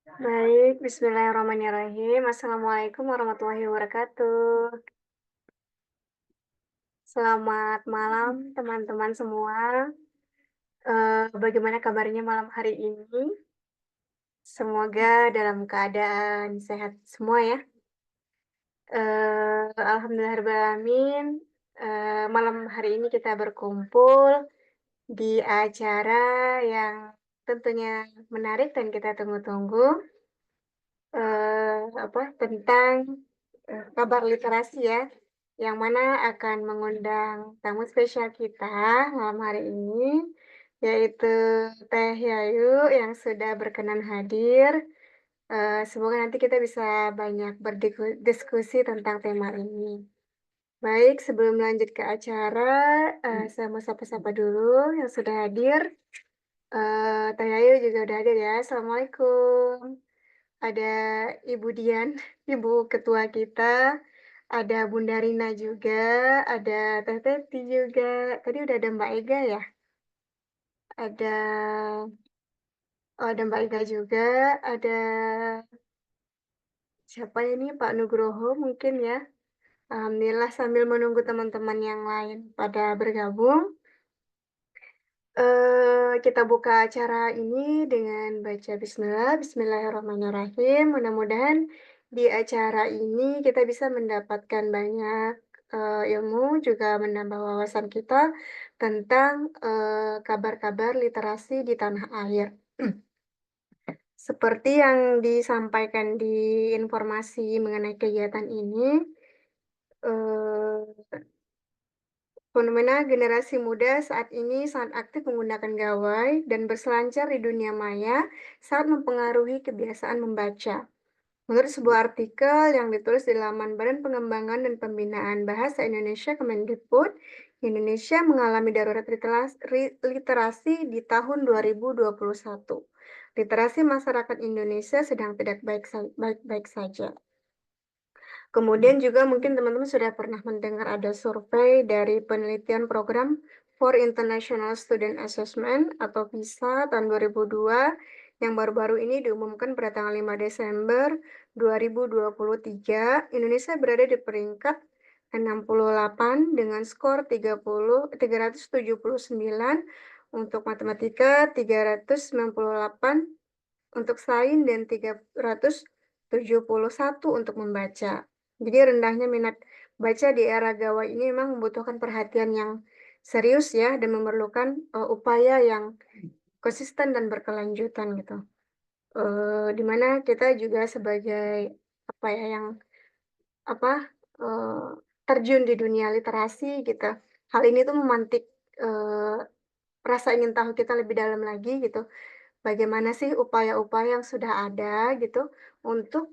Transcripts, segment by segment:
Baik, bismillahirrahmanirrahim. Assalamualaikum warahmatullahi wabarakatuh. Selamat malam teman-teman semua. Bagaimana kabarnya malam hari ini? Semoga dalam keadaan sehat semua ya. Alhamdulillahirobbilalamin, malam hari ini kita berkumpul di acara yang tentunya menarik dan kita tunggu-tunggu, tentang kabar literasi ya, yang mana akan mengundang tamu spesial kita malam hari ini, yaitu Teh Yayu yang sudah berkenan hadir. Semoga nanti kita bisa banyak berdiskusi tentang tema ini. Baik, sebelum lanjut ke acara, saya mau sapa-sapa dulu yang sudah hadir. Teh Yayu juga udah hadir ya. Assalamualaikum. Ada Ibu Dian, Ibu ketua kita, ada Bunda Rina juga, ada Teh Teti juga, tadi udah ada Mbak Ega ya? Ada ada Mbak Ega juga, ada siapa ini, Pak Nugroho mungkin ya? Alhamdulillah sambil menunggu teman-teman yang lain pada bergabung, kita buka acara ini dengan baca bismillah, bismillahirrahmanirrahim. Mudah-mudahan di acara ini kita bisa mendapatkan banyak, ilmu, juga menambah wawasan kita tentang, kabar-kabar literasi di tanah air. Seperti yang disampaikan di informasi mengenai kegiatan ini, eee fenomena generasi muda saat ini sangat aktif menggunakan gawai dan berselancar di dunia maya sangat mempengaruhi kebiasaan membaca. Menurut sebuah artikel yang ditulis di laman Badan Pengembangan dan Pembinaan Bahasa Indonesia Kemendikbud, Indonesia mengalami darurat literasi di tahun 2021. Literasi masyarakat Indonesia sedang tidak baik-baik saja. Kemudian juga mungkin teman-teman sudah pernah mendengar ada survei dari penelitian program for International Student Assessment atau PISA tahun 2002 yang baru-baru ini diumumkan pada tanggal 5 Desember 2023. Indonesia berada di peringkat 68 dengan skor 379 untuk matematika, 398 untuk sains dan 371 untuk membaca. Jadi rendahnya minat baca di era gawai ini memang membutuhkan perhatian yang serius ya dan memerlukan, upaya yang konsisten dan berkelanjutan gitu. Di mana kita juga sebagai apa ya, yang apa, eee, terjun di dunia literasi gitu. Hal ini tuh memantik, eee, rasa ingin tahu kita lebih dalam lagi gitu. Bagaimana sih upaya-upaya yang sudah ada gitu untuk,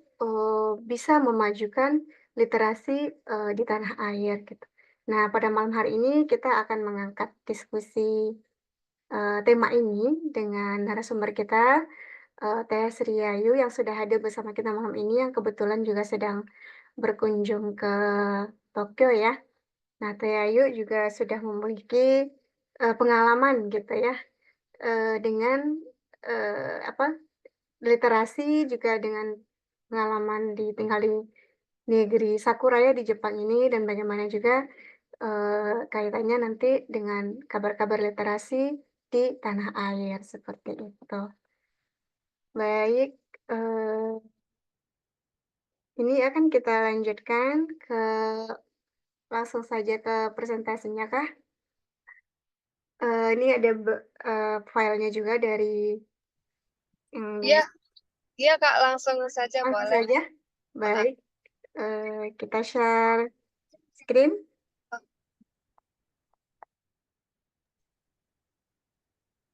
bisa memajukan literasi, di tanah air gitu. Nah, pada malam hari ini kita akan mengangkat diskusi, tema ini dengan narasumber kita, Teh Sri Ayu yang sudah hadir bersama kita malam ini yang kebetulan juga sedang berkunjung ke Tokyo ya. Nah, Teh Ayu juga sudah memiliki, pengalaman gitu ya, dengan, apa, literasi juga dengan pengalaman tinggal di negeri Sakura ya, di Jepang ini dan bagaimana juga, kaitannya nanti dengan kabar-kabar literasi di tanah air, seperti itu. Baik, ini akan kita lanjutkan langsung saja ke presentasinya kah? Ini ada filenya juga dari Iya, yang iya Kak, langsung saja langsung boleh. saja? Heeh. Baik, kita share screen.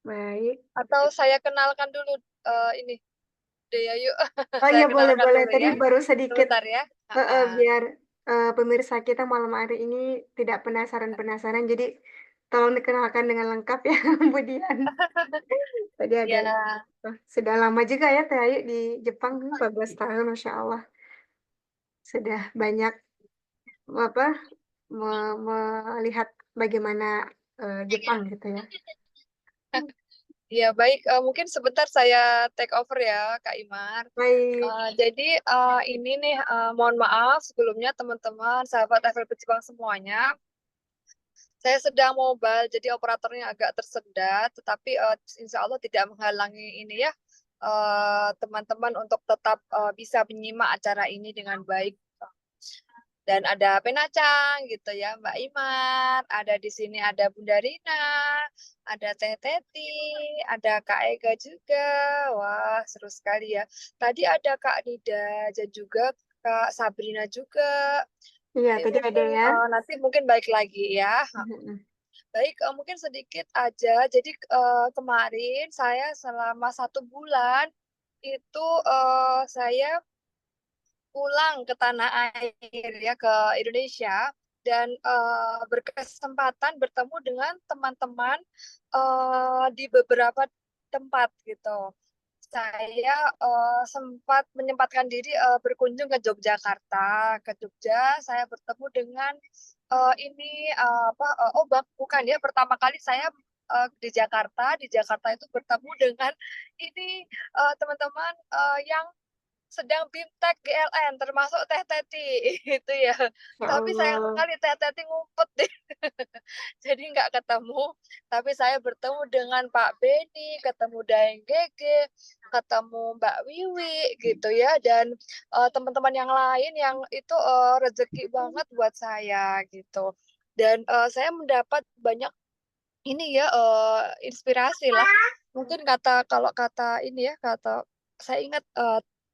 Baik. Atau saya kenalkan dulu ini Dea yuk. Oh Saya iya, boleh kenalkan boleh. dulu Tadi ya. baru sedikit, Sebentar ya. heeh, Heeh. biar, pemirsa kita malam hari ini tidak penasaran-penasaran, jadi tolong dikenalkan dengan lengkap ya, Bu Dian. Tadi ada Ya, sudah lama juga ya Teh Ayu di Jepang, 14 tahun, Masya Allah. Sudah banyak, apa, melihat bagaimana, Jepang gitu ya. Ya baik, mungkin sebentar saya take over ya, Kak Imar. Baik, Jadi ini nih, mohon maaf sebelumnya teman-teman, sahabat FLP Jepang semuanya. Saya sedang mobile, jadi operatornya agak tersendat, tetapi insya Allah tidak menghalangi ini ya, teman-teman untuk tetap bisa menyimak acara ini dengan baik. Dan ada Penacang gitu ya, Mbak Imar, ada di sini ada Bunda Rina, ada Teh Teti, ada Kak Ega juga. Wah, seru sekali ya. Tadi ada Kak Nida dan juga Kak Sabrina juga. iya Nanti tadi ada mungkin ya. nanti mungkin baik lagi ya. Mhm. Baik, mungkin sedikit aja. Jadi kemarin saya selama 1 bulan itu saya pulang ke tanah air ya, ke Indonesia, dan berkesempatan bertemu dengan teman-teman di beberapa tempat gitu. Saya sempat menyempatkan diri berkunjung ke Yogyakarta. Ke Jogja, saya bertemu dengan ini apa? Bukan ya. Pertama kali saya di Jakarta. Di Jakarta itu bertemu dengan ini teman-teman yang sedang bimtek GLN, termasuk Teh Teti itu ya. Ya Tapi sayang Allah. sekali Teh Teti ngumpet deh. Jadi nggak ketemu. Tapi saya bertemu dengan Pak Beni, ketemu Daeng Gege, ketemu Mbak Wiwi gitu ya, dan teman-teman yang lain yang itu rezeki banget buat saya gitu. Dan saya mendapat banyak ini ya, inspirasi lah. Mungkin kalau kata ini ya, kata saya ingat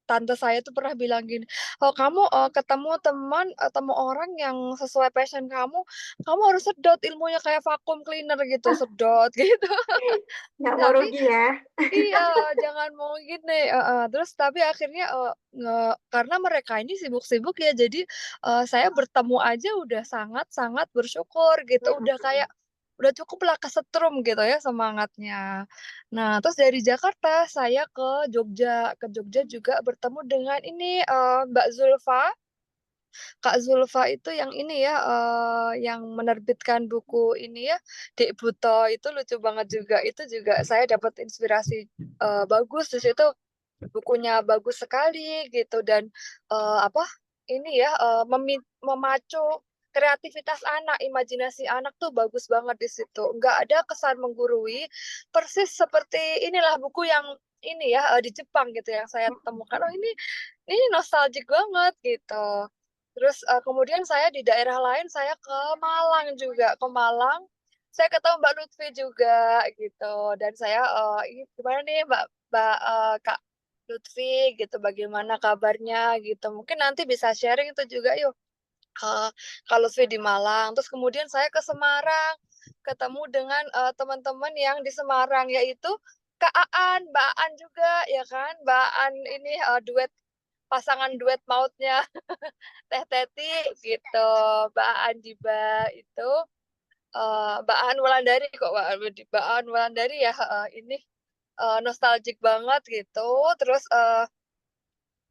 tante saya tuh pernah bilang gini, "Oh, kamu ketemu teman, ketemu orang yang sesuai passion kamu, kamu harus sedot ilmunya kayak vacuum cleaner gitu, sedot gitu." Nggak mau Tapi rugi ya. iya, jangan mau gini, heeh. Terus tapi akhirnya karena mereka ini sibuk-sibuk ya, jadi saya bertemu aja udah sangat-sangat bersyukur gitu, udah Mhm. kayak udah cukuplah kesetrum gitu ya semangatnya. Nah, terus dari Jakarta saya ke Jogja juga bertemu dengan ini Mbak Zulfa. Kak Zulfa itu yang ini ya, yang menerbitkan buku ini ya, Dek Buto, itu lucu banget juga. Itu juga saya dapat inspirasi bagus di situ, bukunya bagus sekali gitu, dan apa, ini ya, memacu kreativitas anak, imajinasi anak tuh bagus banget di situ. Nggak ada kesan menggurui, persis seperti inilah buku yang ini ya, di Jepang gitu yang saya temukan. Oh, ini nostalgic banget gitu. Terus kemudian saya di daerah lain, saya ke Malang juga. Ke Malang, saya ketemu Mbak Lutfi juga gitu. Dan saya, "Ini gimana nih Kak Lutfi gitu, bagaimana kabarnya?" Gitu. Mungkin nanti bisa sharing itu juga yuk, eee, Kak Lutfi di Malang. Terus kemudian saya ke Semarang, ketemu dengan teman-teman yang di Semarang, yaitu Kak Aan, Mbak Aan juga ya kan. Mbak Aan ini pasangan duet mautnya Teh Teti gitu, Mbak Andiba itu, Mbak Aan Wulandari kok, Mbak Aan Wulandari ya, heeh, ini, nostalgic banget gitu. Terus,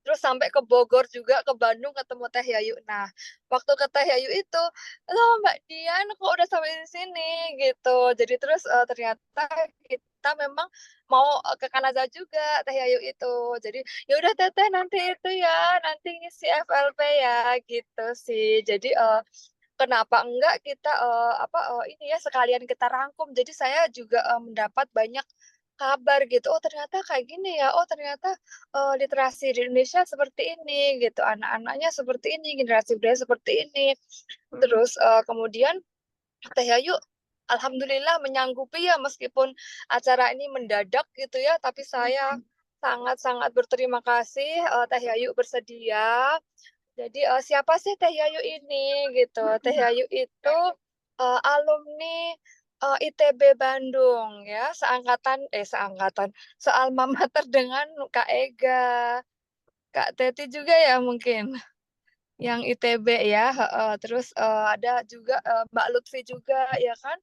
terus sampai ke Bogor juga, ke Bandung ketemu Teh Yayu. Nah, waktu ke Teh Yayu itu, "Loh, Mbak Dian kok udah sampai di sini?" Gitu. Jadi terus, ternyata kita memang mau ke Kanaza juga, Teh Yayu itu. Jadi, "Ya udah Teteh nanti itu ya, nanti ngisi FLP ya," gitu sih. Jadi, kenapa enggak kita, apa, ini ya, sekalian kita rangkum. Jadi saya juga mendapat banyak kabar gitu, "Oh, ternyata kayak gini ya, oh, ternyata literasi di Indonesia seperti ini," gitu, "anak-anaknya seperti ini, generasi budaya seperti ini." Mhm. Terus kemudian Teh Yayu alhamdulillah menyanggupi ya, meskipun acara ini mendadak gitu ya, tapi saya sangat-sangat berterima kasih Teh Yayu bersedia. Jadi siapa sih Teh Yayu ini gitu. Teh Mhm. Yayu itu alumni ITB Bandung ya, seangkatan, sealma mater dengan Kak Ega, Kak Teti juga ya mungkin, yang ITB ya, heeh. Terus ada juga Mbak Lutfi juga ya kan,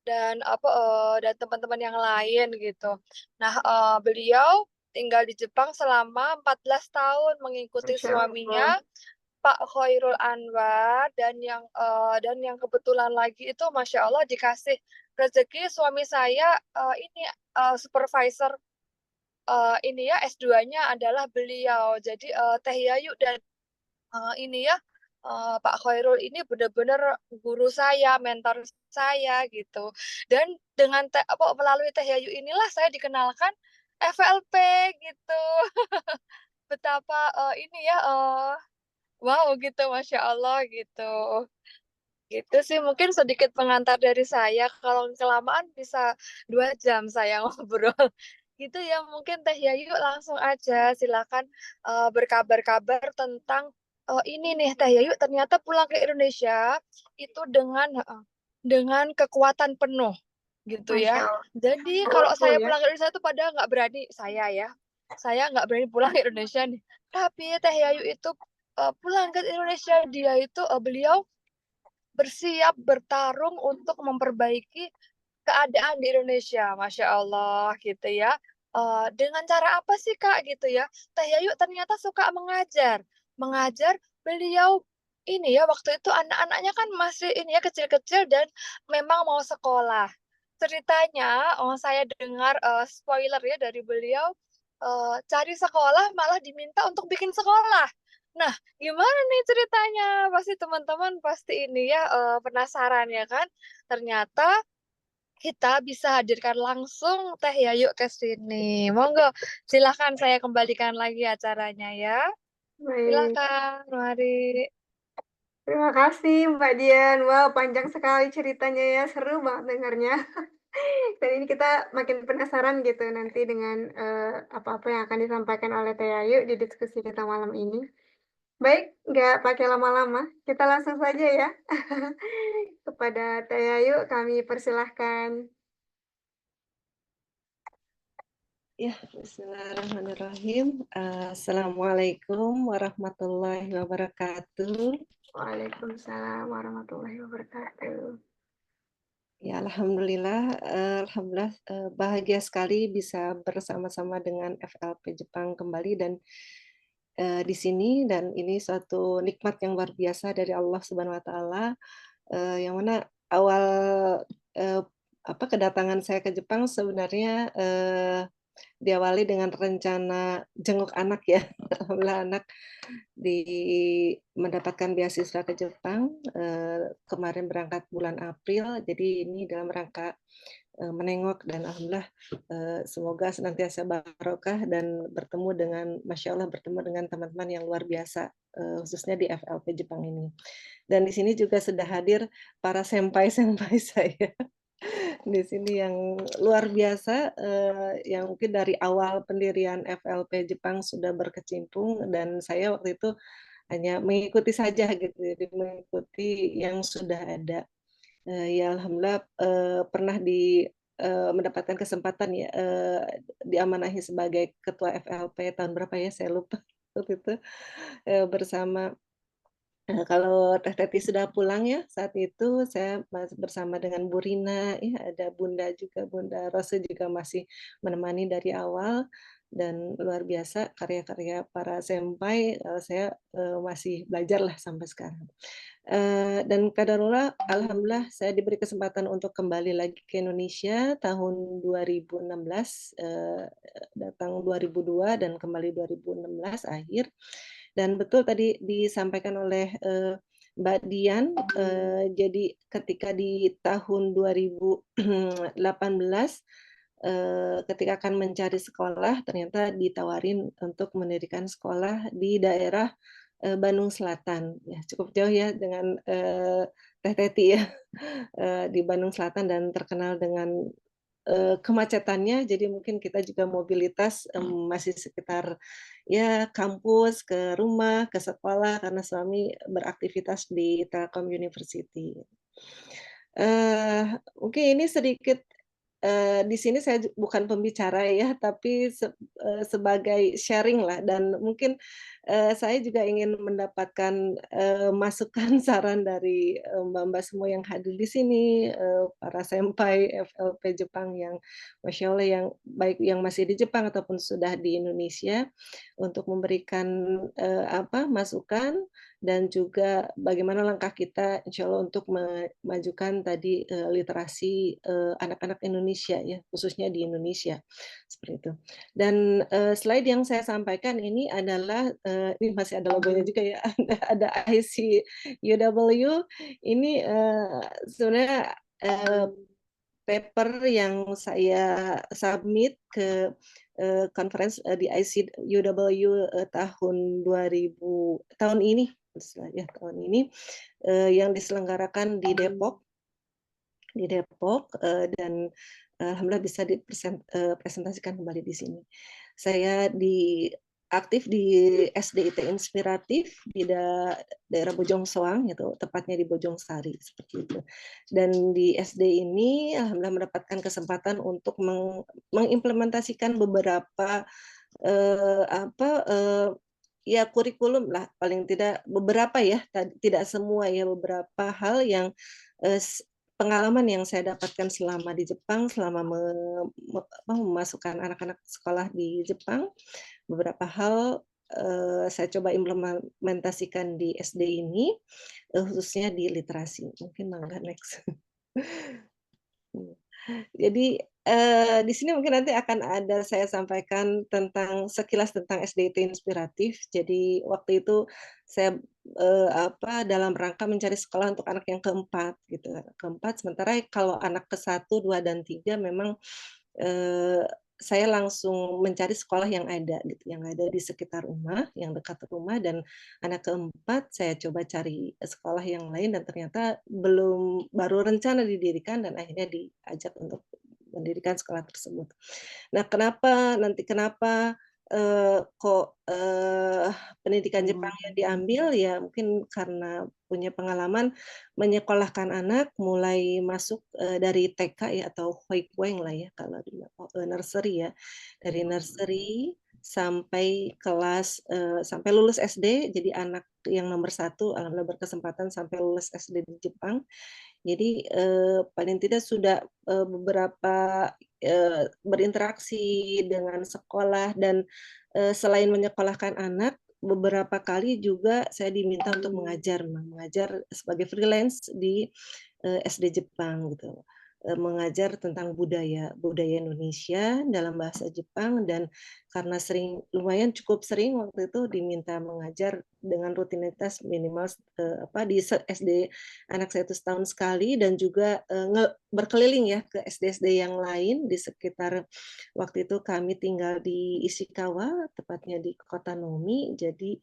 dan apa, dan teman-teman yang lain gitu. Nah, beliau tinggal di Jepang selama 14 tahun mengikuti Masya Allah. suaminya Pak Khairul Anwar, dan yang kebetulan lagi itu Masya Allah dikasih rezeki suami saya, supervisor, ini ya S2-nya adalah beliau. Jadi, Teh Yayu dan ini ya, Pak Khairul ini benar-benar guru saya, mentor saya gitu. Dan dengan melalui Teh Yayu inilah saya dikenalkan FLP gitu. Betapa, ini ya, wow gitu, Masya Allah gitu. Gitu sih mungkin sedikit pengantar dari saya, kalau kelamaan bisa 2 jam saya ngobrol. Gitu ya, mungkin Teh Yayu langsung aja silakan, berkabar-kabar tentang, ini nih Teh Yayu ternyata pulang ke Indonesia itu dengan kekuatan penuh gitu Masya ya. Allah. Jadi kalau Powerful saya ya. pulang ke Indonesia itu padahal nggak berani, saya nggak berani pulang ke Indonesia nih. Tapi Teh Yayu itu, pulang ke Indonesia, beliau bersiap bertarung untuk memperbaiki keadaan di Indonesia, Masya Allah gitu ya. Dengan cara apa sih Kak gitu ya, Teh Yayu ternyata suka mengajar. Mengajar, beliau ini ya, waktu itu anak-anaknya kan masih ini ya, kecil-kecil dan memang mau sekolah. Ceritanya, saya dengar, spoiler ya dari beliau, cari sekolah malah diminta untuk bikin sekolah. Nah, gimana nih ceritanya? Pasti teman-teman pasti ini ya, penasaran ya kan? Ternyata kita bisa hadirkan langsung Teh Yayu ke sini. Monggo, silahkan saya kembalikan lagi acaranya ya. Baik. Silakan, mari. Terima kasih Mbak Dian. Wow, panjang sekali ceritanya ya. Seru banget dengarnya. Dan ini kita makin penasaran gitu nanti dengan apa-apa yang akan disampaikan oleh Teh Ayu di diskusi kita malam ini. Baik, nggak pakai lama-lama, kita langsung saja ya. Kepada Teh Ayu kami persilahkan. Ya, bismillahirrahmanirrahim. Assalamualaikum warahmatullahi wabarakatuh. Waalaikumsalam warahmatullahi wabarakatuh. Ya, alhamdulillah, bahagia sekali bisa bersama-sama dengan FLP Jepang kembali dan di sini dan ini suatu nikmat yang luar biasa dari Allah Subhanahu wa taala, yang mana awal, eee, kedatangan saya ke Jepang sebenarnya, diawali dengan rencana jenguk anak ya. Alhamdulillah anak di mendapatkan beasiswa ke Jepang, kemarin berangkat bulan April, jadi ini dalam rangka, menengok dan alhamdulillah, semoga senantiasa barokah dan bertemu dengan masya Allah bertemu dengan teman-teman yang luar biasa, khususnya di FLP Jepang ini. Dan di sini juga sudah hadir para senpai-senpai saya. Di sini yang luar biasa, yang mungkin dari awal pendirian FLP Jepang sudah berkecimpung dan saya waktu itu hanya mengikuti saja gitu, jadi mengikuti yang sudah ada. Ya alhamdulillah, pernah mendapatkan kesempatan ya, diamanahi sebagai ketua FLP tahun berapa ya saya lupa waktu itu, bersama kalau Teh Teti sudah pulang ya, saat itu saya bersama dengan Bu Rina, ya ada Bunda juga, Bunda Rose juga masih menemani dari awal dan luar biasa karya-karya para senpai, saya, masih belajarlah sampai sekarang. Dan qadarullah alhamdulillah saya diberi kesempatan untuk kembali lagi ke Indonesia tahun 2016, datang 2002 dan kembali 2016 akhir. Dan betul tadi disampaikan oleh, Mbak Dian, jadi ketika di tahun 2018, ketika akan mencari sekolah ternyata ditawarin untuk mendirikan sekolah di daerah, Bandung Selatan. Ya cukup jauh ya dengan, Teh Teti ya, di Bandung Selatan dan terkenal dengan kemacetannya, jadi mungkin kita juga mobilitas, masih sekitar, ya kampus, ke rumah, ke sekolah, karena suami beraktivitas di Telkom University. Mungkin ini sedikit, di sini saya bukan pembicara ya, tapi sebagai sharing-lah dan mungkin, saya juga ingin mendapatkan, masukan, saran dari, Mbak-mbak semua yang hadir di sini, para senpai FLP Jepang yang masya Allah yang baik yang masih di Jepang ataupun sudah di Indonesia, untuk memberikan, masukan dan juga bagaimana langkah kita insya Allah untuk memajukan tadi literasi anak-anak Indonesia ya, khususnya di Indonesia seperti itu. Dan slide yang saya sampaikan ini adalah ini masih ada logonya juga ya, ada ICUW. Ini sebenarnya paper yang saya submit ke conference di ICUW tahun ini yang diselenggarakan di Depok dan alhamdulillah bisa dipresentasikan kembali di sini. Saya aktif di SDIT Inspiratif di daerah Bojong Soang, gitu, tepatnya di Bojong Sari seperti itu. Dan di SD ini alhamdulillah mendapatkan kesempatan untuk mengimplementasikan beberapa ya kurikulum lah, paling tidak beberapa ya, tidak semua ya, beberapa hal yang pengalaman yang saya dapatkan selama di Jepang, selama memasukkan anak-anak sekolah di Jepang, beberapa hal saya coba implementasikan di SD ini, khususnya di literasi. Mungkin mangga next. Jadi di sini mungkin nanti akan ada saya sampaikan sekilas tentang SDIT Inspiratif. Jadi waktu itu saya dalam rangka mencari sekolah untuk anak yang keempat gitu. Keempat, sementara kalau anak ke-1, 2, dan 3 memang saya langsung mencari sekolah yang ada gitu, yang ada di sekitar rumah, yang dekat rumah, dan anak keempat saya coba cari sekolah yang lain dan ternyata baru rencana didirikan dan akhirnya diajak untuk mendirikan sekolah tersebut. Nah, kenapa kok pendidikan Jepang yang diambil ya mungkin karena punya pengalaman menyekolahkan anak mulai masuk dari TK ya atau Hoikueng lah ya kalau di nursery ya, dari nursery sampai sampai lulus SD. Jadi anak yang nomor 1 alhamdulillah berkesempatan sampai lulus SD di Jepang. Jadi paling tidak sudah beberapa berinteraksi dengan sekolah dan selain menyekolahkan anak, beberapa kali juga saya diminta untuk mengajar sebagai freelance di SD Jepang gitu. Mengajar tentang budaya Indonesia dalam bahasa Jepang, dan karena lumayan cukup sering waktu itu diminta mengajar dengan rutinitas minimal di SD anak saya itu setahun sekali, dan juga berkeliling ya ke SD-SD yang lain di sekitar. Waktu itu kami tinggal di Ishikawa, tepatnya di kota Nomi, jadi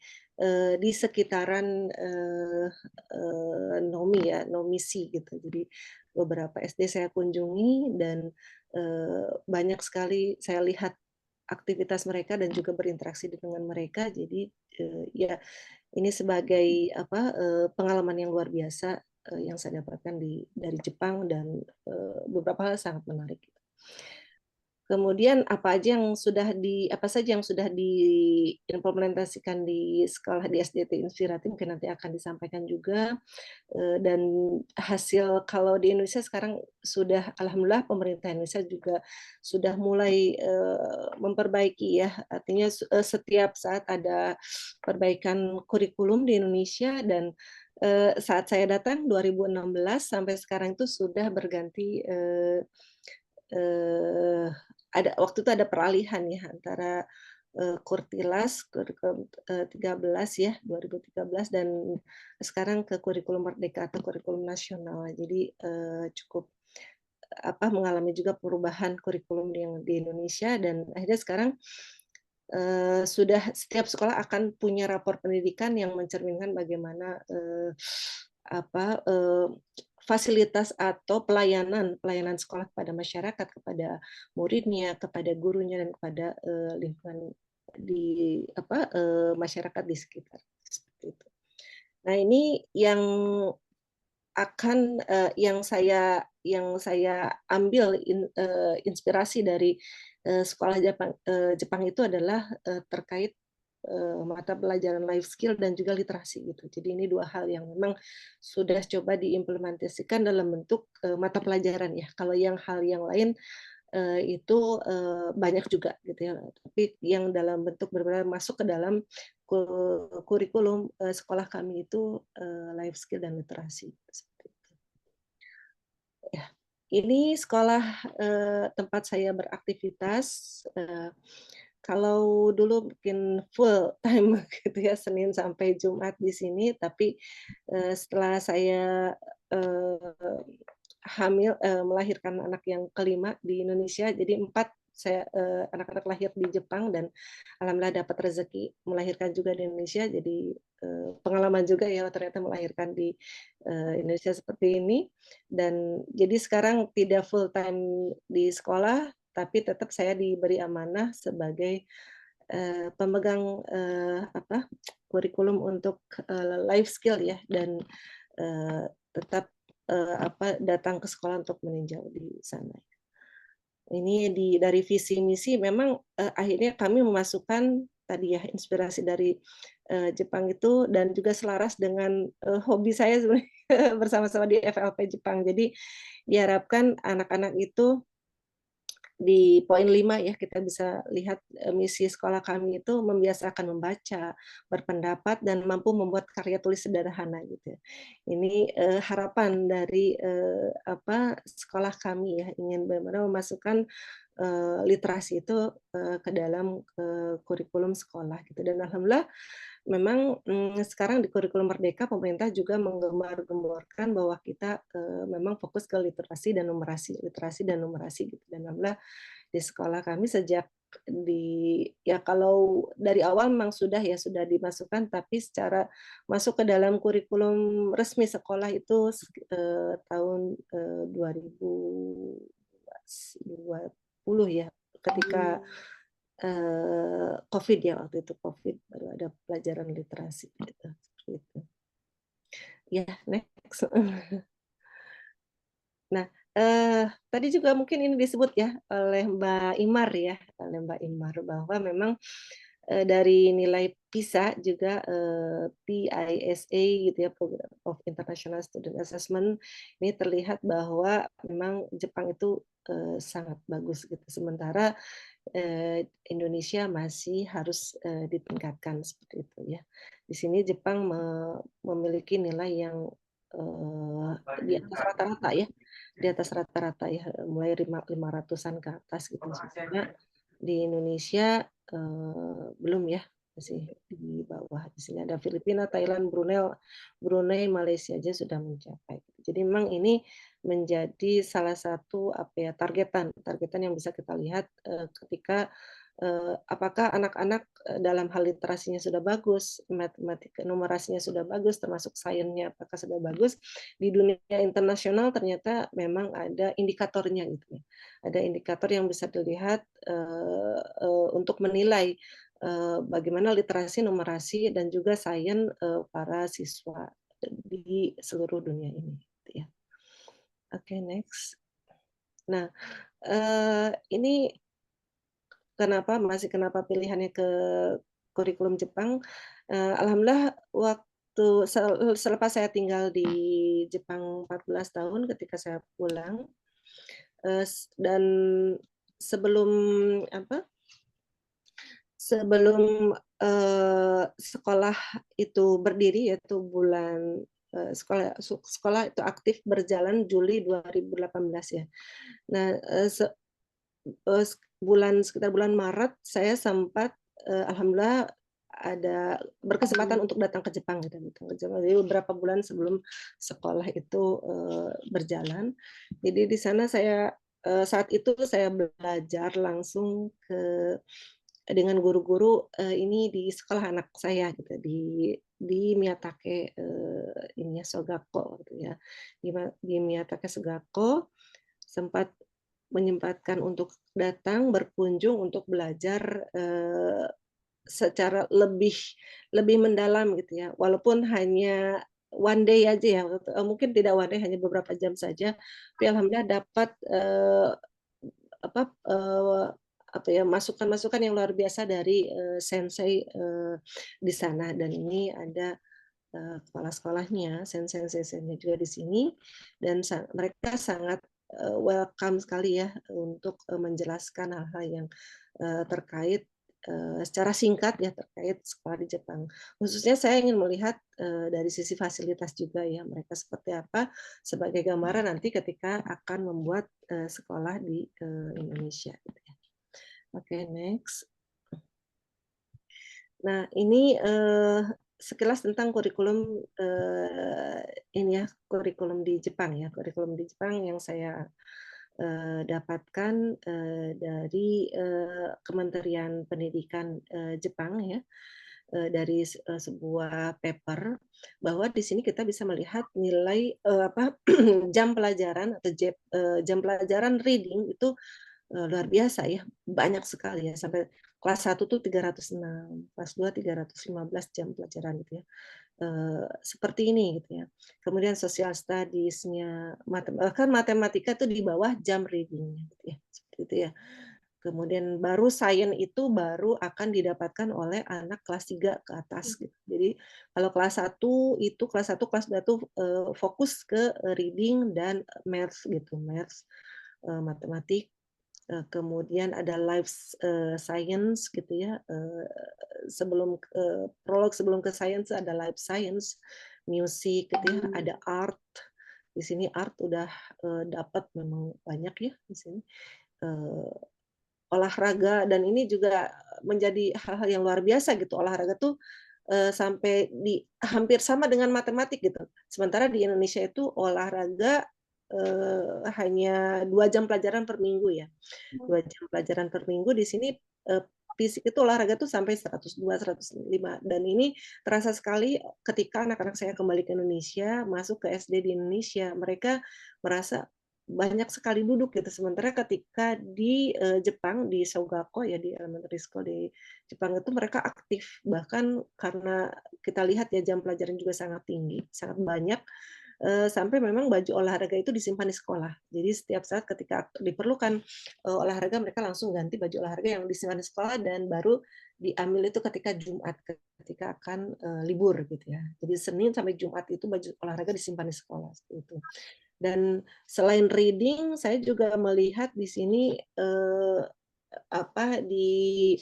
di sekitaran Nomi ya, Nomishi gitu. Jadi beberapa SD saya kunjungi dan banyak sekali saya lihat aktivitas mereka dan juga berinteraksi dengan mereka. Jadi ya ini sebagai pengalaman yang luar biasa yang saya dapatkan dari Jepang, dan beberapa hal sangat menarik. Kemudian apa saja yang sudah diimplementasikan di sekolah di SDIT Inspiratif mungkin nanti akan disampaikan juga. Dan hasil kalau di Indonesia sekarang sudah alhamdulillah pemerintah Indonesia juga sudah mulai memperbaiki ya, artinya setiap saat ada perbaikan kurikulum di Indonesia, dan saat saya datang 2016 sampai sekarang itu sudah berganti waktu itu ada peralihan ya antara Kurtilas kurikulum 13 ya 2013 dan sekarang ke kurikulum Merdeka atau kurikulum nasional. Jadi cukup mengalami juga perubahan kurikulum yang di Indonesia, dan akhirnya sekarang sudah setiap sekolah akan punya rapor pendidikan yang mencerminkan bagaimana fasilitas atau pelayanan sekolah kepada masyarakat, kepada muridnya, kepada gurunya, dan kepada lingkungan di masyarakat di sekitar seperti itu. Nah, ini yang yang saya ambil inspirasi dari sekolah Jepang itu adalah terkait mata pelajaran life skill dan juga literasi gitu. Jadi ini dua hal yang memang sudah coba diimplementasikan dalam bentuk mata pelajaran ya. Kalau hal yang lain itu banyak juga gitu ya. Tapi yang dalam bentuk benar-benar masuk ke dalam kurikulum sekolah kami itu life skill dan literasi seperti itu. Ya, ini sekolah tempat saya beraktivitas. Kalau dulu mungkin full time gitu ya, Senin sampai Jumat di sini, tapi setelah saya hamil, melahirkan anak yang kelima di Indonesia, jadi 4 saya anak-anak lahir di Jepang dan alhamdulillah dapat rezeki melahirkan juga di Indonesia, jadi pengalaman juga ya ternyata melahirkan di Indonesia seperti ini. Dan jadi sekarang tidak full time di sekolah, tapi tetap saya diberi amanah sebagai pemegang kurikulum untuk life skill ya, dan tetap datang ke sekolah untuk meninjau di sana. Ini dari visi misi memang akhirnya kami memasukkan tadi ya inspirasi dari Jepang itu, dan juga selaras dengan hobi saya sebenarnya bersama-sama di FLP Jepang. Jadi diharapkan anak-anak itu di poin 5 ya, kita bisa lihat misi sekolah kami itu membiasakan membaca, berpendapat, dan mampu membuat karya tulis sederhana gitu ya. Ini harapan dari sekolah kami ya, ingin benar-benar memasukkan literasi itu ke dalam kurikulum sekolah gitu. Dan alhamdulillah memang sekarang di kurikulum Merdeka pemerintah juga menggembar-gemborkan bahwa kita memang fokus ke literasi dan numerasi gitu. Dan alhamdulillah di sekolah kami sejak kalau dari awal memang sudah dimasukkan, tapi secara masuk ke dalam kurikulum resmi sekolah itu tahun 2020 ya, ketika COVID ya, waktu itu COVID baru ada pelajaran literasi gitu, seperti itu. Ya, next. Nah, tadi juga mungkin ini disebut ya oleh Mbak Imar ya, bahwa memang dari nilai PISA juga PISA gitu ya, Program of International Student Assessment, ini terlihat bahwa memang Jepang itu sangat bagus gitu. Sementara Indonesia masih harus ditingkatkan seperti itu ya. Di sini Jepang memiliki nilai yang di atas rata-rata ya, mulai 500-an ke atas gitu. Sebenarnya di Indonesia belum ya, masih di bawah. Di sini ada Filipina, Thailand, Brunei, Malaysia aja sudah mencapai. Jadi memang ini menjadi salah satu targetan yang bisa kita lihat ketika apakah anak-anak dalam hal literasinya sudah bagus, matematika numerasinya sudah bagus, termasuk sainsnya apakah sudah bagus. Di dunia internasional ternyata memang ada indikatornya gitu ya. Ada indikator yang bisa dilihat untuk menilai bagaimana literasi, numerasi, dan juga sains para siswa di seluruh dunia ini gitu ya. Oke, next. Nah, ini kenapa pilihannya ke kurikulum Jepang? Alhamdulillah waktu selepas saya tinggal di Jepang 14 tahun ketika saya pulang, dan sebelum sekolah itu berdiri, yaitu bulan sekolah itu aktif berjalan Juli 2018 ya. Nah, sekitar bulan Maret saya sempat alhamdulillah ada berkesempatan untuk datang ke Jepang gitu. Jadi beberapa bulan sebelum sekolah itu berjalan. Jadi di sana saya saat itu saya belajar langsung dengan guru-guru ini di sekolah anak saya gitu, di Miyatake ini ya, Sogakko gitu ya. Di Miyatake Sogakko sempat menyempatkan untuk datang berkunjung untuk belajar secara lebih mendalam gitu ya. Walaupun hanya one day aja ya, mungkin tidak one day, hanya beberapa jam saja, tapi alhamdulillah dapat masukan-masukan yang luar biasa dari sensei di sana. Dan ini ada kepala sekolahnya, sensei-senseinya juga di sini, dan mereka sangat welcome sekali ya untuk menjelaskan hal-hal yang terkait secara singkat ya terkait sekolah di Jepang. Khususnya saya ingin melihat dari sisi fasilitas juga ya mereka seperti apa sebagai gambaran nanti ketika akan membuat sekolah di Indonesia. Gitu ya. Oke, next. Nah, ini sekilas tentang kurikulum ini ya, kurikulum di Jepang ya, kurikulum di Jepang yang saya dapatkan dari Kementerian Pendidikan Jepang ya, dari sebuah paper bahwa di sini kita bisa melihat nilai apa jam pelajaran atau jam pelajaran reading itu luar biasa ya, banyak sekali ya, sampai kelas 1 tuh 306, kelas 2 315 jam pelajaran gitu ya. Seperti ini gitu ya. Kemudian social studies-nya, bahkan matematika tuh di bawah jam reading-nya gitu ya, seperti itu ya. Kemudian baru sains itu baru akan didapatkan oleh anak kelas 3 ke atas gitu. Jadi kalau kelas 1 itu kelas 1, kelas 2 tuh fokus ke reading dan maths gitu, maths, matematik. Kemudian ada life science gitu ya. Sebelum prolog sebelum ke science ada life science, music gitu ya, ada art. Di sini art udah dapat memang banyak ya di sini. Olahraga dan ini juga menjadi hal-hal yang luar biasa gitu. Olahraga tuh sampai di hampir sama dengan matematik gitu. Sementara di Indonesia itu olahraga hanya 2 jam pelajaran per minggu ya. 2 jam pelajaran per minggu di sini fisik itu olahraga tuh sampai 102, 105 dan ini terasa sekali ketika anak-anak saya kembali ke Indonesia, masuk ke SD di Indonesia, mereka merasa banyak sekali duduk gitu. Sementara ketika di Jepang, di Shogakukan ya, di elementary school di Jepang itu mereka aktif. Bahkan karena kita lihat ya jam pelajaran juga sangat tinggi, sangat banyak, sampai memang baju olahraga itu disimpan di sekolah. Jadi setiap saat ketika diperlukan olahraga, mereka langsung ganti baju olahraga yang disimpan di sekolah dan baru diambil itu ketika Jumat, ketika akan libur gitu ya. Jadi Senin sampai Jumat itu baju olahraga disimpan di sekolah seperti itu. Dan selain reading, saya juga melihat di sini di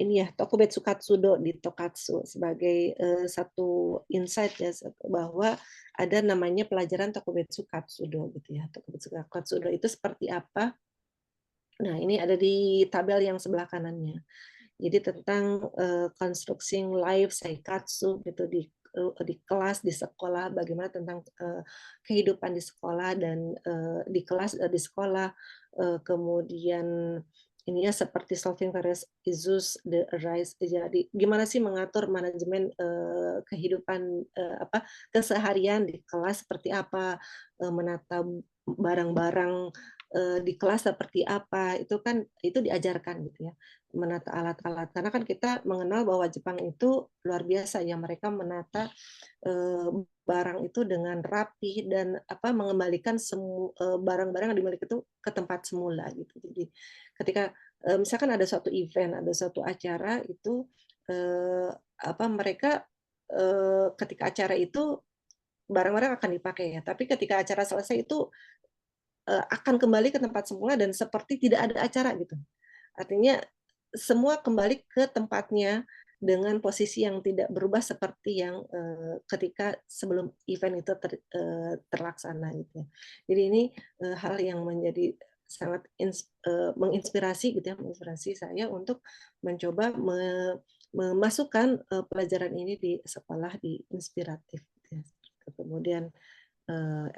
ini ya Tokubetsu Katsudo di Tokatsu sebagai satu insight ya bahwa ada namanya pelajaran Tokubetsu Katsudo gitu ya. Tokubetsu Katsudo itu seperti apa? Nah, ini ada di tabel yang sebelah kanannya. Jadi tentang constructing life saikatsu gitu di kelas di sekolah, bagaimana tentang kehidupan di sekolah dan di kelas di sekolah, kemudian ini ya seperti solving various issues the arise, jadi gimana sih mengatur manajemen kehidupan keseharian di kelas seperti apa, menata barang-barang di kelas seperti apa, itu diajarkan gitu ya. Menata alat-alat karena kan kita mengenal bahwa Jepang itu luar biasa ya, mereka menata barang itu dengan rapi dan mengembalikan barang-barang yang dimiliki itu ke tempat semula gitu. Jadi ketika misalkan ada suatu event, ada suatu acara itu mereka ketika acara itu barang-barang akan dipakai ya, tapi ketika acara selesai itu akan kembali ke tempat semula dan seperti tidak ada acara gitu. Artinya semua kembali ke tempatnya dengan posisi yang tidak berubah seperti yang ketika sebelum event itu terlaksana gitu ya. Jadi ini hal yang menjadi sangat menginspirasi gitu ya, menginspirasi saya untuk mencoba memasukkan pelajaran ini di sekolah di inspiratif gitu ya. Kemudian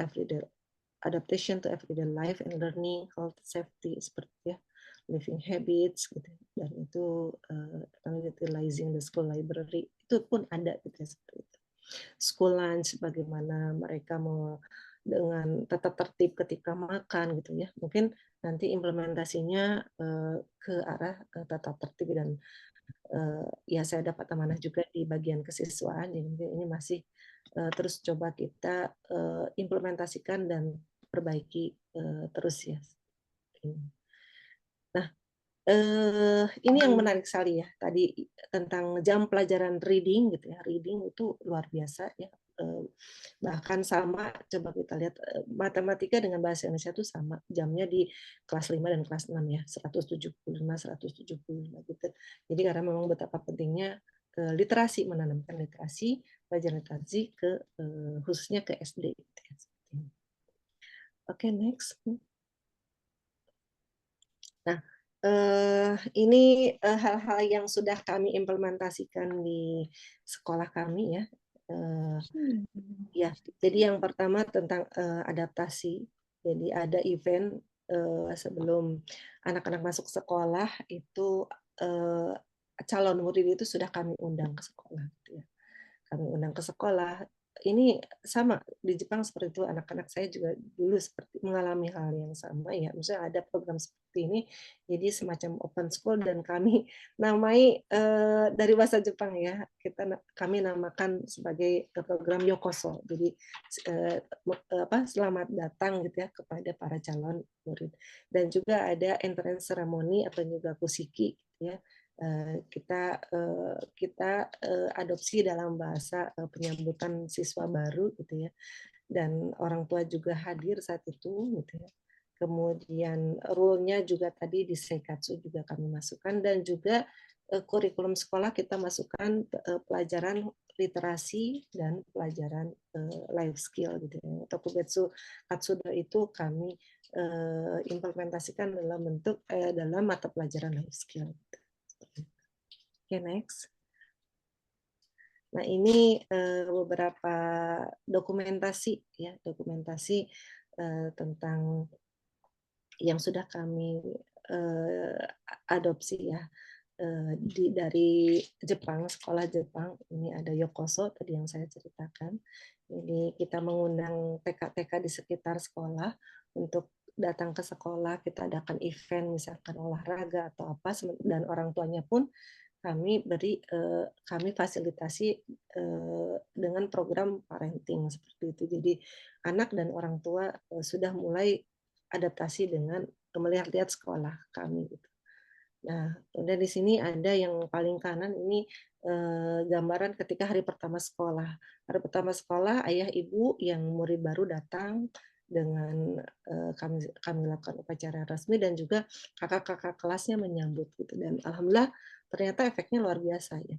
everyday adaptation to everyday life and learning, health, safety seperti ya living habits gitu dan itu utilizing the school library itu pun ada gitu ya, seperti itu. School lunch bagaimana mereka mau dengan tetap tertib ketika makan gitu ya. Mungkin nanti implementasinya ke arah tetap tertib dan ya saya dapat amanah juga di bagian kesiswaan jadi ini masih terus coba kita implementasikan dan perbaiki terus ya. Nah, ini yang menarik sekali ya tadi tentang jam pelajaran reading gitu ya. Reading itu luar biasa ya. Bahkan sama, coba kita lihat matematika dengan bahasa Indonesia itu sama, jamnya di kelas 5 dan kelas 6 ya, 175 gitu. Jadi karena memang betapa pentingnya literasi, menanamkan literasi, pelajaran literasi khususnya ke SD gitu ya. Oke, next. Nah, ini hal-hal yang sudah kami implementasikan di sekolah kami ya. Ya, jadi yang pertama tentang adaptasi. Jadi ada event sebelum anak-anak masuk sekolah itu calon murid itu sudah kami undang ke sekolah. Gitu ya. Kami undang ke sekolah. Ini sama di Jepang seperti itu, anak-anak saya juga dulu seperti mengalami hal yang sama ya. Misalnya ada program seperti ini, jadi semacam open school dan kami namai dari bahasa Jepang ya. Kami namakan sebagai program Yokoso. Jadi selamat datang gitu ya kepada para calon murid. Dan juga ada entrance ceremony atau juga kusiki gitu ya. Kita adopsi dalam bahasa penyambutan siswa baru gitu ya, dan orang tua juga hadir saat itu gitu ya. Kemudian rule-nya juga tadi di Seikatsu juga kami masukkan, dan juga kurikulum sekolah kita masukkan pelajaran literasi dan pelajaran life skill gitu ya. Tokubetsu Katsudo itu kami implementasikan dalam bentuk dalam mata pelajaran life skill. Oke, next. Nah, ini beberapa dokumentasi ya, dokumentasi tentang yang sudah kami adopsi ya dari Jepang, sekolah Jepang. Ini ada Yokoso tadi yang saya ceritakan. Jadi kita mengundang TK-TK di sekitar sekolah untuk datang ke sekolah, kita adakan event misalkan olahraga atau apa, dan orang tuanya pun kami fasilitasi dengan program parenting seperti itu. Jadi anak dan orang tua sudah mulai adaptasi dengan melihat-lihat sekolah kami gitu. Nah, kemudian di sini ada yang paling kanan ini gambaran ketika hari pertama sekolah. Hari pertama sekolah, ayah ibu yang murid baru datang dengan kami lakukan upacara resmi, dan juga kakak-kakak kelasnya menyambut gitu. Dan alhamdulillah ternyata efeknya luar biasa ya.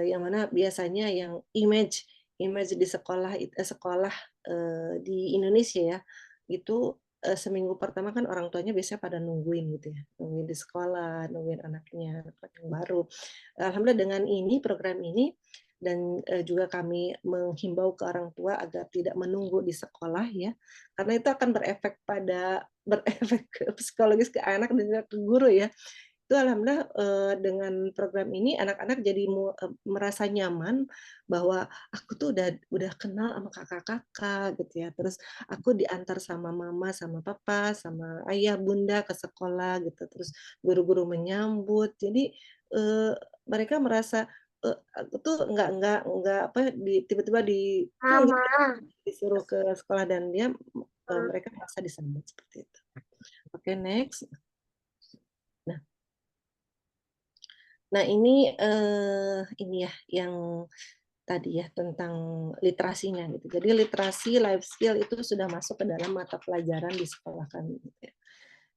Yang mana biasanya yang image di sekolah di Indonesia ya, itu seminggu pertama kan orang tuanya biasanya pada nungguin gitu ya, nungguin di sekolah, nungguin anaknya, anak yang baru. Alhamdulillah dengan ini, program ini, dan juga kami menghimbau ke orang tua agar tidak menunggu di sekolah ya, karena itu akan berefek ke psikologis ke anak dan juga ke guru ya. Itu alhamdulillah dengan program ini anak-anak jadi merasa nyaman bahwa aku tuh udah kenal sama kakak-kakak gitu ya. Terus aku diantar sama mama, sama papa, sama ayah, bunda ke sekolah gitu. Terus guru-guru menyambut. Jadi mereka merasa aku tuh nggak apa tiba-tiba Sama. disuruh ke sekolah, dan mereka merasa disambut seperti itu. Oke, next. Nah, ini ya yang tadi ya tentang literasinya gitu. Jadi literasi life skill itu sudah masuk ke dalam mata pelajaran di sekolah kami gitu ya.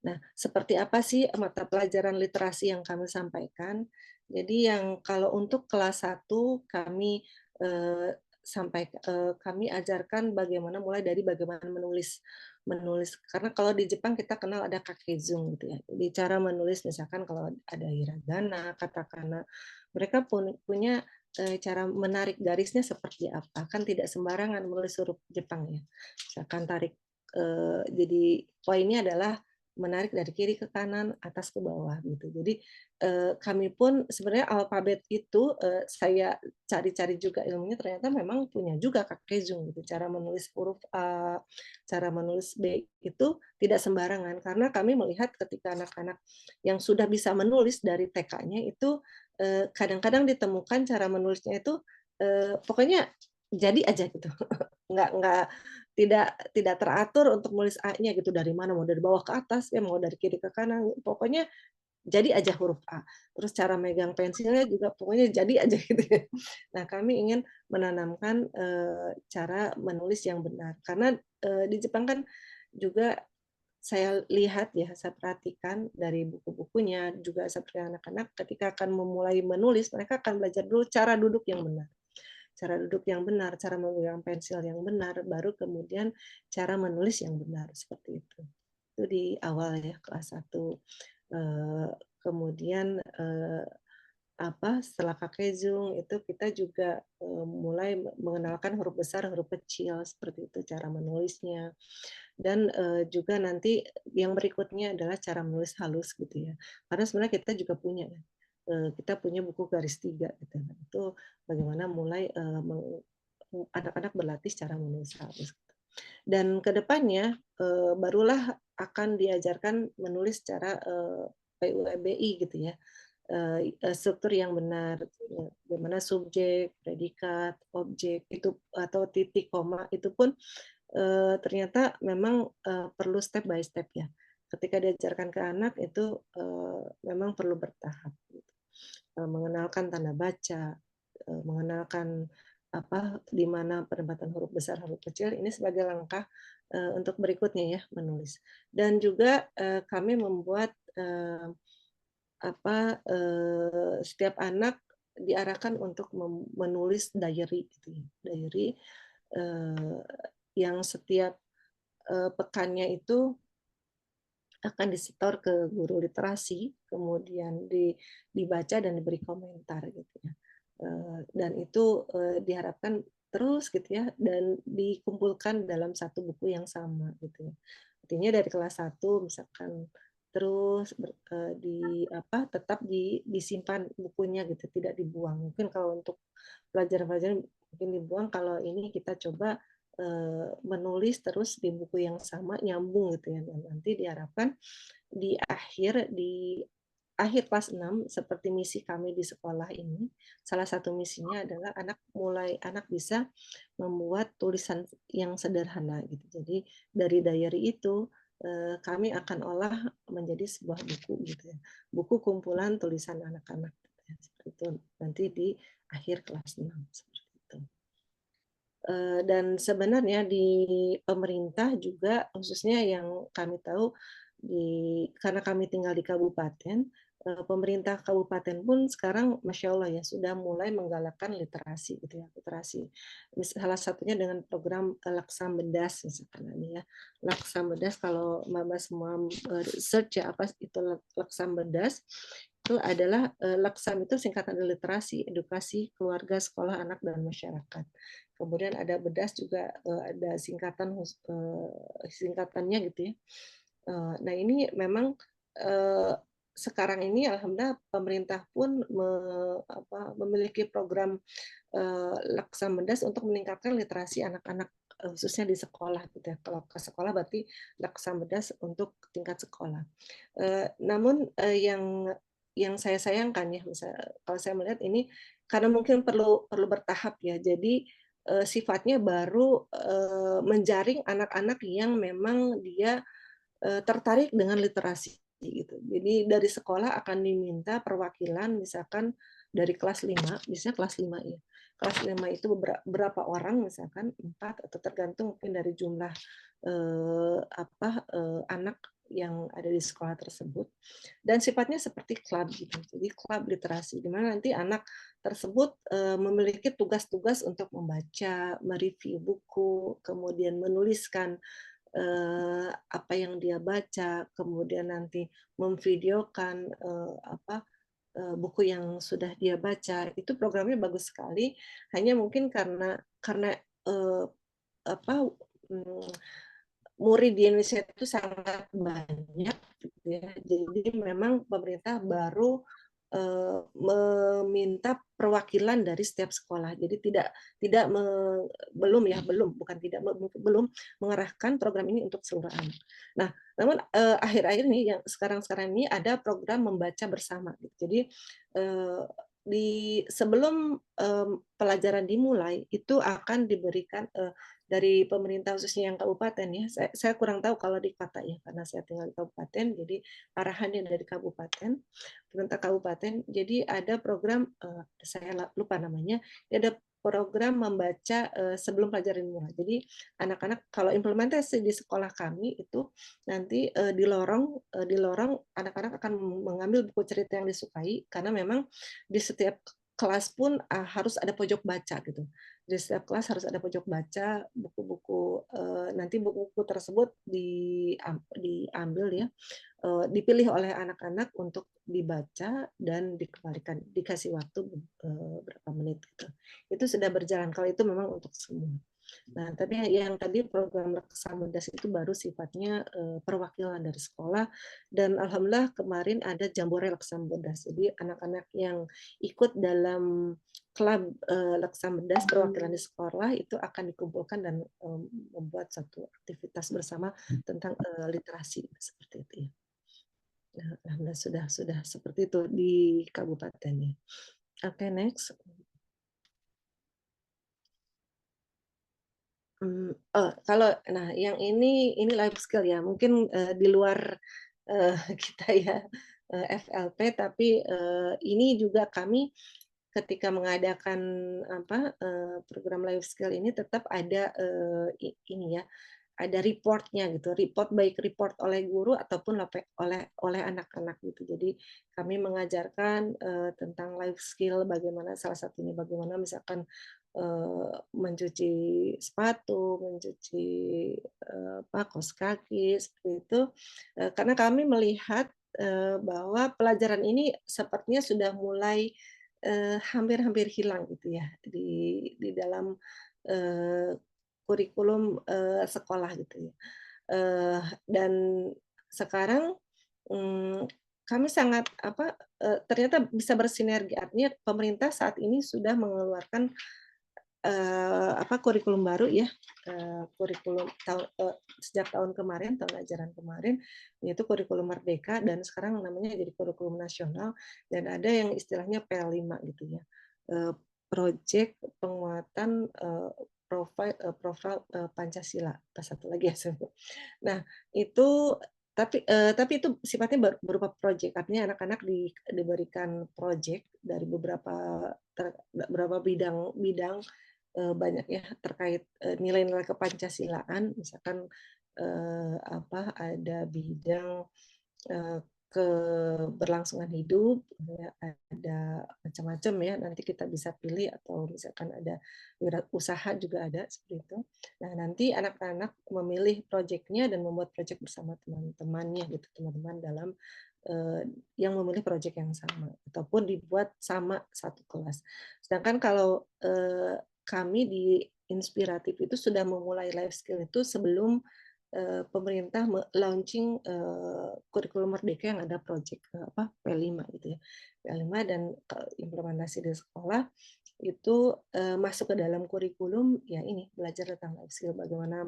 Nah, seperti apa sih mata pelajaran literasi yang kami sampaikan? Jadi yang kalau untuk kelas 1 kami ajarkan mulai dari bagaimana menulis, karena kalau di Jepang kita kenal ada kakezung gitu ya. Jadi cara menulis misalkan kalau ada hiragana, katakana, mereka punya cara menarik garisnya seperti apa. Kan tidak sembarangan menulis huruf Jepang ya. Misalkan tarik jadi poinnya adalah menarik dari kiri ke kanan, atas ke bawah gitu. Jadi kami pun sebenarnya alfabet itu saya cari-cari juga ilmunya, ternyata memang punya juga kakezung gitu. Cara menulis huruf A, cara menulis B itu tidak sembarangan, karena kami melihat ketika anak-anak yang sudah bisa menulis dari TK-nya itu kadang-kadang ditemukan cara menulisnya itu pokoknya jadi aja gitu. nggak tidak teratur untuk menulis A-nya gitu, dari mana, mau dari bawah ke atas ya, mau dari kiri ke kanan, pokoknya jadi aja huruf A. Terus cara megang pensilnya juga pokoknya jadi aja gitu ya. Nah, kami ingin menanamkan cara menulis yang benar. Karena di Jepang kan juga saya lihat ya, saya perhatikan dari buku-bukunya juga seperti anak-anak ketika akan memulai menulis, mereka akan belajar dulu cara duduk yang benar. Cara duduk yang benar, cara memegang pensil yang benar, baru kemudian cara menulis yang benar seperti itu. Itu di awal ya kelas 1. Kemudian setelah pakai Zoom itu kita juga mulai mengenalkan huruf besar, huruf kecil seperti itu cara menulisnya. Dan juga nanti yang berikutnya adalah cara menulis halus gitu ya. Karena sebenarnya kita juga punya ya. Kita punya buku garis 3 gitu. Nah, itu bagaimana mulai anak-anak berlatih cara menulis halus. Dan kedepannya barulah akan diajarkan menulis secara PUEBI gitu ya, struktur yang benar, bagaimana subjek, predikat, objek itu atau titik, koma itu pun ternyata memang perlu step by step ya. Ketika diajarkan ke anak itu memang perlu bertahap. Gitu. Mengenalkan tanda baca, mengenalkan di mana penempatan huruf besar, huruf kecil ini sebagai langkah untuk berikutnya ya menulis. Dan juga kami membuat setiap anak diarahkan untuk menulis diary gitu ya. Diary yang setiap pekannya itu akan disetor ke guru literasi, kemudian dibaca dan diberi komentar gitu ya. Dan itu diharapkan terus gitu ya, dan dikumpulkan dalam satu buku yang sama gitu ya. Artinya dari kelas 1 misalkan terus tetap disimpan bukunya gitu, tidak dibuang. Mungkin kalau untuk pelajaran-pelajaran mungkin dibuang, kalau ini kita coba menulis terus di buku yang sama nyambung gitu ya. Dan nanti diharapkan di akhir kelas 6 seperti misi kami di sekolah ini, salah satu misinya adalah anak bisa membuat tulisan yang sederhana gitu. Jadi dari diary itu kami akan olah menjadi sebuah buku gitu ya. Buku kumpulan tulisan anak-anak gitu ya. Seperti itu nanti di akhir kelas 6 seperti itu. Dan sebenarnya di pemerintah juga khususnya yang kami tahu karena kami tinggal di kabupaten, pemerintah kabupaten pun sekarang masya Allah ya sudah mulai menggalakkan literasi gitu ya, literasi. Salah satunya dengan program Laksambedas misalkan ini ya. Laksambedas kalau Mama semua search ya apa itu Laksambedas, itu adalah Laksam itu singkatan dari literasi, edukasi, keluarga, sekolah, anak, dan masyarakat. Kemudian ada bedas juga ada singkatannya gitu ya. Nah ini memang sekarang ini alhamdulillah pemerintah pun memiliki program Laksambedas untuk meningkatkan literasi anak-anak khususnya di sekolah gitu ya. Kalau ke sekolah berarti Laksambedas untuk tingkat sekolah. Namun yang saya sayangkan ya, misalnya kalau saya melihat ini karena mungkin perlu bertahap ya. Jadi sifatnya baru menjaring anak-anak yang memang dia tertarik dengan literasi gitu. Jadi dari sekolah akan diminta perwakilan misalkan dari kelas 5, misalnya kelas 5 ya. Kelas 5 itu berapa orang misalkan 4 atau tergantung mungkin dari jumlah anak yang ada di sekolah tersebut, dan sifatnya seperti klub gitu. Jadi klub literasi di mana nanti anak tersebut memiliki tugas-tugas untuk membaca, mereview buku, kemudian menuliskan apa yang dia baca, kemudian nanti memvideokan buku yang sudah dia baca. Itu programnya bagus sekali. Hanya mungkin karena eh, apa murid di Indonesia itu sangat banyak, gitu ya. Jadi memang pemerintah baru meminta perwakilan dari setiap sekolah. Jadi belum mengarahkan program ini untuk seluruh anak. Nah, namun akhir-akhir ini yang sekarang ini ada program membaca bersama. Jadi sebelum pelajaran dimulai itu akan diberikan dari pemerintah khususnya yang kabupaten ya. Saya kurang tahu kalau di kota ya karena saya tinggal di kabupaten. Jadi arahannya dari kabupaten, pemerintah kabupaten. Jadi ada program saya lupa namanya. Ada program membaca sebelum pelajaran dimulai. Jadi anak-anak kalau implementasi di sekolah kami itu nanti di lorong anak-anak akan mengambil buku cerita yang disukai karena memang di setiap kelas pun harus ada pojok baca gitu. Di setiap kelas harus ada pojok baca, buku-buku nanti buku-buku tersebut diambil ya, dipilih oleh anak-anak untuk dibaca dan dikembalikan, dikasih waktu berapa menit gitu. Itu sudah berjalan kalau itu memang untuk semua. Nah, tapi yang tadi program Laksamdas itu baru sifatnya perwakilan dari sekolah dan alhamdulillah kemarin ada Jambore Laksamdas. Jadi anak-anak yang ikut dalam klub Laksamdas perwakilan di sekolah itu akan dikumpulkan dan membuat satu aktivitas bersama tentang literasi seperti itu ya. Nah, alhamdulillah sudah seperti itu di kabupatennya. Oke, next. Kalau yang ini life skill ya, mungkin di luar kita ya FLP, tapi ini juga kami ketika mengadakan program life skill ini tetap ada ini ya, ada reportnya gitu, baik report oleh guru ataupun oleh anak-anak gitu. Jadi kami mengajarkan tentang life skill, bagaimana salah satunya bagaimana misalkan mencuci sepatu, mencuci kaos kaki seperti itu. Karena kami melihat bahwa pelajaran ini sepertinya sudah mulai hampir-hampir hilang gitu ya di dalam kurikulum sekolah gitu ya. Dan sekarang kami sangat ternyata bisa bersinergi. Artinya pemerintah saat ini sudah mengeluarkan kurikulum baru ya, kurikulum sejak tahun kemarin, tahun ajaran kemarin, yaitu kurikulum Merdeka dan sekarang namanya jadi kurikulum nasional dan ada yang istilahnya PL5 gitu ya. Project penguatan profil Pancasila, satu lagi ya. Nah, itu tapi itu sifatnya berupa project, artinya anak-anak diberikan project dari beberapa bidang banyak ya terkait nilai-nilai kepancasilaan, misalkan ada bidang keberlangsungan hidup, ya, ada macam-macam ya. Nanti kita bisa pilih atau misalkan ada wirausaha juga ada seperti itu. Nah nanti anak-anak memilih proyeknya dan membuat proyek bersama teman-temannya gitu, teman-teman dalam yang memilih proyek yang sama ataupun dibuat sama satu kelas. Sedangkan kalau kami di Inspiratif itu sudah memulai life skill itu sebelum pemerintah launching kurikulum Merdeka yang ada proyek P5 gitu ya. P5 dan implementasi di sekolah itu masuk ke dalam kurikulum ya ini belajar tentang life skill, bagaimana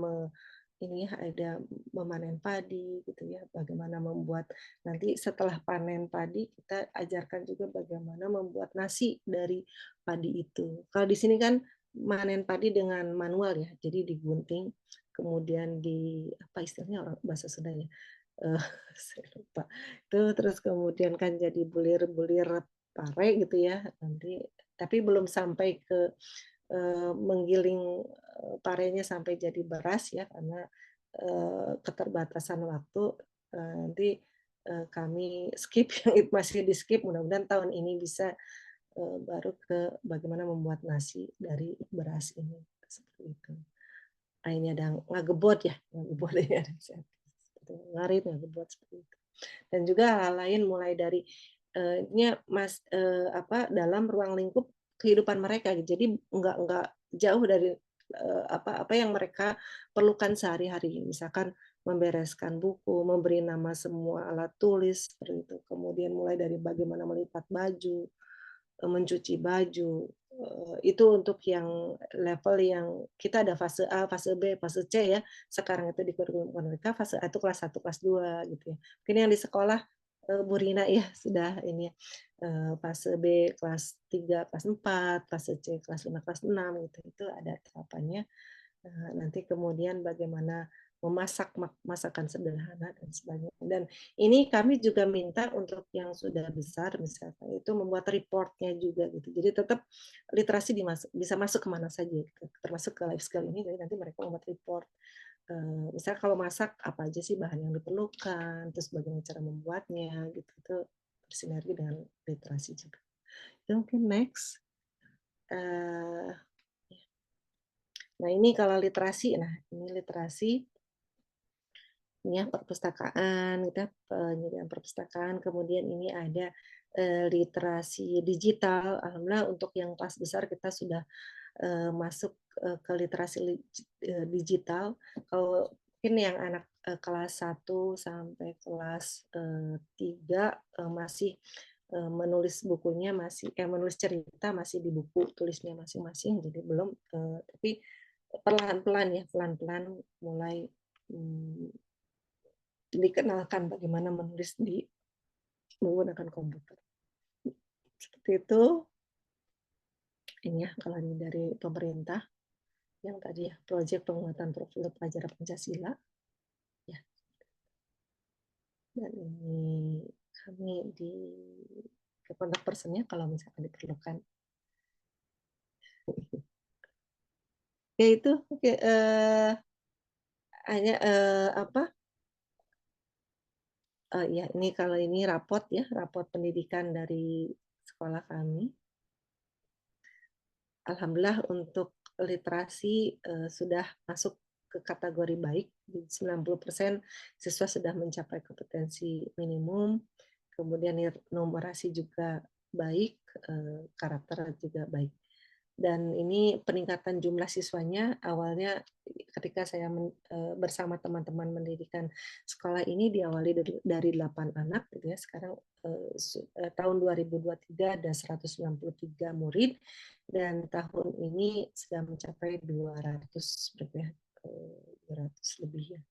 ini ada memanen padi gitu ya, bagaimana membuat nanti setelah panen padi kita ajarkan juga bagaimana membuat nasi dari padi itu. Kalau di sini kan manen padi dengan manual ya, jadi digunting kemudian apa istilahnya orang bahasa Sunda ya, saya lupa itu, terus kemudian kan jadi bulir-bulir pare gitu ya nanti, tapi belum sampai ke menggiling parenya sampai jadi beras ya karena keterbatasan waktu. Nanti kami skip yang masih di skip, mudah-mudahan tahun ini bisa baru ke bagaimana membuat nasi dari beras ini seperti itu. Ini ada ngagebot ya, ngagebot ya, ngarit ngagebot seperti itu. Dan juga hal lain mulai dari dalam ruang lingkup kehidupan mereka. Jadi nggak jauh dari apa yang mereka perlukan sehari-hari. Misalkan membereskan buku, memberi nama semua alat tulis seperti itu. Kemudian mulai dari bagaimana melipat baju, mencuci baju, itu untuk yang level yang kita ada fase A, fase B, fase C ya. Sekarang itu di kurikulum mereka fase A itu kelas 1, kelas 2 gitu ya. Mungkin yang di sekolah Bu Rina ya sudah ini ya, fase B kelas 3, kelas 4, fase C kelas 5, kelas 6 gitu. Itu ada tahapannya. Nanti kemudian bagaimana memasak masakan sederhana dan sebagainya. Dan ini kami juga minta untuk yang sudah besar misalkan itu membuat reportnya juga gitu. Jadi tetap literasi bisa masuk kemana saja, gitu. Termasuk ke life skill ini. Jadi nanti mereka membuat report. Misalnya kalau masak apa aja sih bahan yang diperlukan, terus bagaimana cara membuatnya gitu. Itu bersinergi dengan literasi juga. Itu mungkin next. Nah ini kalau literasi, nah ini literasi, ini ya perpustakaan, gitu ya, penyediaan perpustakaan, kemudian ini ada literasi digital. Alhamdulillah untuk yang kelas besar kita sudah masuk ke literasi digital. Kalau mungkin yang anak kelas 1 sampai kelas 3 masih menulis bukunya menulis cerita masih di buku tulisnya masing-masing, jadi belum tapi pelan-pelan ya, pelan-pelan mulai dikenalkan bagaimana menulis menggunakan komputer. Seperti itu. Ini ya kalau ini dari pemerintah yang tadi ya, proyek penguatan profil pelajar Pancasila. Ya. Dan ini kami di kontak personnya kalau misalkan diperlukan. Ya itu oke, hanya apa? Ya ini kalau ini rapot ya, rapot pendidikan dari sekolah kami. Alhamdulillah untuk literasi sudah masuk ke kategori baik. 90% siswa sudah mencapai kompetensi minimum. Kemudian numerasi juga baik, karakter juga baik. Dan ini peningkatan jumlah siswanya awalnya ketika saya bersama teman-teman mendirikan sekolah ini diawali dari 8 anak gitu ya. Sekarang tahun 2023 ada 193 murid dan tahun ini sudah mencapai 200 berapa ya? 200 lebih ya.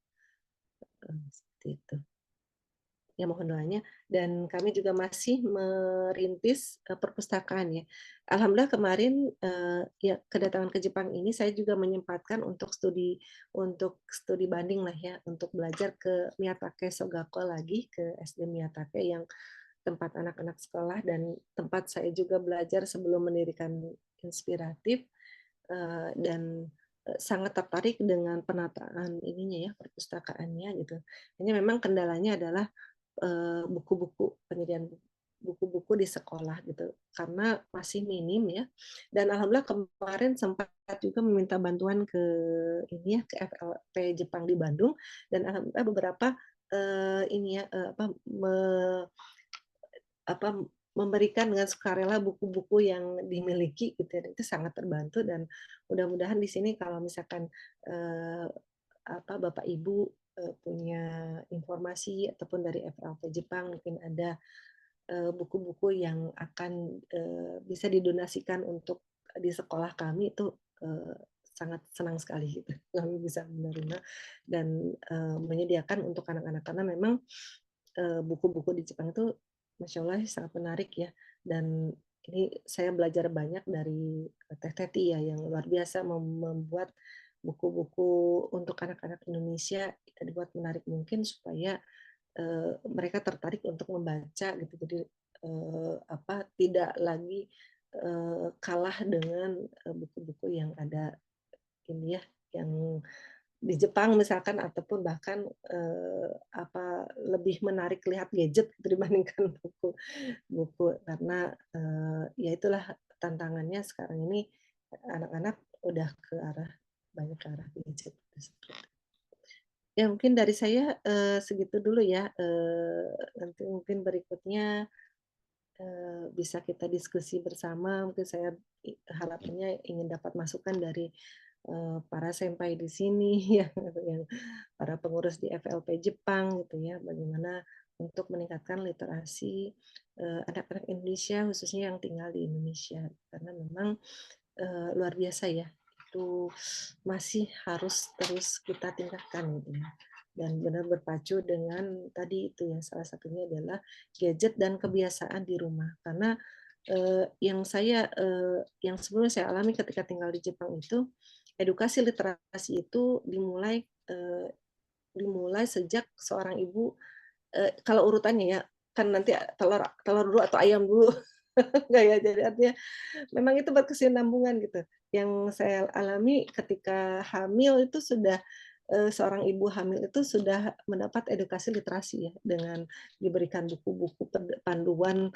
Seperti itu. Ya mohon doanya, dan kami juga masih merintis perpustakaan ya. Alhamdulillah kemarin ya kedatangan ke Jepang ini saya juga menyempatkan untuk studi banding lah ya, untuk belajar ke Miyatake Sogako lagi, ke SD Miyatake yang tempat anak-anak sekolah dan tempat saya juga belajar sebelum mendirikan Inspiratif, dan sangat tertarik dengan penataan ininya ya, perpustakaannya gitu. Hanya memang kendalanya adalah buku-buku, penyediaan buku-buku di sekolah gitu karena masih minim ya. Dan alhamdulillah kemarin sempat juga meminta bantuan ke ini ya, ke FLP Jepang di Bandung, dan alhamdulillah beberapa ini ya apa memberikan dengan sukarela buku-buku yang dimiliki gitu ya. Itu sangat terbantu, dan mudah-mudahan di sini kalau misalkan Bapak Ibu punya informasi ataupun dari FLP Jepang mungkin ada buku-buku yang akan bisa didonasikan untuk di sekolah kami, itu sangat senang sekali gitu kami bisa menerima dan menyediakan untuk anak-anak, karena memang buku-buku di Jepang itu Masya Allah sangat menarik ya, dan ini saya belajar banyak dari Teh Teti ya yang luar biasa membuat buku-buku untuk anak-anak Indonesia kita dibuat menarik mungkin supaya mereka tertarik untuk membaca gitu. Jadi tidak lagi kalah dengan buku-buku yang ada ini ya, yang di Jepang misalkan, ataupun bahkan lebih menarik lihat gadget gitu dibandingkan buku karena ya itulah tantangannya sekarang ini, anak-anak udah banyak ke arah gadget. Ya mungkin dari saya segitu dulu ya. Nanti mungkin berikutnya bisa kita diskusi bersama. Mungkin saya harapannya ingin dapat masukan dari para senpai di sini ya, yang para pengurus di FLP Jepang gitu ya, bagaimana untuk meningkatkan literasi anak-anak Indonesia khususnya yang tinggal di Indonesia, karena memang luar biasa ya, itu masih harus terus kita tingkatkan gitu ya. dan benar berpacu dengan tadi itu ya, salah satunya adalah gadget dan kebiasaan di rumah. Karena yang sebelumnya saya alami ketika tinggal di Jepang itu, edukasi literasi itu dimulai sejak seorang ibu, kalau urutannya ya, kan nanti telur telur dulu atau ayam dulu. Enggak ya, jadi artinya memang itu berkesinambungan gitu. Yang saya alami ketika hamil itu sudah, seorang ibu hamil itu sudah mendapat edukasi literasi ya, dengan diberikan buku-buku panduan,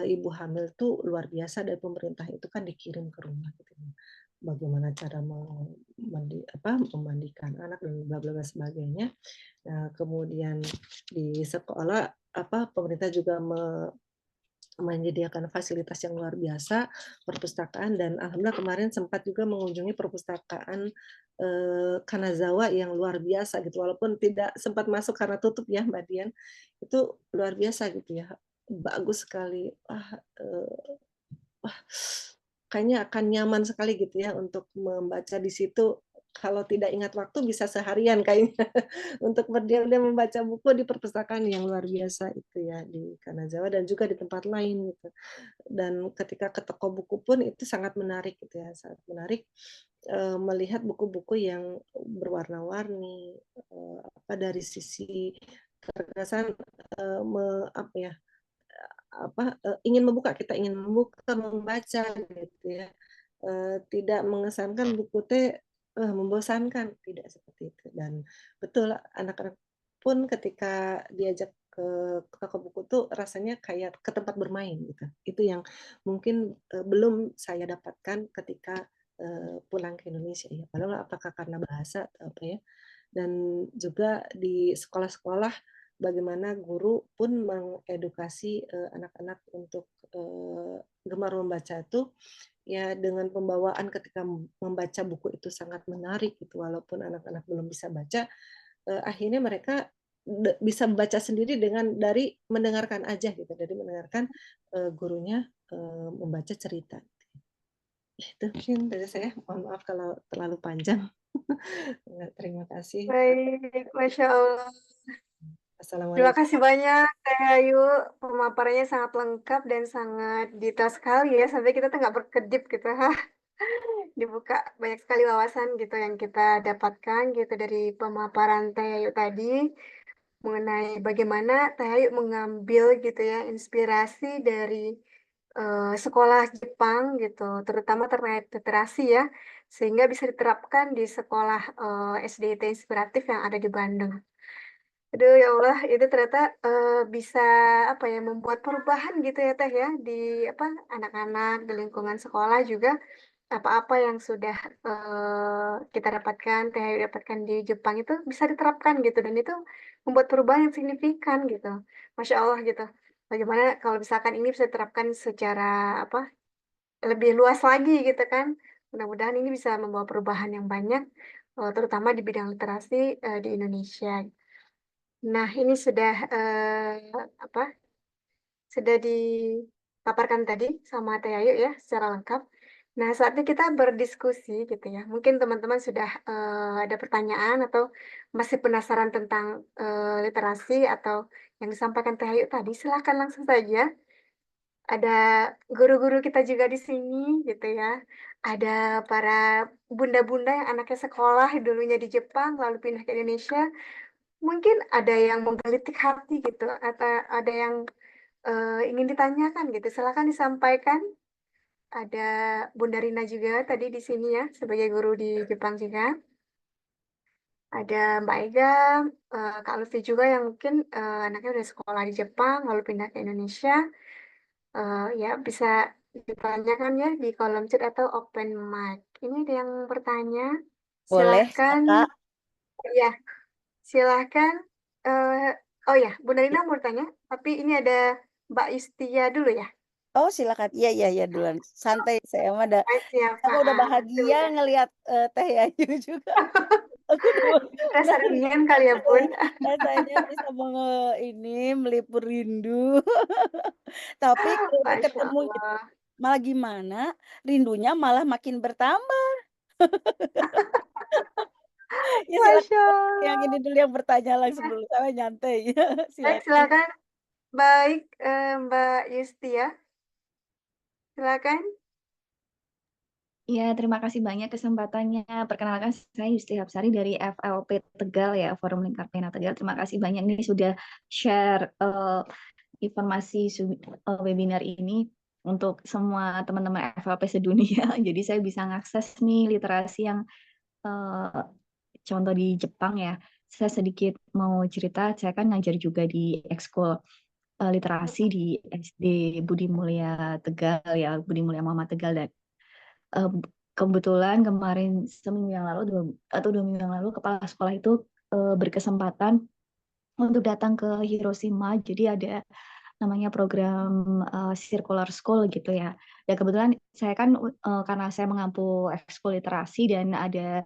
ibu hamil itu luar biasa dari pemerintah itu kan dikirim ke rumah gitu ya. Bagaimana cara memandikan anak dan bla bla bla sebagainya. Nah, kemudian di sekolah pemerintah juga menyediakan fasilitas yang luar biasa, perpustakaan, dan alhamdulillah kemarin sempat juga mengunjungi perpustakaan Kanazawa yang luar biasa gitu, walaupun tidak sempat masuk karena tutup ya Mbak Dian, itu luar biasa gitu ya, bagus sekali, wah, kayaknya akan nyaman sekali gitu ya untuk membaca di situ. Kalau tidak ingat waktu bisa seharian kayaknya untuk berdiam-diam membaca buku di perpustakaan yang luar biasa itu ya di Kanazawa dan juga di tempat lain gitu. Dan ketika ke toko buku pun itu sangat menarik gitu ya, sangat menarik melihat buku-buku yang berwarna-warni dari sisi kecerdasan apa ya ingin membuka, kita ingin membuka, membaca gitu ya. Tidak mengesankan buku teh membosankan, tidak seperti itu. Dan betul anak-anak pun ketika diajak ke toko buku tuh rasanya kayak ke tempat bermain gitu. Itu yang mungkin belum saya dapatkan ketika pulang ke Indonesia ya. Padahal apakah karena bahasa atau apa ya. Dan juga di sekolah-sekolah bagaimana guru pun mengedukasi anak-anak untuk gemar membaca itu ya dengan pembawaan ketika membaca buku itu sangat menarik gitu walaupun anak-anak belum bisa baca akhirnya mereka bisa baca sendiri dari mendengarkan aja gitu dari mendengarkan gurunya membaca cerita itu mungkin dari saya mohon maaf kalau terlalu panjang. Terima kasih. Baik, Masya Allah. Terima Assalamualaikum. kasih banyak, Teh Ayu. Pemaparannya sangat lengkap dan sangat detail sekali ya, sampai kita tuh nggak berkedip gitu. Dibuka banyak sekali wawasan gitu yang kita dapatkan gitu dari pemaparan Teh Ayu tadi mengenai bagaimana Teh Ayu mengambil gitu ya inspirasi dari sekolah Jepang gitu, terutama terkait literasi ya, sehingga bisa diterapkan di sekolah SDIT inspiratif yang ada di Bandung. Aduh ya Allah, itu ternyata bisa apa ya membuat perubahan gitu ya Teh ya di apa anak-anak di lingkungan sekolah juga apa-apa yang sudah kita dapatkan, Teh Ayu dapatkan di Jepang itu bisa diterapkan gitu dan itu membuat perubahan yang signifikan gitu. Masya Allah gitu. Bagaimana kalau misalkan ini bisa diterapkan secara apa lebih luas lagi gitu kan. Mudah-mudahan ini bisa membawa perubahan yang banyak, terutama di bidang literasi di Indonesia. Nah, ini sudah apa sudah dipaparkan tadi sama Teh Ayu ya secara lengkap. Nah, saatnya kita berdiskusi gitu ya. Mungkin teman-teman sudah ada pertanyaan atau masih penasaran tentang literasi atau yang disampaikan Teh Ayu tadi, silakan langsung saja. Ada guru-guru kita juga di sini gitu ya. Ada para bunda-bunda yang anaknya sekolah dulunya di Jepang lalu pindah ke Indonesia. Mungkin ada yang menggelitik hati gitu, atau ada yang ingin ditanyakan gitu. Silakan disampaikan. Ada Bunda Rina juga tadi di sini ya, sebagai guru di Jepang juga. Ada Mbak Ega, Kak Lutfi juga yang mungkin anaknya udah sekolah di Jepang, lalu pindah ke Indonesia. Ya, bisa ditanyakan ya di kolom chat atau open mic. Ini ada yang bertanya. Boleh, Silahkan, Kak. ya, silahkan. eh oh ya, Bunda Rina mau bertanya, tapi ini ada Mbak Yustia dulu ya. Oh, silakan. Iya, iya, iya duluan. Santai, saya mah Siap, saya mah udah bahagia sudah. ngelihat Teh Ayu juga. Aku udah Rasa ringan kali ya, Bun. rasanya bisa ini melipur rindu. Tapi kalau udah Masya ketemu gitu, Allah. malah gimana? Rindunya malah makin bertambah. Ya silakan Masya yang Allah. ini dulu yang bertanya langsung Iya. dulu, saya nyantai. Baik, Silakan. silakan. Baik, Mbak Yustia, silakan. Ya, terima kasih banyak kesempatannya. Perkenalkan, saya Yusti Hapsari dari FLP Tegal ya, Forum Lingkar Pena Tegal. Terima kasih banyak nih sudah share informasi webinar ini untuk semua teman-teman FLP sedunia. Jadi saya bisa ngakses nih literasi yang eh, contoh di Jepang ya. Saya sedikit mau cerita, saya kan ngajar juga di ekskul literasi di SD Budi Mulia Tegal ya, Budi Mulia Muhammad Tegal. Dan eh, kebetulan kemarin seminggu yang lalu atau 2 minggu yang lalu kepala sekolah itu berkesempatan untuk datang ke Hiroshima. Jadi ada namanya program circular school gitu ya. Dan kebetulan saya kan karena saya mengampu ekskul literasi dan ada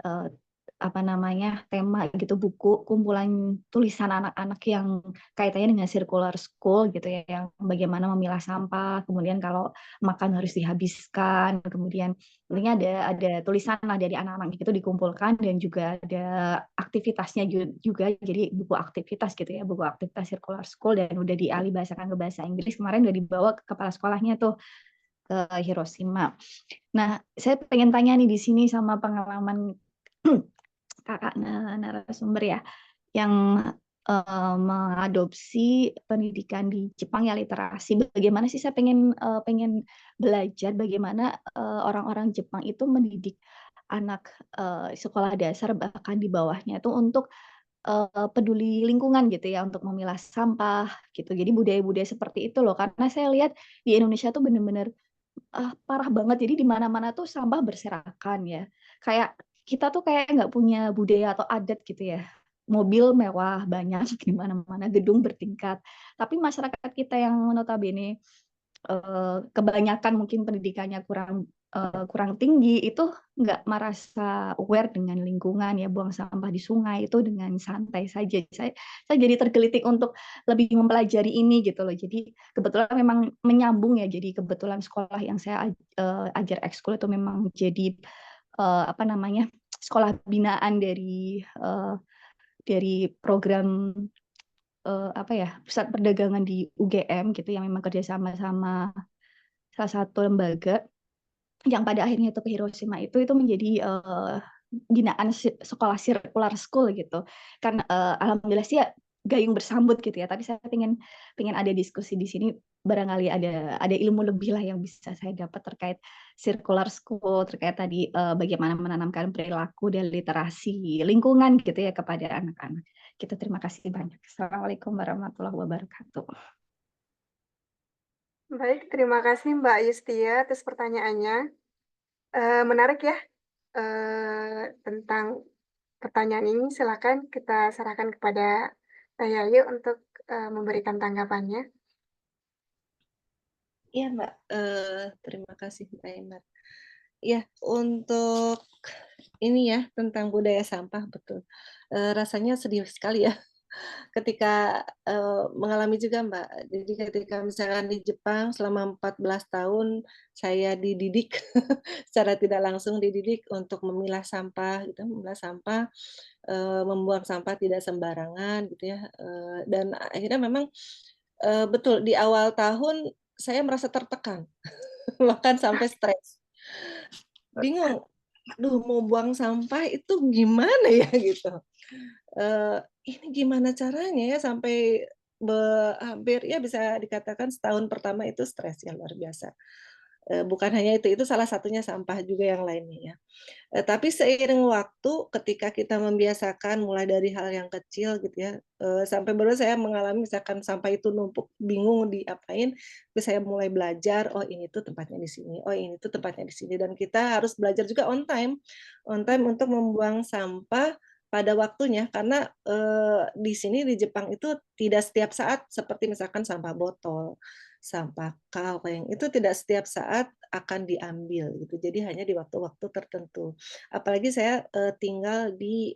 eh, apa namanya tema gitu, buku kumpulan tulisan anak-anak yang kaitannya dengan circular school gitu ya, yang bagaimana memilah sampah, kemudian kalau makan harus dihabiskan, kemudian intinya ada tulisan lah dari anak-anak gitu dikumpulkan, dan juga ada aktivitasnya juga, jadi buku aktivitas gitu ya, buku aktivitas circular school, dan udah dialih bahasakan ke bahasa Inggris. Kemarin udah dibawa ke kepala sekolahnya tuh ke Hiroshima. Nah, saya pengen tanya nih di sini sama pengalaman kakak narasumber ya, yang mengadopsi pendidikan di Jepang ya, literasi. Bagaimana sih, saya pengen belajar bagaimana orang-orang Jepang itu mendidik anak sekolah dasar bahkan di bawahnya itu untuk peduli lingkungan gitu ya, untuk memilah sampah gitu. Jadi budaya-budaya seperti itu loh, karena saya lihat di Indonesia tuh bener-bener parah banget. Jadi di mana-mana tuh sampah berserakan ya. Kayak kita tuh kayak nggak punya budaya atau adat gitu ya. Mobil mewah banyak di mana-mana, gedung bertingkat. Tapi masyarakat kita yang notabene kebanyakan mungkin pendidikannya kurang tinggi, itu nggak merasa aware dengan lingkungan ya, buang sampah di sungai itu dengan santai saja. Saya jadi tergelitik untuk lebih mempelajari ini gitu loh. Jadi kebetulan memang menyambung ya. Jadi kebetulan sekolah yang saya ajar ekskul itu memang jadi apa namanya, sekolah binaan dari program apa ya, pusat perdagangan di UGM gitu, yang memang kerjasama sama salah satu lembaga yang pada akhirnya itu ke Hiroshima. Itu menjadi binaan sekolah circular school gitu. Kan alhamdulillah sih ya, gayung bersambut gitu ya. Tapi saya pengen ada diskusi di sini, barangkali ada ilmu lebih lah yang bisa saya dapat terkait circular school, terkait tadi bagaimana menanamkan perilaku dan literasi lingkungan gitu ya kepada anak-anak. Kita terima kasih banyak. Assalamualaikum warahmatullahi wabarakatuh. Baik, terima kasih Mbak Yustia atas pertanyaannya. Menarik ya, tentang pertanyaan ini. Silakan kita serahkan kepada Teh Yayu untuk memberikan tanggapannya. Iya Mbak, terima kasih Mbak Emar. Ya, untuk ini ya, tentang budaya sampah, betul. Rasanya sedih sekali ya ketika mengalami juga Mbak. Jadi ketika misalkan di Jepang selama 14 tahun saya dididik secara tidak langsung dididik untuk memilah sampah gitu, memilah sampah, membuang sampah tidak sembarangan gitu ya. Dan akhirnya memang betul di awal tahun saya merasa tertekan, bahkan sampai stres. Bingung, aduh mau buang sampah itu gimana ya gitu. Ini gimana caranya ya sampai hampir ya bisa dikatakan setahun pertama itu stres ya luar biasa. Bukan hanya itu salah satunya sampah juga yang lainnya ya. Tapi seiring waktu ketika kita membiasakan mulai dari hal yang kecil gitu ya, sampai baru saya mengalami misalkan sampah itu numpuk, bingung diapain, terus saya mulai belajar, oh ini tuh tempatnya di sini, oh ini tuh tempatnya di sini, dan kita harus belajar juga on time untuk membuang sampah pada waktunya, karena di sini di Jepang itu tidak setiap saat seperti misalkan sampah botol, sampah kaleng itu tidak setiap saat akan diambil gitu. Jadi hanya di waktu-waktu tertentu. Apalagi saya tinggal di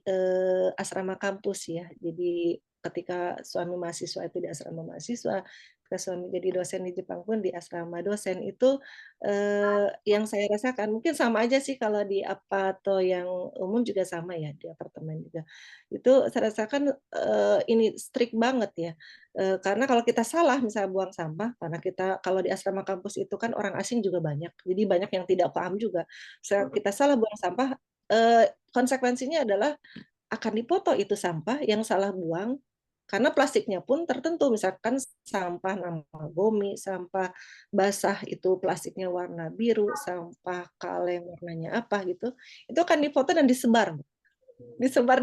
asrama kampus ya. Jadi ketika suami mahasiswa itu di asrama mahasiswa, ketika suami jadi dosen di Jepang pun di asrama dosen itu yang saya rasakan mungkin sama aja sih kalau di Apato yang umum juga sama ya di apartemen juga. Itu saya rasakan ini strict banget ya. Karena kalau kita salah misalnya buang sampah karena kita kalau di asrama kampus itu kan orang asing juga banyak. Jadi banyak yang tidak paham juga. Misalnya kita salah buang sampah konsekuensinya adalah akan dipoto itu sampah yang salah buang karena plastiknya pun tertentu misalkan sampah nama Gomi, sampah basah itu plastiknya warna biru, sampah kaleng warnanya apa gitu, itu akan dipoto dan disebar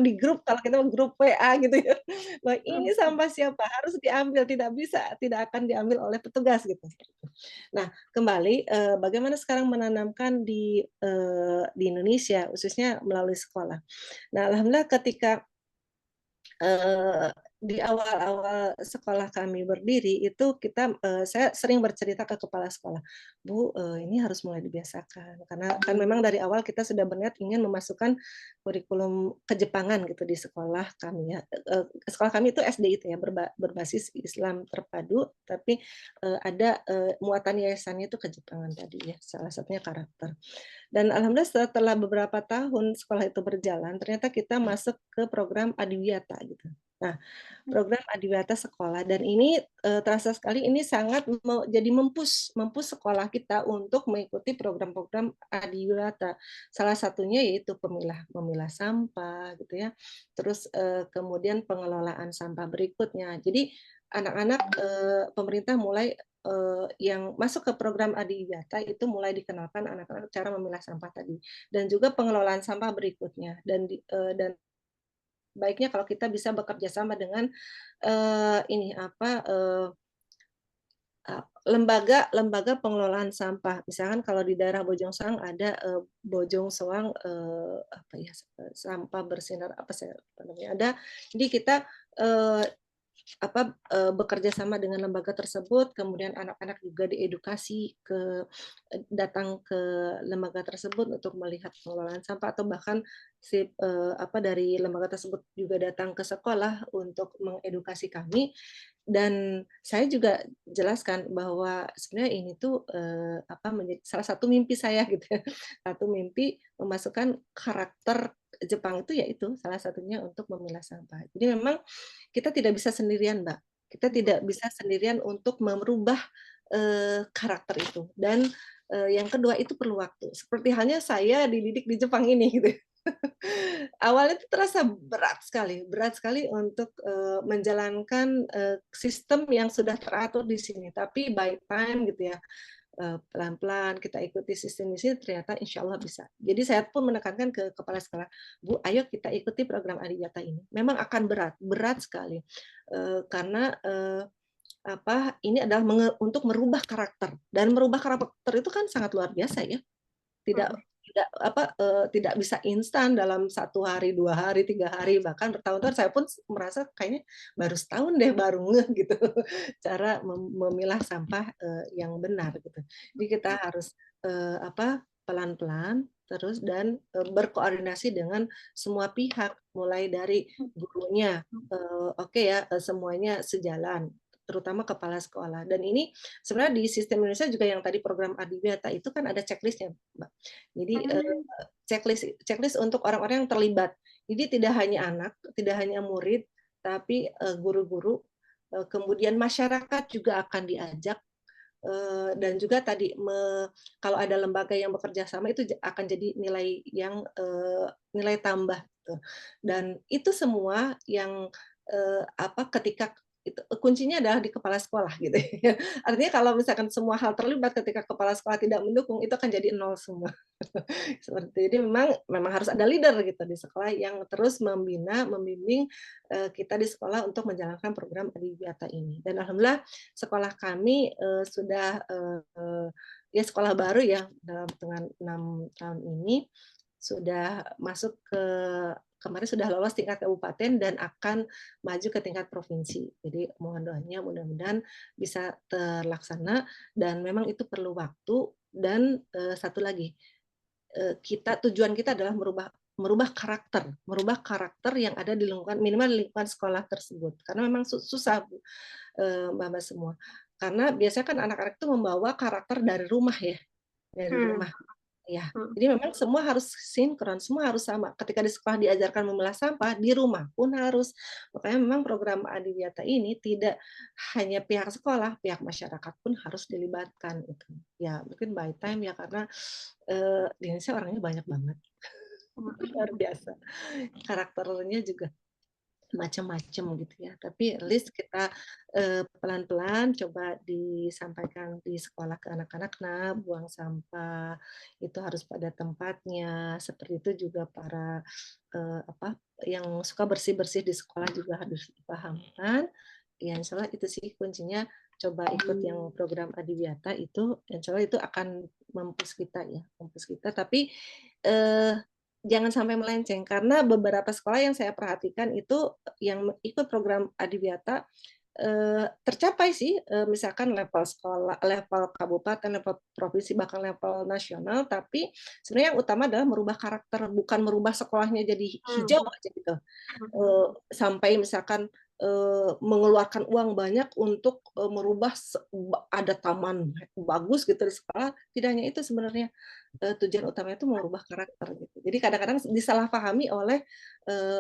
di grup kalau kita grup WA gitu ya. Wah ini sampah siapa harus diambil tidak akan diambil oleh petugas gitu. Nah kembali bagaimana sekarang menanamkan di Indonesia khususnya melalui sekolah. Nah alhamdulillah ketika di awal-awal sekolah kami berdiri itu saya sering bercerita ke kepala sekolah, "Bu, ini harus mulai dibiasakan." Karena kan memang dari awal kita sudah berniat ingin memasukkan kurikulum Kejepangan gitu di sekolah kami ya. Sekolah kami itu SD itu ya, berbasis Islam terpadu, tapi ada muatan yayasannya itu Kejepangan tadi ya, salah satunya karakter. Dan alhamdulillah setelah beberapa tahun sekolah itu berjalan, ternyata kita masuk ke program Adiwiyata gitu. Nah, program Adiwiyata sekolah dan ini terasa sekali ini sangat jadi mempus sekolah kita untuk mengikuti program-program Adiwiyata. Salah satunya yaitu memilah sampah gitu ya. Terus kemudian pengelolaan sampah berikutnya. Jadi anak-anak pemerintah mulai yang masuk ke program Adiwiyata itu mulai dikenalkan anak-anak cara memilah sampah tadi dan juga pengelolaan sampah berikutnya dan baiknya kalau kita bisa bekerja sama dengan lembaga pengelolaan sampah. Misalkan kalau di daerah Bojong Soang ada Bojong Soang sampah bersinar namanya ada. Jadi kita bekerja sama dengan lembaga tersebut, kemudian anak-anak juga diedukasi datang ke lembaga tersebut untuk melihat pengelolaan sampah atau bahkan dari lembaga tersebut juga datang ke sekolah untuk mengedukasi kami. Dan saya juga jelaskan bahwa sebenarnya ini tuh menjadi salah satu mimpi saya gitu ya. Satu mimpi memasukkan karakter Jepang itu yaitu salah satunya untuk memilah sampah. Jadi memang kita tidak bisa sendirian, Mbak. Kita tidak bisa sendirian untuk merubah karakter itu. Dan yang kedua itu perlu waktu. Seperti halnya saya dididik di Jepang ini gitu. Awalnya itu terasa berat sekali untuk menjalankan sistem yang sudah teratur di sini. Tapi by time gitu ya, pelan-pelan kita ikuti sistem di sini ternyata insya Allah bisa. Jadi saya pun menekankan ke kepala sekolah, Bu, ayo kita ikuti program Adiwiyata ini. Memang akan berat sekali karena ini adalah untuk merubah karakter dan merubah karakter itu kan sangat luar biasa ya. Tidak bisa instan dalam 1 hari, 2 hari, 3 hari, bahkan bertahun-tahun. Saya pun merasa kayaknya baru setahun deh baru ngeh gitu cara memilah sampah yang benar gitu. Jadi kita harus pelan-pelan terus dan berkoordinasi dengan semua pihak mulai dari gurunya, semuanya sejalan terutama kepala sekolah. Dan ini sebenarnya di sistem Indonesia juga yang tadi program Adiwiyata itu kan ada checklistnya, Mbak. Jadi checklist untuk orang-orang yang terlibat. Jadi tidak hanya anak, tidak hanya murid, tapi guru-guru, kemudian masyarakat juga akan diajak dan juga tadi kalau ada lembaga yang bekerja sama itu akan jadi nilai tambah. Dan itu semua yang ketika kuncinya adalah di kepala sekolah gitu ya. Artinya kalau misalkan semua hal terlibat ketika kepala sekolah tidak mendukung itu akan jadi nol semua. Seperti itu memang harus ada leader gitu di sekolah yang terus membina, membimbing kita di sekolah untuk menjalankan program Adiwiyata ini. Dan alhamdulillah sekolah kami sudah sekolah baru ya dengan 6 tahun ini sudah masuk kemarin sudah lolos tingkat kabupaten dan akan maju ke tingkat provinsi. Jadi mohon doanya mudah-mudahan bisa terlaksana dan memang itu perlu waktu dan satu lagi tujuan kita adalah merubah karakter yang ada di lingkungan minimal di lingkungan sekolah tersebut karena memang susah Mbak semua Karena biasanya kan anak-anak itu membawa karakter dari rumah ya, dari rumah. Ya, jadi memang semua harus sinkron, semua harus sama. Ketika di sekolah diajarkan memilah sampah, di rumah pun harus. Makanya memang program Adiwiyata ini tidak hanya pihak sekolah, pihak masyarakat pun harus dilibatkan. Gitu. Ya, mungkin by time ya, karena di Indonesia orangnya banyak banget. Luar biasa. Karakternya juga macam-macam gitu ya. Tapi at least kita pelan-pelan coba disampaikan di sekolah ke anak-anak, nah buang sampah itu harus pada tempatnya. Seperti itu juga para yang suka bersih-bersih di sekolah juga harus dipahamkan. Ya, insya Allah itu sih kuncinya. Coba ikut yang program Adiwiyata itu, insya Allah itu akan mampus kita ya, mampus kita. Tapi jangan sampai melenceng, karena beberapa sekolah yang saya perhatikan itu yang ikut program Adiwiyata tercapai sih, misalkan level sekolah, level kabupaten, level provinsi, bahkan level nasional, tapi sebenarnya yang utama adalah merubah karakter, bukan merubah sekolahnya jadi hijau aja gitu. Sampai misalkan mengeluarkan uang banyak untuk merubah ada taman bagus gitu di sekolah, tidak hanya itu sebenarnya. Tujuan utamanya itu merubah karakter gitu. Jadi kadang-kadang disalahpahami oleh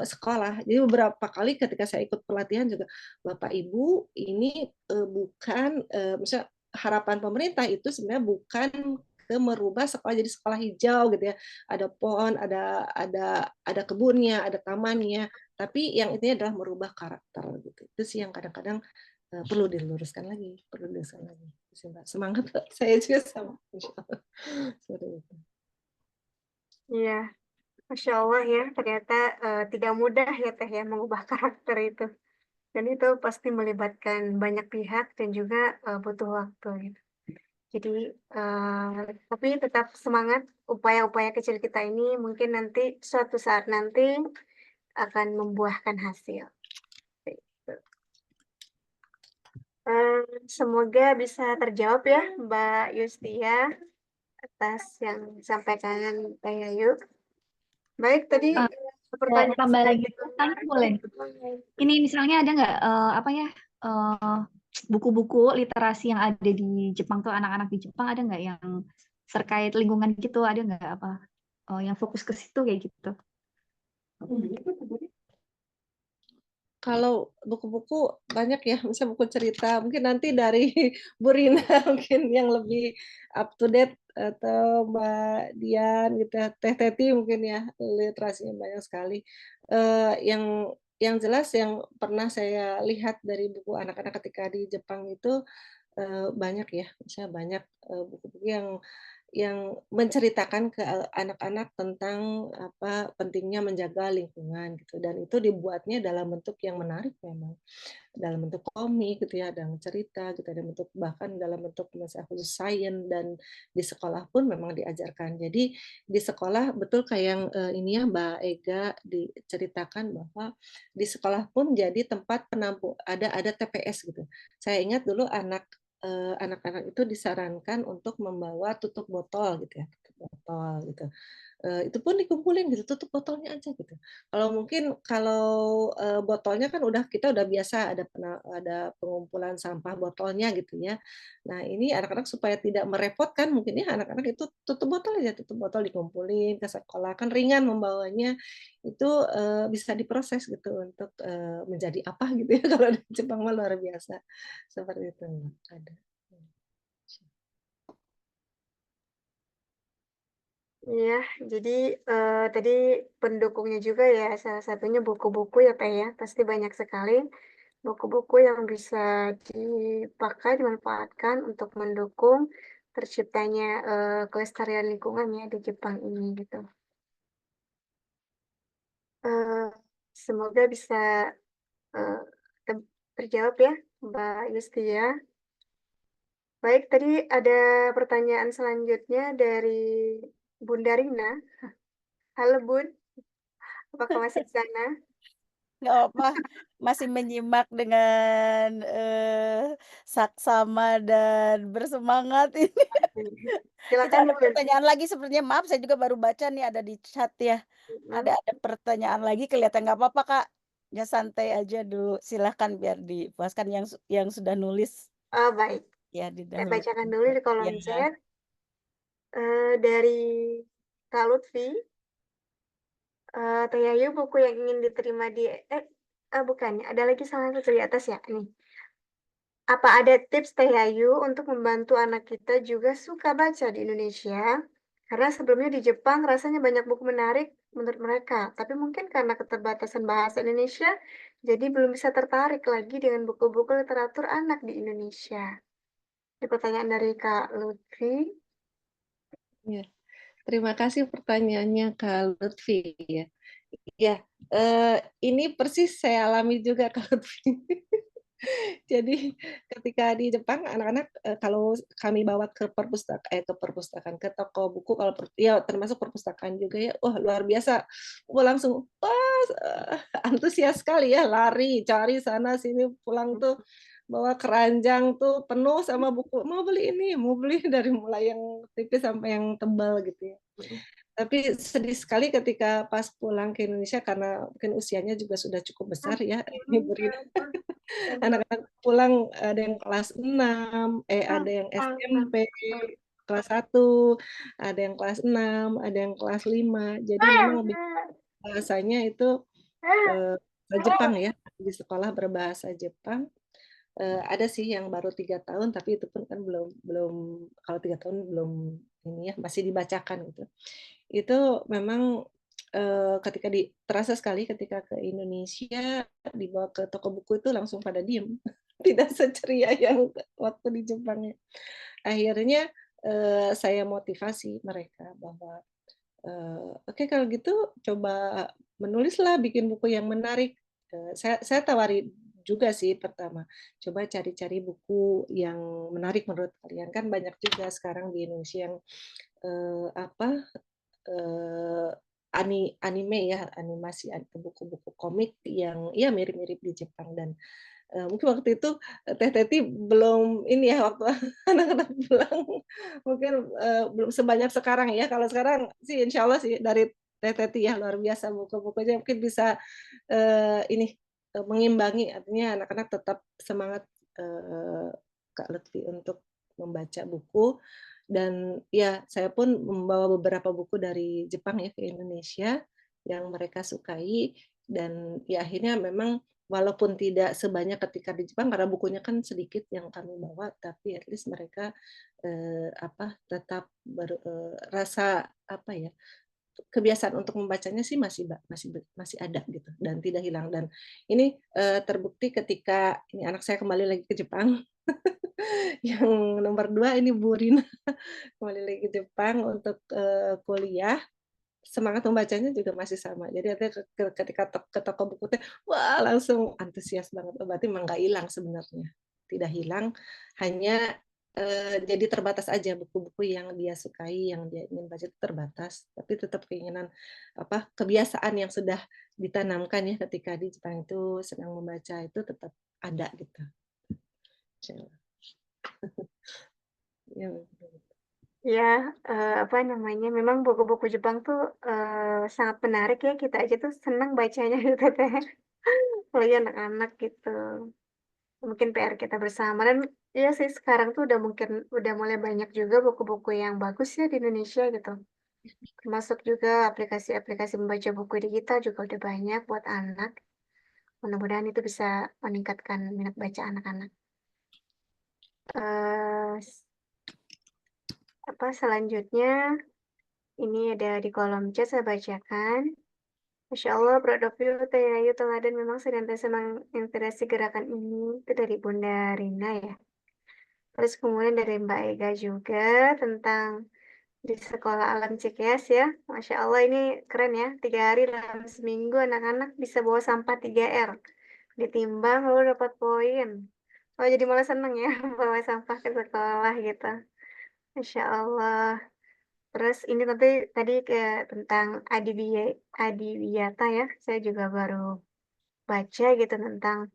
sekolah. Jadi beberapa kali ketika saya ikut pelatihan juga, Bapak Ibu ini bukan misalnya harapan pemerintah itu sebenarnya bukan ke merubah sekolah jadi sekolah hijau gitu ya. Ada pohon, ada kebunnya, ada tamannya, tapi yang intinya adalah merubah karakter gitu. Itu sih yang kadang-kadang perlu diluruskan lagi, perlu diluruskan lagi. Semangat saya juga sama. Seperti itu. Iya, Masya Allah ya, ternyata tidak mudah ya Teh ya mengubah karakter itu. Dan itu pasti melibatkan banyak pihak dan juga butuh waktu gitu. Jadi, tapi tetap semangat, upaya-upaya kecil kita ini mungkin nanti suatu saat nanti akan membuahkan hasil. Gitu. Semoga bisa terjawab ya Mbak Yustia atas yang disampaikan Teh Yayu. Baik, tadi pertanyaan tambah lagi selanjutnya. boleh. Ini misalnya ada nggak buku-buku literasi yang ada di Jepang tuh, anak-anak di Jepang ada nggak yang terkait lingkungan gitu, ada nggak yang fokus ke situ kayak gitu? Kalau buku-buku banyak ya, misalnya buku cerita, mungkin nanti dari Bu Rina mungkin yang lebih up to date, atau Mbak Dian gitu, Teh Teti mungkin ya, literasinya banyak sekali. Yang jelas yang pernah saya lihat dari buku anak-anak ketika di Jepang itu banyak ya, misalnya banyak buku-buku yang menceritakan ke anak-anak tentang apa pentingnya menjaga lingkungan gitu, dan itu dibuatnya dalam bentuk yang menarik memang, dalam bentuk komik gitu ya, dalam cerita gitu, dalam bentuk bahkan dalam bentuk misalnya khusus sains, dan di sekolah pun memang diajarkan. Jadi di sekolah betul kayak yang ini ya Mbak Ega diceritakan bahwa di sekolah pun jadi tempat penampung, ada TPS gitu. Saya ingat dulu anak-anak itu disarankan untuk membawa tutup botol gitu ya, tutup botol gitu. Itu pun dikumpulin gitu, tutup botolnya aja gitu. Kalau botolnya kan kita udah biasa ada pengumpulan sampah botolnya gitu ya. Nah, ini anak-anak supaya tidak merepotkan mungkin ya, anak-anak itu tutup botol aja, tutup botol dikumpulin ke sekolah, kan ringan membawanya, itu bisa diproses gitu untuk menjadi apa gitu ya. Kalau di Jepang mah luar biasa. Seperti itu ada. Iya, jadi tadi pendukungnya juga ya, salah satunya buku-buku ya Teh ya, pasti banyak sekali buku-buku yang bisa dipakai, dimanfaatkan untuk mendukung terciptanya kelestarian lingkungan ya di Jepang ini gitu. Eh, Semoga bisa eh, terjawab ya Mbak Yustia. Baik, tadi ada pertanyaan selanjutnya dari Bunda Rina. Halo Bun, apakah masih di sana? Nggak apa, masih menyimak dengan saksama dan bersemangat ini. Itu Silakan ada Bun. pertanyaan lagi sepertinya, maaf saya juga baru baca nih ada di chat ya. Ada pertanyaan lagi, kelihatan nggak apa-apa Kak. Ya santai aja dulu, silahkan biar dipuaskan yang sudah nulis. Oh, baik. Ya, Saya didahulukan. bacakan dulu di kolom Ya. chat. Dari Kak Lutfi, Teh Yayu, buku yang ingin diterima di bukan, ada lagi salah satu di atas ya. Nih. Apa ada tips Teh Yayu untuk membantu anak kita juga suka baca di Indonesia? Karena sebelumnya di Jepang rasanya banyak buku menarik menurut mereka, tapi mungkin karena keterbatasan bahasa Indonesia, jadi belum bisa tertarik lagi dengan buku-buku literatur anak di Indonesia. Ini pertanyaan dari Kak Lutfi. Ya, terima kasih pertanyaannya Kak Lutfi ya. Ya, ini persis saya alami juga Kak Lutfi. Jadi ketika di Jepang anak-anak kalau kami bawa ke perpustakaan ke toko buku kalau ya termasuk perpustakaan juga ya, wah luar biasa. Wah langsung wah antusias sekali ya, lari cari sana sini, pulang tuh bawa keranjang tuh penuh sama buku, mau beli ini, mau beli dari mulai yang tipis sampai yang tebal gitu ya. Tapi sedih sekali ketika pas pulang ke Indonesia karena mungkin usianya juga sudah cukup besar ya, Ibu Rina. Anak-anak pulang ada yang kelas 6, ada yang SMP kelas 1, ada yang kelas 6, ada yang kelas 5. Jadi memang bahasanya itu bahasa Jepang ya, di sekolah berbahasa Jepang. Ada sih yang baru 3 tahun, tapi itu pun kan belum belum kalau 3 tahun belum ini ya, masih dibacakan gitu. Itu memang ketika terasa sekali ketika ke Indonesia dibawa ke toko buku itu langsung pada diem, tidak seceria yang waktu di Jepang ya. Akhirnya saya motivasi mereka bahwa oke kalau gitu coba menulislah, bikin buku yang menarik. Saya tawari juga sih pertama, coba cari-cari buku yang menarik menurut kalian, kan banyak juga sekarang di Indonesia yang apa eh, anime ya, animasi buku-buku komik yang ya mirip-mirip di Jepang. Dan mungkin waktu itu Teh Teti belum ini ya, waktu anak-anak pulang mungkin belum sebanyak sekarang ya. Kalau sekarang sih insya Allah sih dari Teh Teti ya luar biasa, buku-bukunya mungkin bisa ini mengimbangi, artinya anak-anak tetap semangat Kak Lutfi untuk membaca buku. Dan ya saya pun membawa beberapa buku dari Jepang ya ke Indonesia yang mereka sukai. Dan ya akhirnya memang walaupun tidak sebanyak ketika di Jepang karena bukunya kan sedikit yang kami bawa, tapi at least mereka tetap rasa apa ya, kebiasaan untuk membacanya sih masih ada gitu dan tidak hilang. Dan ini terbukti ketika ini anak saya kembali lagi ke Jepang. Yang nomor 2 ini Bu Rina kembali lagi ke Jepang untuk kuliah, semangat membacanya juga masih sama. Jadi artinya ketika ke toko buku teh, wah langsung antusias banget. Oh, berarti memang nggak hilang sebenarnya, tidak hilang, hanya jadi terbatas aja buku-buku yang dia sukai, yang dia ingin baca itu terbatas. Tapi tetap keinginan kebiasaan yang sudah ditanamkan ya ketika di Jepang itu senang membaca itu tetap ada gitu. Ya. Ya, apa namanya, memang buku-buku Jepang tuh sangat menarik ya, kita aja tuh senang bacanya gitu Teh. Apalagi anak-anak gitu. Mungkin PR kita bersama dan iya sih sekarang tuh udah mulai banyak juga buku-buku yang bagus ya di Indonesia gitu. Termasuk juga aplikasi-aplikasi membaca buku digital juga udah banyak buat anak. Mudah-mudahan itu bisa meningkatkan minat baca anak-anak. Eh, Selanjutnya ini ada di kolom chat saya bacakan. Masya Allah, proud of you, Teh Ayu teladan memang senantiasa menginspirasi gerakan ini. Itu dari Bunda Rina ya. Terus kemudian dari Mbak Ega juga tentang di sekolah alam Cikeas ya. Masya Allah ini keren ya. 3 hari dalam seminggu anak-anak bisa bawa sampah 3R. Ditimbang lalu dapat poin. Oh jadi malah seneng ya bawa sampah ke sekolah gitu. Masya Allah. Terus ini tadi ke tentang Adiwiyata ya. Saya juga baru baca gitu tentang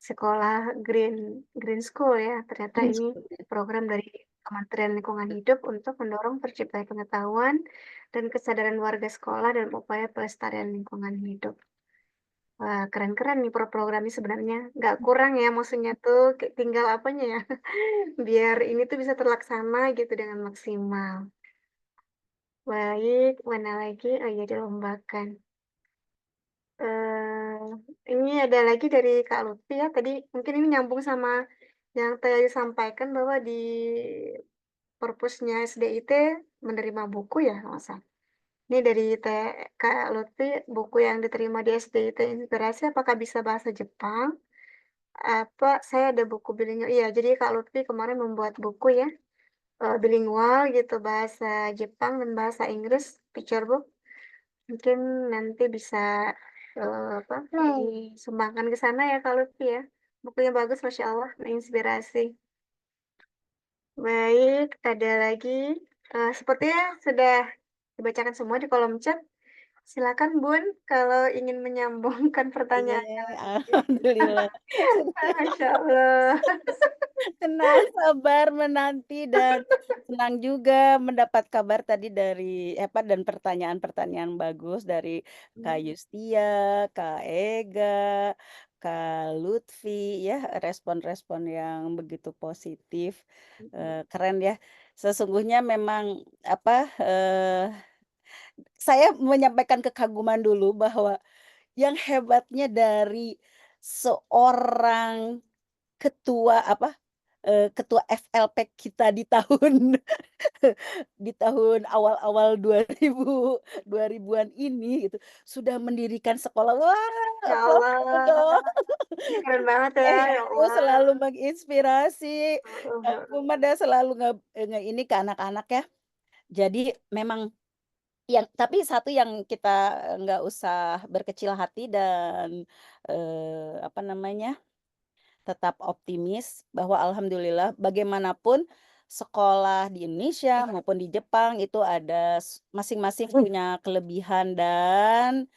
sekolah Green Green School ya. Ternyata ini program dari Kementerian Lingkungan Hidup untuk mendorong terciptanya pengetahuan dan kesadaran warga sekolah dalam upaya pelestarian lingkungan hidup. Wah, keren-keren nih programnya sebenarnya. Nggak kurang ya, maksudnya tuh tinggal apanya ya, biar ini tuh bisa terlaksana gitu dengan maksimal. Baik, mana lagi? Oh iya, dilombakan. Ini ada lagi dari Kak Lutfi ya, tadi mungkin ini nyambung sama yang tadi sampaikan bahwa di purpose-nya SDIT menerima buku ya, kalau nggak salah. Ini dari Kak Lutfi, buku yang diterima di SDIT Inspirasi apakah bisa bahasa Jepang? Apa saya ada buku bilingual iya, jadi Kak Lutfi kemarin membuat buku ya, bilingual gitu, bahasa Jepang dan bahasa Inggris, picture book. Mungkin nanti bisa, apa, disumbangkan ke sana ya Kak Lutfi ya. Bukunya bagus Masya Allah, menginspirasi. Baik, ada lagi, sepertinya sudah dibacakan semua di kolom chat. Silakan Bun, kalau ingin menyambungkan pertanyaannya Iya, lagi. alhamdulillah. Masya Allah. Tenang, sabar menanti dan senang juga mendapat kabar tadi dari dan pertanyaan-pertanyaan bagus dari Kak Yustia, Kak Ega, Kak Lutfi ya, respon-respon yang begitu positif. Keren ya. Sesungguhnya memang saya menyampaikan kekaguman dulu bahwa yang hebatnya dari seorang ketua FLP kita di tahun di tahun awal-awal 2000-an ini gitu, sudah mendirikan sekolah. Wah, Ya applause dulu Allah, dong. ini keren banget ya, ya Itu Allah. selalu menginspirasi, Heeh, heeh. Mada selalu ini ke anak-anak ya. Jadi memang tapi satu yang kita nggak usah berkecil hati dan, apa namanya, tetap optimis bahwa alhamdulillah bagaimanapun sekolah di Indonesia maupun di Jepang itu ada masing-masing punya kelebihan dan,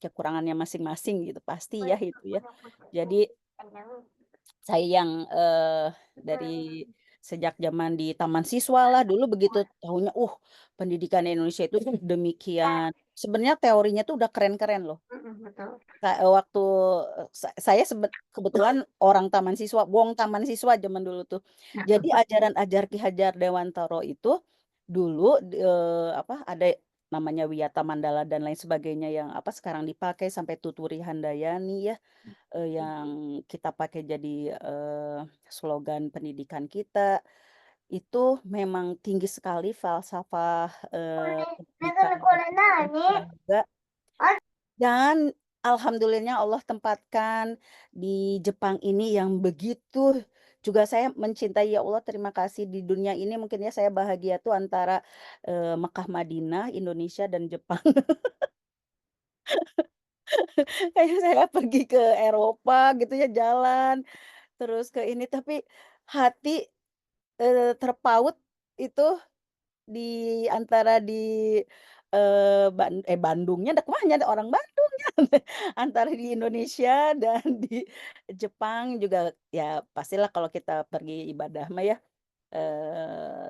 kekurangannya masing-masing gitu, pasti ya itu ya. Jadi saya yang, dari sejak zaman di taman siswa lah dulu begitu tahunya, pendidikan Indonesia itu demikian sebenarnya teorinya tuh udah keren-keren loh. Betul. Waktu, saya kebetulan orang taman siswa, wong taman siswa zaman dulu tuh. Jadi ajaran Ki Hajar Dewantara itu dulu, ada namanya Wiyata Mandala dan lain sebagainya yang sekarang dipakai sampai Tuturi Handayani ya, yang kita pakai jadi, slogan pendidikan kita. Itu memang tinggi sekali falsafah, pendidikan juga. Dan alhamdulillahnya Allah tempatkan di Jepang ini yang begitu juga saya mencintai, ya Allah terima kasih di dunia ini mungkin ya saya bahagia tuh antara, Mekah, Madinah, Indonesia, dan Jepang. Kayak saya pergi ke Eropa gitu ya jalan, terus ke ini tapi hati, terpaut itu di antara Bandungnya ada kumanya ada orang Bandungnya, antara di Indonesia dan di Jepang juga ya pastilah kalau kita pergi ibadah mah ya,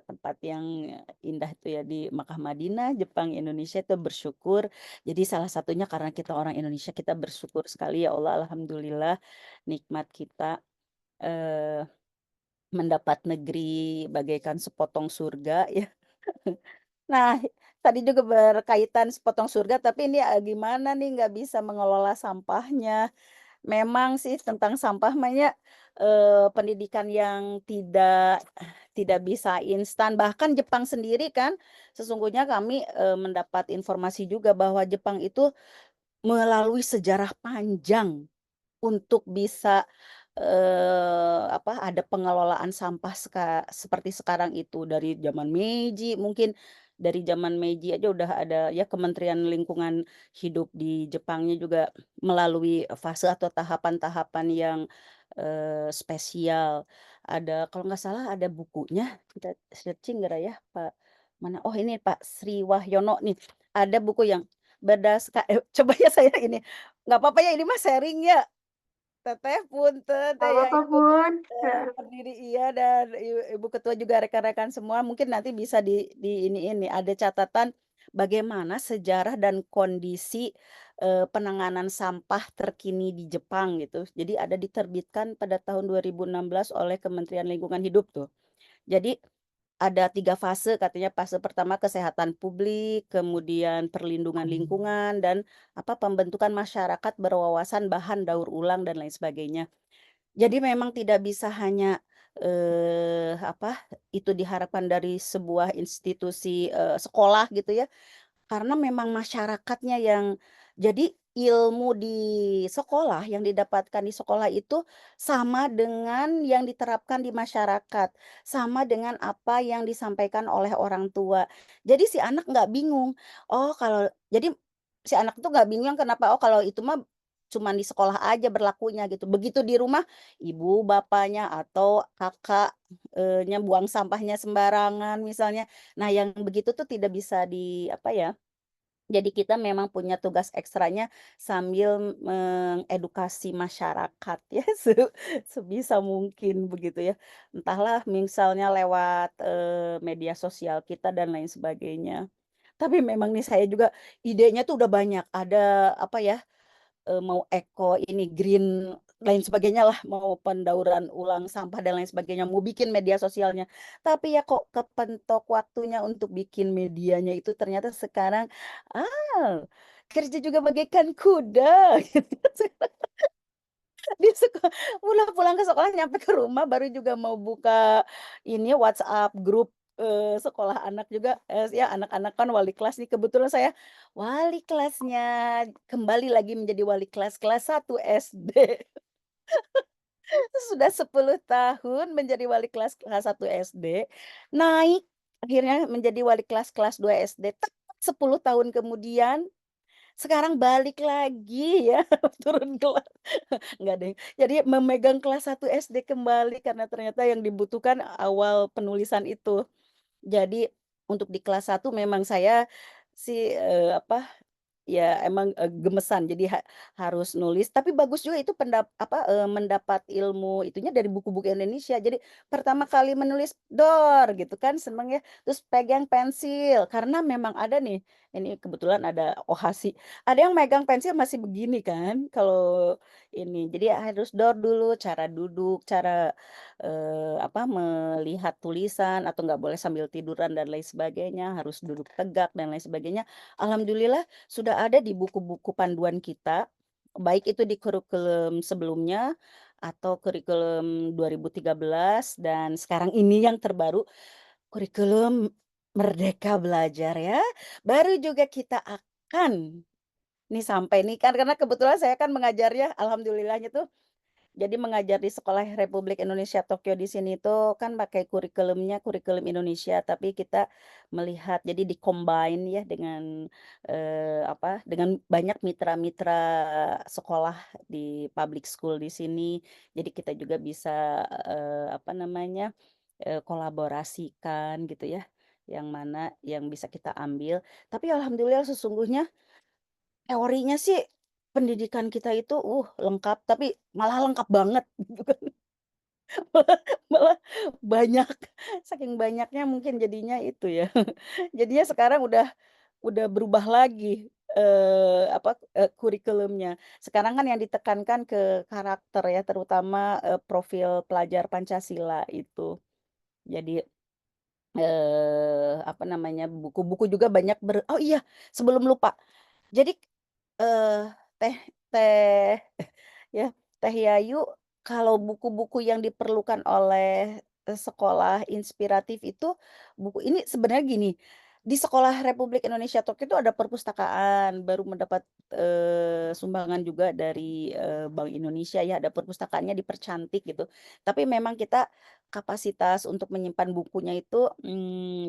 tempat yang indah itu ya di Makkah, Madinah, Jepang, Indonesia itu bersyukur. Jadi salah satunya karena kita orang Indonesia kita bersyukur sekali ya Allah alhamdulillah nikmat kita, eee, mendapat negeri bagaikan sepotong surga ya. Nah, tadi juga berkaitan sepotong surga, tapi ini, gimana nih nggak bisa mengelola sampahnya. Memang sih tentang sampah mah ya, pendidikan yang tidak bisa instan, bahkan Jepang sendiri kan sesungguhnya kami, mendapat informasi juga bahwa Jepang itu melalui sejarah panjang untuk bisa, ada pengelolaan sampah seperti sekarang itu, dari zaman Meiji mungkin, dari zaman Meiji aja udah ada ya Kementerian Lingkungan Hidup di Jepangnya juga melalui fase atau tahapan-tahapan yang, spesial. Kalau nggak salah ada bukunya, kita searching nggak ya, Pak mana, oh ini Pak Sri Wahyono nih, ada buku yang coba ya saya ini, nggak apa-apa ya ini mah sharing ya. Teteh punten Nggak teh ya apa-apa itu, Bun. pendiri iya dan ibu ketua juga rekan-rekan semua mungkin nanti bisa di ini ada catatan bagaimana sejarah dan kondisi, penanganan sampah terkini di Jepang gitu. Jadi ada diterbitkan pada tahun 2016 oleh Kementerian Lingkungan Hidup tuh. Jadi ada 3 fase katanya, fase pertama kesehatan publik, kemudian perlindungan lingkungan, dan pembentukan masyarakat berwawasan bahan daur ulang dan lain sebagainya. Jadi memang tidak bisa hanya, itu diharapkan dari sebuah institusi, sekolah gitu ya, karena memang masyarakatnya yang jadi ilmu di sekolah, yang didapatkan di sekolah itu sama dengan yang diterapkan di masyarakat, sama dengan apa yang disampaikan oleh orang tua. Jadi si anak nggak bingung, jadi si anak tuh nggak bingung kenapa, kalau itu mah cuman di sekolah aja berlakunya gitu. Begitu di rumah, ibu bapaknya atau kakak, buang sampahnya sembarangan misalnya. Nah, yang begitu tuh tidak bisa jadi kita memang punya tugas ekstranya sambil mengedukasi masyarakat ya, sebisa mungkin begitu ya. Entahlah misalnya lewat, media sosial kita dan lain sebagainya. Tapi memang nih saya juga idenya tuh udah banyak, ada mau green lain sebagainya lah, mau pendauran ulang sampah dan lain sebagainya, mau bikin media sosialnya. Tapi ya kok kepentok waktunya untuk bikin medianya itu ternyata sekarang, ah, kerja juga bagaikan kuda gitu. Di pulang ke sekolah nyampe ke rumah baru juga mau buka ini WhatsApp grup, sekolah anak juga, ya anak-anak kan wali kelas nih, kebetulan saya wali kelasnya, kembali lagi menjadi wali kelas 1 SD. Sudah 10 tahun menjadi wali kelas 1 SD, naik akhirnya menjadi wali kelas 2 SD, tepat 10 tahun kemudian, sekarang balik lagi ya, turun kelas. Enggak deh. Jadi memegang kelas 1 SD kembali karena ternyata yang dibutuhkan awal penulisan itu. Jadi untuk di kelas 1 memang saya sih, ya emang, gemesan jadi harus nulis, tapi bagus juga itu mendapat ilmu itunya dari buku-buku Indonesia. Jadi pertama kali menulis "dor" gitu kan seneng ya, terus pegang pensil karena memang ada nih, ini kebetulan ada OHASI, ada yang megang pensil masih begini kan kalau ini. Jadi harus dor dulu, cara duduk, cara, melihat tulisan atau nggak boleh sambil tiduran dan lain sebagainya, harus duduk tegak dan lain sebagainya. Alhamdulillah sudah ada di buku-buku panduan kita, baik itu di kurikulum sebelumnya atau kurikulum 2013 dan sekarang ini yang terbaru, kurikulum Merdeka Belajar ya. Baru juga kita akan nih sampai nih kan karena kebetulan saya kan mengajarnya alhamdulillahnya tuh jadi mengajar di Sekolah Republik Indonesia Tokyo di sini tuh kan pakai kurikulumnya kurikulum Indonesia, tapi kita melihat jadi di-combine ya dengan, dengan banyak mitra-mitra sekolah di public school di sini. Jadi kita juga bisa, kolaborasikan gitu ya, yang mana yang bisa kita ambil. Tapi alhamdulillah sesungguhnya teorinya sih pendidikan kita itu, lengkap, tapi malah lengkap banget gitu kan. Malah banyak, saking banyaknya mungkin jadinya itu ya. Jadinya sekarang udah berubah lagi, kurikulumnya. Sekarang kan yang ditekankan ke karakter ya, terutama, profil pelajar Pancasila itu. Jadi, buku-buku juga banyak oh iya, sebelum lupa. Jadi, eee, Teh Teh ya, Teh Yayu, kalau buku-buku yang diperlukan oleh, sekolah inspiratif itu, buku ini sebenarnya gini, di Sekolah Republik Indonesia Tokyo itu ada perpustakaan, baru mendapat, sumbangan juga dari, Bank Indonesia ya, ada perpustakaannya dipercantik gitu. Tapi memang kita kapasitas untuk menyimpan bukunya itu,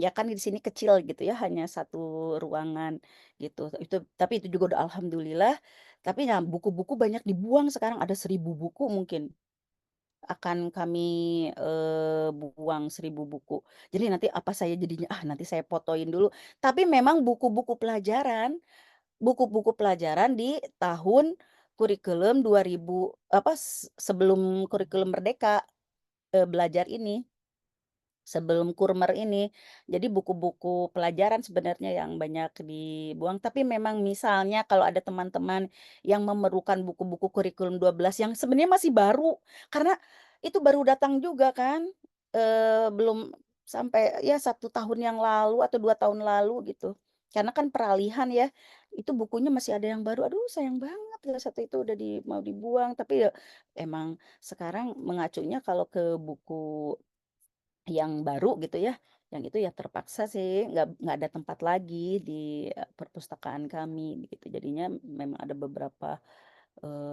ya kan di sini kecil gitu ya, hanya 1 ruangan gitu. Tapi itu juga udah alhamdulillah, tapi ya buku-buku banyak dibuang sekarang ada 1.000 buku mungkin, akan kami, buang 1.000 buku. Jadi nanti apa saya jadinya, nanti saya fotoin dulu. Tapi memang buku-buku pelajaran di tahun kurikulum 2000 sebelum kurikulum Merdeka, Belajar ini. sebelum kurmer ini. Jadi buku-buku pelajaran sebenarnya yang banyak dibuang, tapi memang misalnya kalau ada teman-teman yang memerlukan buku-buku kurikulum 12 yang sebenarnya masih baru, karena itu baru datang juga kan, belum sampai ya 1 tahun yang lalu atau 2 tahun lalu gitu. Karena kan peralihan ya, itu bukunya masih ada yang baru, aduh sayang banget ya satu itu udah mau dibuang, tapi ya emang sekarang mengacunya kalau ke buku yang baru gitu ya, yang itu ya terpaksa sih nggak ada tempat lagi di, perpustakaan kami gitu. Jadinya memang ada beberapa,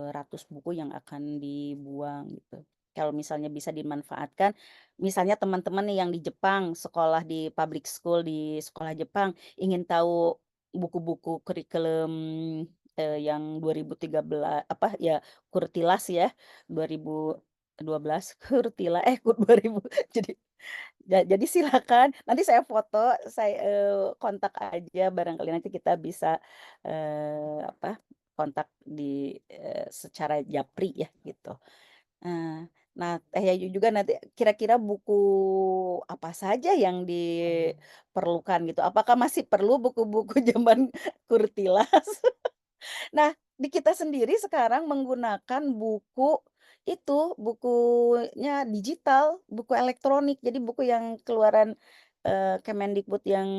ratus buku yang akan dibuang gitu. Kalau misalnya bisa dimanfaatkan, misalnya teman-teman nih yang di Jepang, sekolah di public school di sekolah Jepang, ingin tahu buku-buku kurikulum, yang 2013 apa ya, Kurtilas ya, 2012 Kurtila 2000 jadi jadi silakan, nanti saya foto, kontak aja barangkali nanti kita bisa, apa, kontak secara japri ya gitu. Nah, Teh Yayu juga nanti kira-kira buku apa saja yang diperlukan gitu? Apakah masih perlu buku-buku zaman Kurtilas? Nah, di kita sendiri sekarang menggunakan buku itu, bukunya digital, buku elektronik. Jadi buku yang keluaran, Kemendikbud yang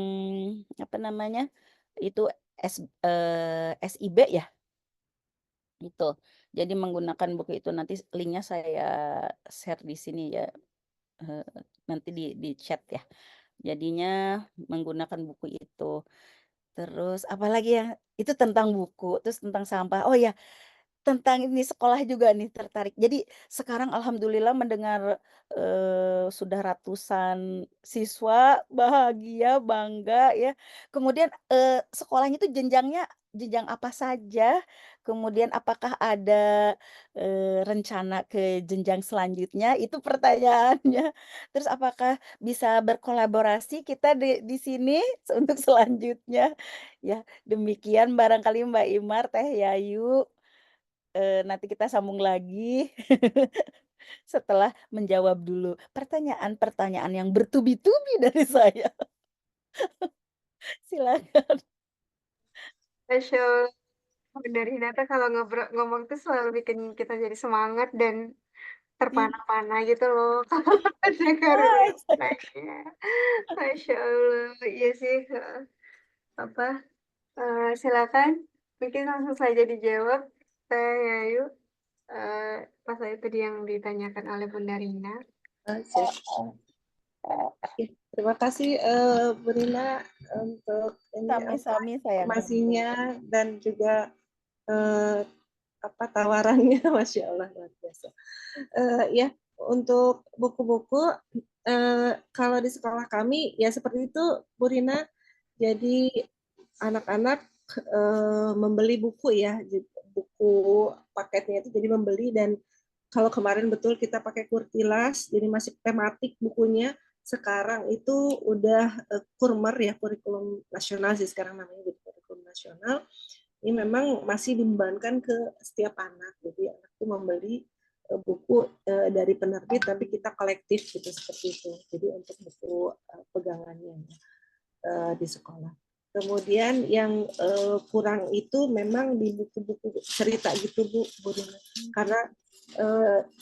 apa namanya, itu SIB ya, itu. Jadi menggunakan buku itu, nanti linknya saya share di sini ya, eee, nanti di chat ya. Jadinya menggunakan buku itu. Terus apalagi ya, itu tentang buku, terus tentang sampah. Oh ya, tentang ini sekolah juga nih tertarik. Jadi sekarang alhamdulillah mendengar, sudah ratusan siswa bahagia, bangga ya. Kemudian, sekolahnya itu jenjangnya jenjang apa saja, kemudian apakah ada, rencana ke jenjang selanjutnya, itu pertanyaannya. Terus apakah bisa berkolaborasi kita di sini untuk selanjutnya? Ya, demikian barangkali Mbak Imar, Teh Yayu. Nanti kita sambung lagi setelah menjawab dulu pertanyaan-pertanyaan yang bertubi-tubi dari saya. Silakan. Masya Allah. Dari Nata kalau ngomong tuh selalu bikin kita jadi semangat dan Iya. terpana-pana gitu loh. Kalau dengar Hai. nanya. Masya Allah. Iya sih. Apa? Silakan. Mungkin langsung saja dijawab. Saya Yayu. Eh, Pas itu yang ditanyakan oleh Bunda Rina. Siap. Oke, terima kasih Bu Rina untuk Sami-sami sayang. informasinya dan juga tawarannya, Masya Allah luar biasa. Ya, untuk buku-buku kalau di sekolah kami ya seperti itu Bu Rina. Jadi anak-anak membeli buku ya, buku paketnya itu jadi membeli. Dan kalau kemarin betul kita pakai Kurtilas, jadi masih tematik bukunya. Sekarang itu udah kurmer ya, kurikulum nasional sih sekarang namanya, jadi kurikulum nasional. Ini memang masih dibebankan ke setiap anak. Jadi anak itu membeli buku dari penerbit, tapi kita kolektif gitu seperti itu. Jadi untuk buku pegangannya di sekolah. Kemudian yang kurang itu memang di buku-buku cerita gitu Bu Rina. Karena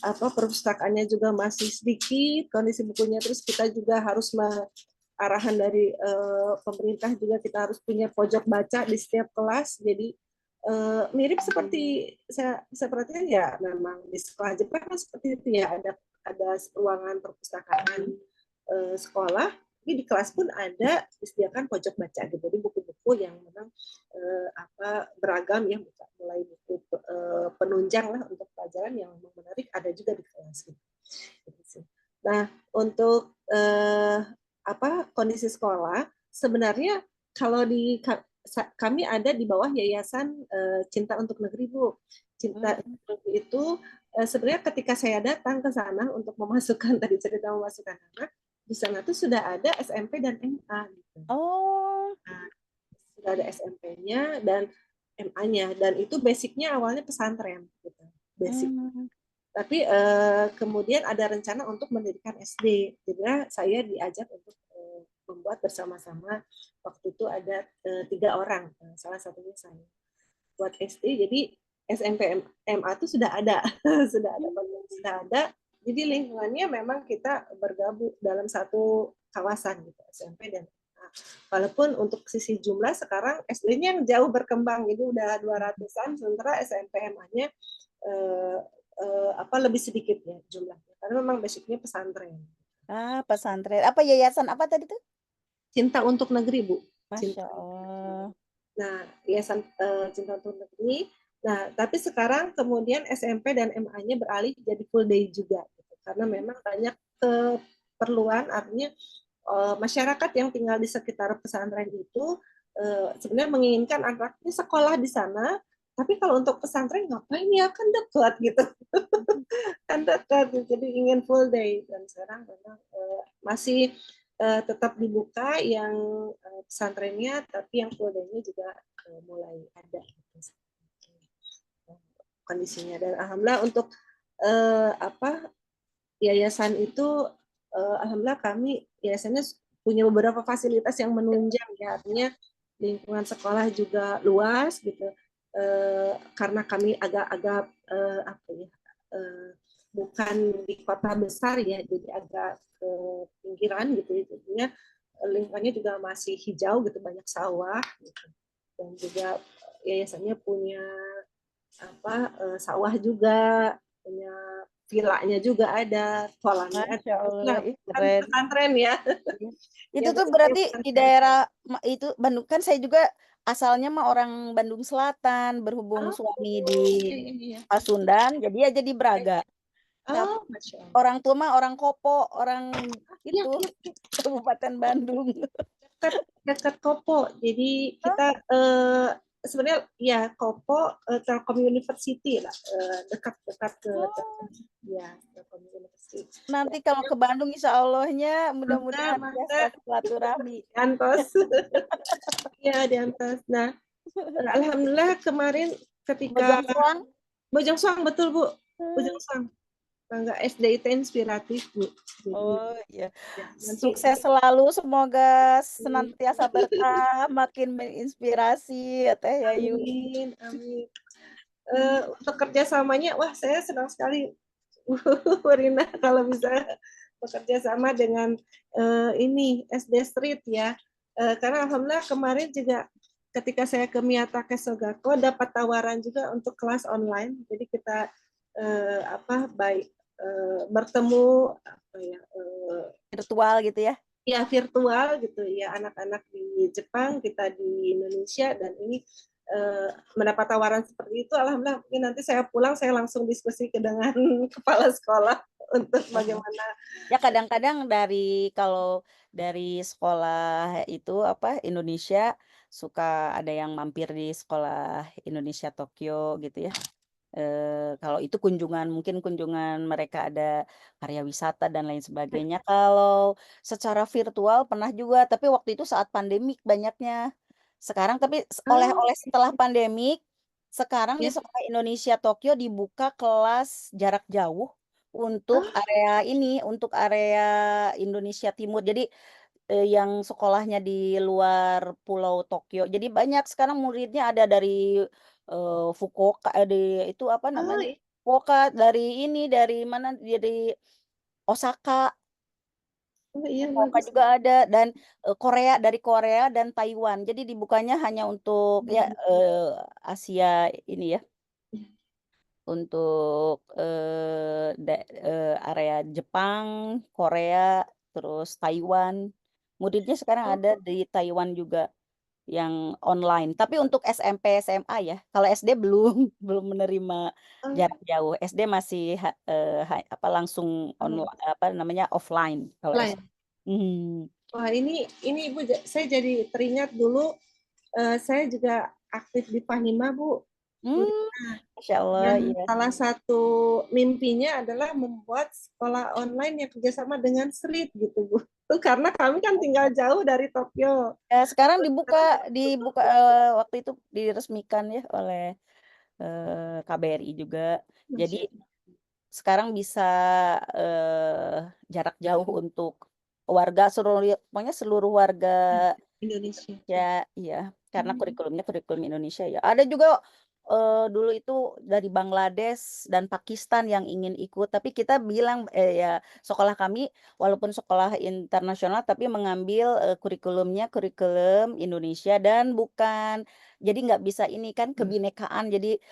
perpustakaannya juga masih sedikit kondisi bukunya, terus kita juga harus arahan dari pemerintah juga kita harus punya pojok baca di setiap kelas. Jadi mirip seperti saya perhatikan ya, memang di sekolah Jepang kan seperti itu ya, ada ruangan perpustakaan sekolah, tapi di kelas pun ada disediakan pojok baca gitu. Jadi buku-buku yang memang beragam ya, mulai buku penunjang lah untuk pelajaran yang menarik ada juga di kelas gitu. Nah, untuk kondisi sekolah sebenarnya kalau di kami ada di bawah Yayasan Cinta untuk Negeri, Bu. Cinta untuk Negeri itu sebenarnya ketika saya datang ke sana untuk memasukkan tadi cerita memasukkan anak, di sana tuh sudah ada SMP dan MA gitu. Oh. Nah, sudah ada SMP-nya dan MA-nya, dan itu basicnya awalnya pesantren gitu. Basic. Tapi kemudian ada rencana untuk mendirikan SD. Jadi saya diajak untuk membuat bersama-sama. Waktu itu ada 3 orang, salah satunya saya buat SD. Jadi SMP MA itu sudah ada, sudah ada. Jadi lingkungannya memang kita bergabung dalam satu kawasan gitu, SMP dan MA. Walaupun untuk sisi jumlah sekarang SD-nya yang jauh berkembang, jadi udah 200-an, sementara SMP MA-nya lebih sedikit ya jumlahnya, karena memang basicnya pesantren. Pesantren. Apa yayasan apa tadi tuh? Cinta untuk Negeri, Bu. Masya Allah. Nah, yayasan Cinta untuk Negeri. Nah, tapi sekarang kemudian SMP dan MA-nya beralih jadi full day juga, gitu. Karena memang banyak keperluan, artinya masyarakat yang tinggal di sekitar pesantren itu sebenarnya menginginkan anaknya sekolah di sana, tapi kalau untuk pesantren ngapain ya, kan dekat gitu. Kan dekat, jadi ingin full day. Dan sekarang memang masih tetap dibuka yang pesantrennya, tapi yang full day-nya juga mulai ada kondisinya. Dan alhamdulillah untuk yayasan itu alhamdulillah kami yayasannya punya beberapa fasilitas yang menunjang ya, artinya lingkungan sekolah juga luas gitu, karena kami agak-agak bukan di kota besar ya, jadi agak ke pinggiran gitu, jadinya lingkungannya juga masih hijau gitu, banyak sawah gitu. Dan juga yayasannya punya sawah juga, punya vilanya juga ada, kolamnya ada. Masya Allah, Kan keren. pesantren ya. Itu Ya, tuh basicnya berarti di pesantren. daerah itu Bandung, kan saya juga asalnya mah orang Bandung Selatan, berhubung suami di Iya. Pasundan, jadi ya jadi Braga. Tapi Masya Allah. orang tua mah orang Kopo, orang Iya, itu Kabupaten Bandung. dekat Kopo. Jadi kita sebenarnya ya Kopo Telkom University lah, dekat ke ya Telkom University. Nanti kalau ke Bandung insya Allahnya mudah-mudahan bisa silaturahmi. Diantos. Iya, diantos. Nah, alhamdulillah kemarin ketika Bojong Soang, betul Bu, Bojong Soang. Bangga SD itu inspiratif Bu. Jadi, iya. ya, Sukses selalu, semoga senantiasa berkah, makin menginspirasi ya Teh Yayu. Amin, amin. Untuk kerjasamanya, wah saya senang sekali Bu Rina kalau bisa bekerja sama dengan ini SD Street ya, karena alhamdulillah kemarin juga ketika saya ke Miyatake Sogako dapat tawaran juga untuk kelas online, jadi kita bertemu virtual gitu ya? Ya virtual gitu ya, anak-anak di Jepang, kita di Indonesia, dan ini mendapat tawaran seperti itu. Alhamdulillah, mungkin nanti saya pulang saya langsung diskusi dengan kepala sekolah untuk bagaimana. Ya kadang-kadang kalau dari sekolah itu Indonesia suka ada yang mampir di sekolah Indonesia Tokyo gitu ya. Kalau itu mungkin kunjungan mereka ada karya wisata dan lain sebagainya. Kalau secara virtual pernah juga, tapi waktu itu saat pandemik banyaknya. Sekarang tapi oleh setelah pandemik, sekarang di sekolah Indonesia Tokyo dibuka kelas jarak jauh untuk area Indonesia Timur. Jadi yang sekolahnya di luar pulau Tokyo. Jadi banyak sekarang muridnya ada dari Fukuoka, itu apa namanya? Fukuoka, dari mana? Dari Osaka. Fukuoka juga ada, dan dari Korea dan Taiwan. Jadi dibukanya hanya untuk Asia ini ya. Untuk area Jepang, Korea, terus Taiwan. Muridnya sekarang ada di Taiwan juga yang online. Tapi untuk SMP, SMA ya. Kalau SD belum menerima jarak jauh. SD masih langsung online, offline kalau SD. Wah, ini Ibu, saya jadi teringat dulu saya juga aktif di Fahima, Bu. Masya Allah, Dan salah satu mimpinya adalah membuat sekolah online yang kerjasama dengan Street gitu, Bu. Karena kami kan tinggal jauh dari Tokyo. Ya, sekarang dibuka waktu itu diresmikan ya oleh KBRI juga. Jadi sekarang bisa jarak jauh untuk warga pokoknya seluruh warga Indonesia. ya, iya, karena kurikulumnya kurikulum Indonesia ya. Ada juga dulu itu dari Bangladesh dan Pakistan yang ingin ikut, tapi kita bilang ya sekolah kami walaupun sekolah internasional tapi mengambil kurikulumnya kurikulum Indonesia dan bukan jadi nggak bisa ini kan kebinekaan. Jadi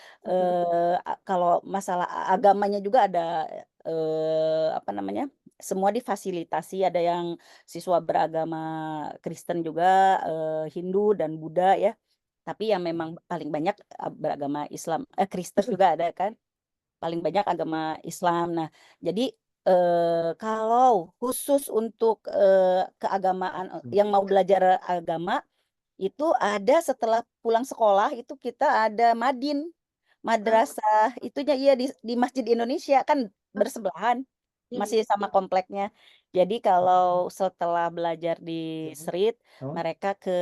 kalau masalah agamanya juga ada apa namanya? Semua difasilitasi, ada yang siswa beragama Kristen juga, Hindu dan Buddha ya. Tapi yang memang paling banyak beragama Islam, Kristen juga ada kan, paling banyak agama Islam. Nah, jadi kalau khusus untuk keagamaan yang mau belajar agama itu ada setelah pulang sekolah itu kita ada madrasah itunya iya di Masjid Indonesia kan bersebelahan masih sama kompleknya. Jadi kalau setelah belajar di Serit, mereka ke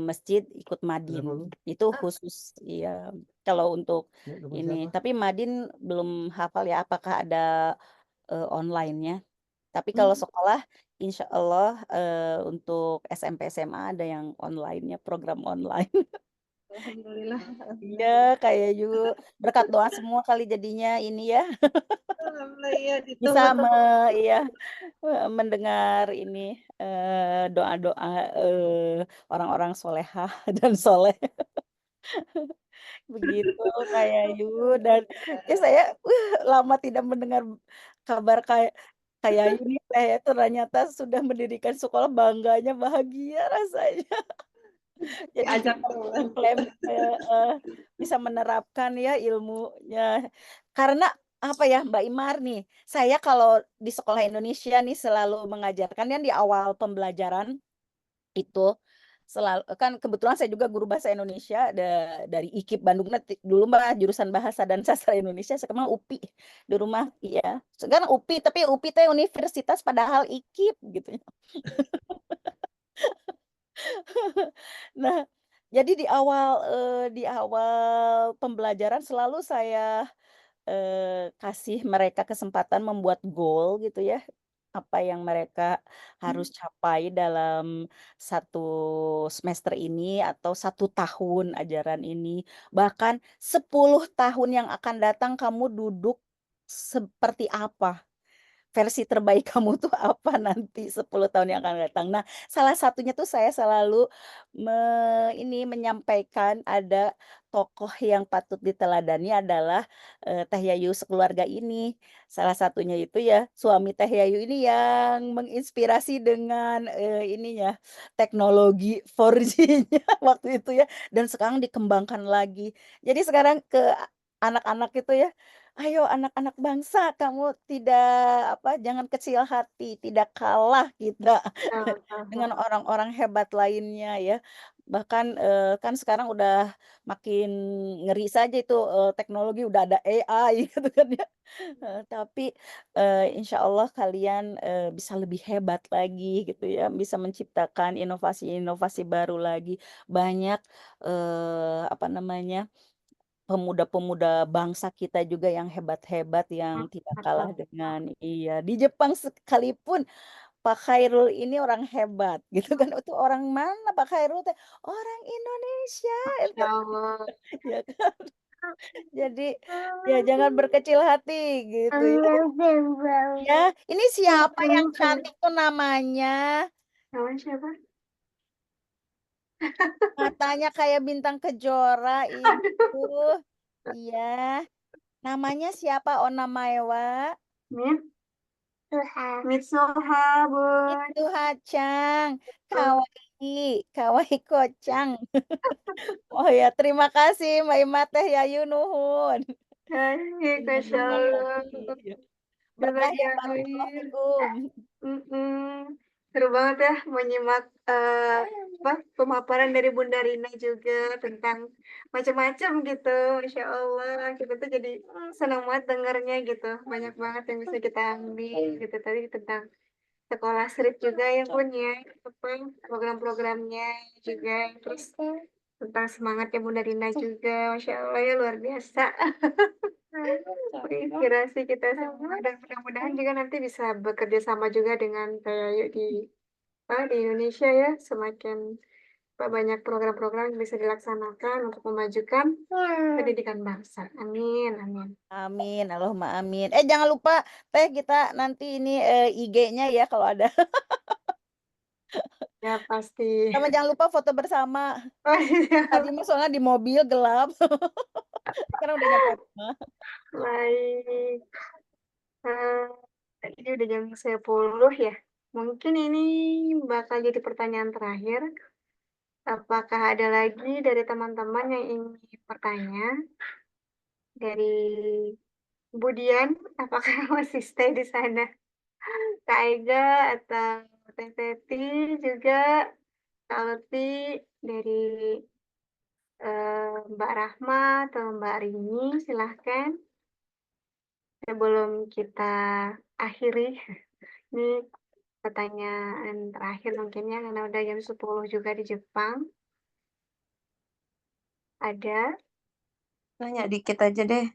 masjid ikut madin. Itu khusus iya. Kalau untuk ini, tapi madin belum hafal ya apakah ada online-nya. Tapi kalau sekolah, insya Allah untuk SMP SMA ada yang online-nya, program online. Alhamdulillah. Iya, kayak juga berkat doa semua kali jadinya ini ya. Alhamdulillah ya Bisa ditunggu-tunggu. iya mendengar ini doa-doa orang-orang solehah dan soleh begitu kayak Yu dan ya saya lama tidak mendengar kabar kayak kayak ini saya ternyata sudah mendirikan sekolah bangganya bahagia rasanya jadi Diajak bisa teman. bisa menerapkan ya ilmunya karena apa ya Mbak Imar nih saya kalau di sekolah Indonesia nih selalu mengajarkan yang di awal pembelajaran itu selalu kan kebetulan saya juga guru bahasa Indonesia dari IKIP Bandung dulu mah jurusan bahasa dan sastra Indonesia sekarang UPI di rumah iya sekarang UPI tapi UPI teh universitas padahal IKIP gitu. Nah, jadi di awal pembelajaran selalu saya kasih mereka kesempatan membuat goal gitu ya. Apa yang mereka harus capai dalam satu semester ini atau 1 tahun ajaran ini. Bahkan 10 tahun yang akan datang kamu duduk seperti apa? Versi terbaik kamu tuh apa nanti 10 tahun yang akan datang. Nah, salah satunya tuh saya selalu menyampaikan ada tokoh yang patut diteladani adalah, Teh Yayu sekeluarga ini. Salah satunya itu ya suami Teh Yayu ini yang menginspirasi dengan, ininya, teknologi 4G-nya waktu itu ya, dan sekarang dikembangkan lagi. Jadi sekarang ke anak-anak itu ya, "Ayo anak-anak bangsa, kamu jangan kecil hati, tidak kalah kita dengan orang-orang hebat lainnya ya." Bahkan, kan sekarang udah makin ngeri saja itu, teknologi udah ada AI gitu kan ya. Tapi, insya Allah kalian, bisa lebih hebat lagi gitu ya, bisa menciptakan inovasi-inovasi baru lagi. Banyak, apa namanya, pemuda-pemuda bangsa kita juga yang hebat-hebat yang tidak kalah dengan iya, di Jepang sekalipun Pak Khairul ini orang hebat gitu kan, itu orang mana Pak Khairul teh? Orang Indonesia Masya Allah. ya kan. Jadi ya jangan berkecil hati gitu ya. Ya, ini siapa yang cantik tuh namanya? Namanya siapa? Matanya kayak bintang kejora itu. Aduh. Iya, namanya siapa Onamae wa? Mitsuha, Bun. Itu Hacang, kawaii, kawaii kocang. Oh ya, terima kasih Mbak Ima Teh Yayu nuhun. Hai, Sudah Masya Allah. menyemangati. Benar Berkah ya ya, Barakallahu. Seru banget ya menyimak pemaparan dari Bunda Rina juga tentang macam-macam gitu. Masya Allah, kita tuh jadi senang banget dengarnya gitu. Banyak banget yang bisa kita ambil gitu tadi tentang sekolah Srit juga ya Bun ya. Apa, program-programnya juga. Terus tentang semangatnya Bunda Rina juga. Masya Allah ya luar biasa. Menginspirasi kita semua dan mudah-mudahan juga nanti bisa bekerja sama juga dengan Teh Ayu di Indonesia ya, semakin banyak program-program yang bisa dilaksanakan untuk memajukan pendidikan bangsa. Amin, amin. Amin, Allahumma amin. Jangan lupa Teh kita nanti ini IG-nya ya kalau ada. Ya pasti. Sama jangan lupa foto bersama. Oh, iya. Tadi mah soalnya di mobil gelap. Sekarang udah nyampe rumah. Baik. Ini udah jam 10 ya. Mungkin ini bakal jadi pertanyaan terakhir. Apakah ada lagi dari teman-teman yang ingin bertanya? Dari Budian, apakah masih stay di sana? Kak Ega atau Teh Teti juga, Kak Lutfi, dari Mbak Rahma atau Mbak Rini, silahkan. Sebelum kita akhiri, ini pertanyaan terakhir mungkin ya, karena udah jam 10 juga di Jepang. Ada? Tanya dikit aja deh,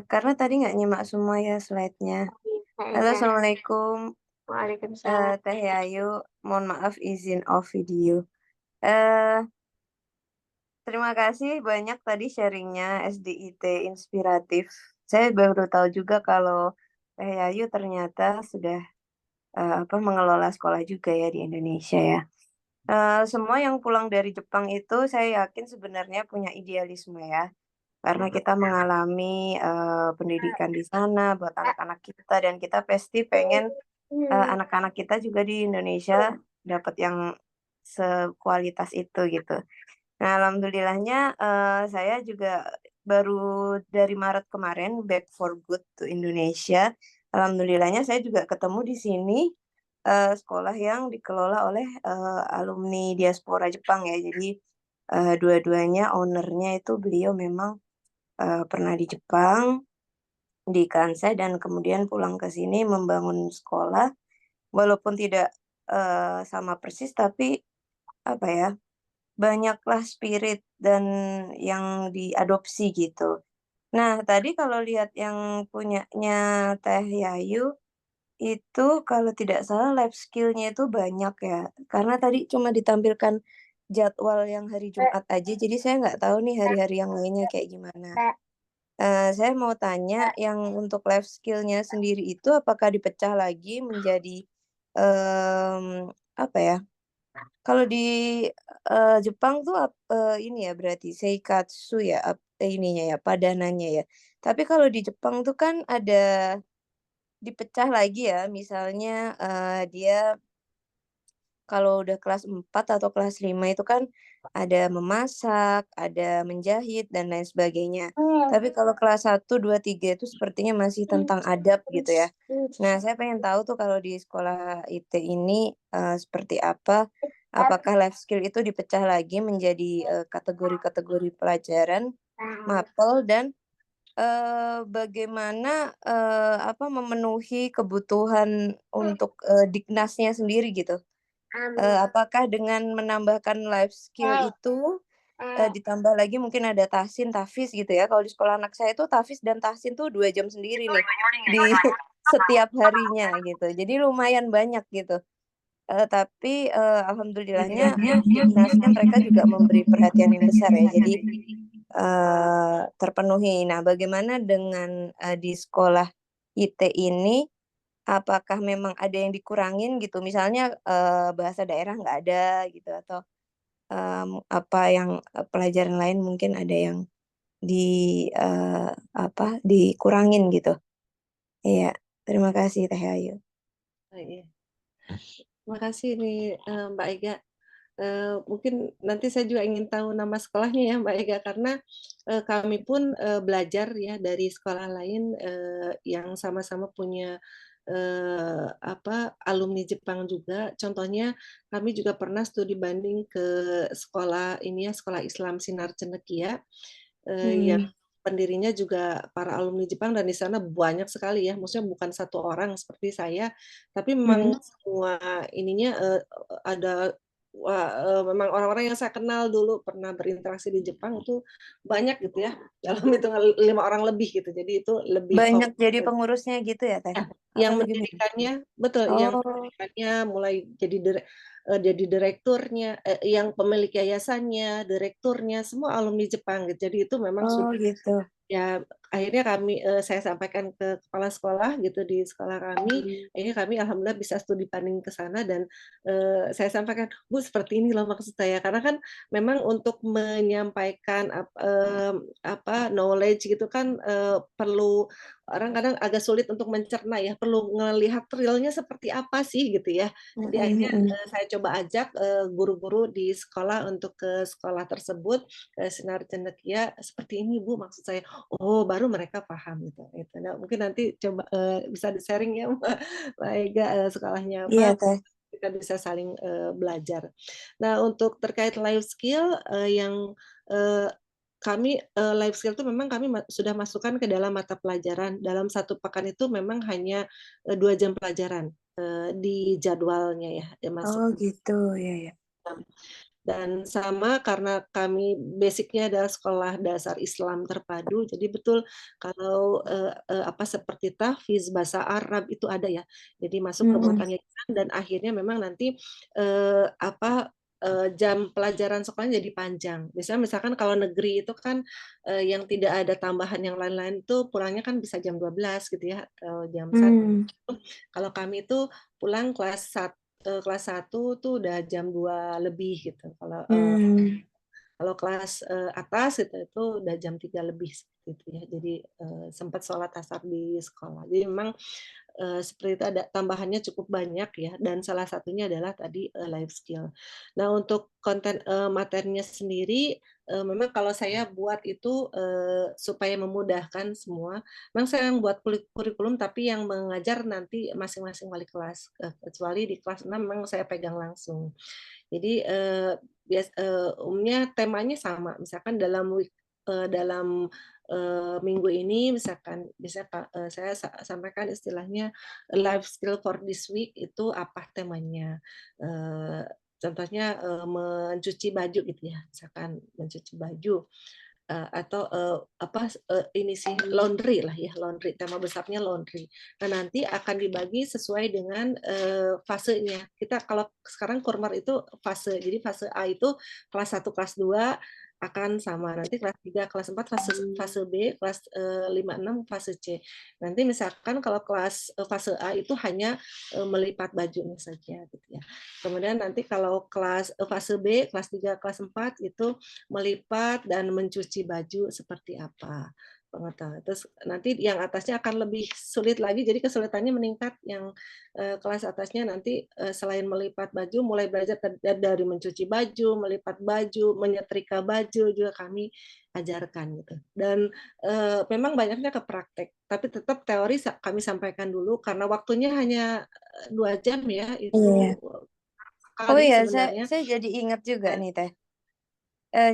karena tadi nggak nyimak semua ya slide-nya. Kak Halo, Ega. Assalamualaikum. Waalaikumsalam. Teh Ayu, mohon maaf izin off video. Eh, Terima kasih banyak tadi sharingnya SDIT inspiratif. Saya baru tahu juga kalau Teh Ayu ternyata sudah mengelola sekolah juga ya di Indonesia ya. Semua yang pulang dari Jepang itu saya yakin sebenarnya punya idealisme ya. Karena kita mengalami pendidikan di sana buat anak-anak kita dan kita pasti pengen anak-anak kita juga di Indonesia dapat yang sekualitas itu gitu. Nah, alhamdulillahnya saya juga baru dari Maret kemarin back for good to Indonesia. Alhamdulillahnya saya juga ketemu di sini sekolah yang dikelola oleh alumni diaspora Jepang ya. Jadi dua-duanya ownernya itu beliau memang pernah di Jepang, di Kansai, dan kemudian pulang ke sini membangun sekolah. Walaupun tidak sama persis, tapi apa ya, banyaklah spirit dan yang diadopsi gitu. Nah, tadi kalau lihat yang punyanya Teh Yayu, itu kalau tidak salah life skill-nya itu banyak ya. Karena tadi cuma ditampilkan jadwal yang hari Jumat aja, jadi saya nggak tahu nih hari-hari yang lainnya kayak gimana. Saya mau tanya yang untuk life skill-nya sendiri itu apakah dipecah lagi menjadi apa ya? Kalau di Jepang tuh ini ya berarti seikatsu ya ininya ya padanannya ya. Tapi kalau di Jepang tuh kan ada dipecah lagi ya, misalnya dia kalau udah kelas 4 atau kelas 5 itu kan ada memasak, ada menjahit, dan lain sebagainya. Tapi kalau kelas 1, 2, 3 itu sepertinya masih tentang adab gitu ya. Nah, saya pengen tahu tuh kalau di sekolah IT ini seperti apa? Apakah life skill itu dipecah lagi menjadi kategori-kategori pelajaran, mapel, dan bagaimana memenuhi kebutuhan untuk Diknasnya sendiri gitu? Apakah dengan menambahkan life skill itu ditambah lagi mungkin ada tahsin, tahfiz gitu ya. Kalau di sekolah anak saya itu tahfiz dan tahsin tuh 2 jam sendiri nih di setiap harinya gitu. Jadi lumayan banyak gitu. Tapi alhamdulillahnya Diknasnya mereka juga memberi perhatian yang besar ya. Jadi terpenuhi. Nah, bagaimana dengan di sekolah IT ini? Apakah memang ada yang dikurangin gitu? Misalnya bahasa daerah nggak ada gitu atau pelajaran lain mungkin ada yang dikurangin gitu. Iya, terima kasih Teh Ayu. Oh, iya. Terima kasih nih Mbak Ega. Mungkin nanti saya juga ingin tahu nama sekolahnya ya Mbak Ega, karena kami pun belajar ya dari sekolah lain yang sama-sama punya alumni Jepang juga. Contohnya kami juga pernah studi banding ke sekolah ini ya, sekolah Islam Sinar Cendekia yang pendirinya juga para alumni Jepang, dan di sana banyak sekali ya, maksudnya bukan satu orang seperti saya, tapi memang semua ininya ada wah, memang orang-orang yang saya kenal dulu pernah berinteraksi di Jepang itu banyak gitu ya, dalam hitungan 5 orang lebih gitu. Jadi itu lebih Banyak fokus jadi ke pengurusnya gitu ya, Teh? yang Atau gimana? mendirikannya, betul, yang Oh, mendirikannya mulai jadi direkturnya, yang pemilik yayasannya, direkturnya, semua alumni Jepang gitu. Jadi itu memang oh sudah gitu. ya akhirnya saya sampaikan ke kepala sekolah gitu di sekolah kami, akhirnya kami alhamdulillah bisa studi banding ke sana dan saya sampaikan, Bu seperti ini loh maksud saya, karena kan memang untuk menyampaikan apa knowledge gitu kan perlu orang kadang agak sulit untuk mencerna ya, perlu ngelihat realnya seperti apa sih gitu ya. Jadi akhirnya saya coba ajak guru-guru di sekolah untuk ke sekolah tersebut, ke Sinar Cendekia, seperti ini Bu maksud saya. Oh, baru mereka paham gitu. Nah, mungkin nanti coba bisa di-sharing ya Mbak Ega sekolahnya Iya, apa, Teh. kita bisa saling belajar. Nah, untuk terkait life skill yang kami life skill itu memang kami sudah masukkan ke dalam mata pelajaran. Dalam 1 pekan itu memang hanya 2 jam pelajaran di jadwalnya ya, masuk. Oh gitu, ya ya. Dan sama karena kami basic-nya adalah sekolah dasar Islam terpadu, jadi betul kalau apa seperti tahfiz bahasa Arab itu ada ya. Jadi masuk ke muatan yayasan dan akhirnya memang nanti apa jam pelajaran sekolahnya jadi panjang. Biasanya misalkan kalau negeri itu kan yang tidak ada tambahan yang lain-lain itu pulangnya kan bisa jam 12 gitu ya atau jam 1. Kalau kami itu pulang kelas 1 tuh udah jam 2 lebih gitu. Kalau kelas atas itu udah jam 3 lebih gitu ya. Jadi sempat sholat asar di sekolah. Jadi memang seperti itu ada tambahannya cukup banyak ya dan salah satunya adalah tadi life skill. Nah, untuk konten materinya sendiri memang kalau saya buat itu supaya memudahkan semua, memang saya yang buat kurikulum tapi yang mengajar nanti masing-masing wali kelas, kecuali di kelas 6 memang saya pegang langsung. Jadi umumnya temanya sama, misalkan dalam minggu ini misalkan bisa saya sampaikan istilahnya life skill for this week itu apa temanya. Contohnya mencuci baju gitu ya, misalkan mencuci baju atau apa ini sih laundry lah ya, laundry, tema besarnya laundry. Nah, nanti akan dibagi sesuai dengan fasenya. Kita kalau sekarang kurmer itu fase. Jadi fase A itu kelas 1, kelas 2 akan sama. Nanti kelas 3, kelas 4 fase B, kelas 5, 6 fase C. Nanti misalkan kalau kelas fase A itu hanya melipat bajunya saja gitu ya. Kemudian nanti kalau kelas fase B, kelas 3, kelas 4 itu melipat dan mencuci baju seperti apa pengetahuan. Terus nanti yang atasnya akan lebih sulit lagi, jadi kesulitannya meningkat. Yang kelas atasnya nanti selain melipat baju, mulai belajar dari mencuci baju, melipat baju, menyetrika baju juga kami ajarkan gitu. Dan memang banyaknya ke praktek, tapi tetap teori kami sampaikan dulu karena waktunya hanya 2 jam ya, Iya. itu Oh sekali iya, sebenarnya. saya jadi ingat juga nih Teh.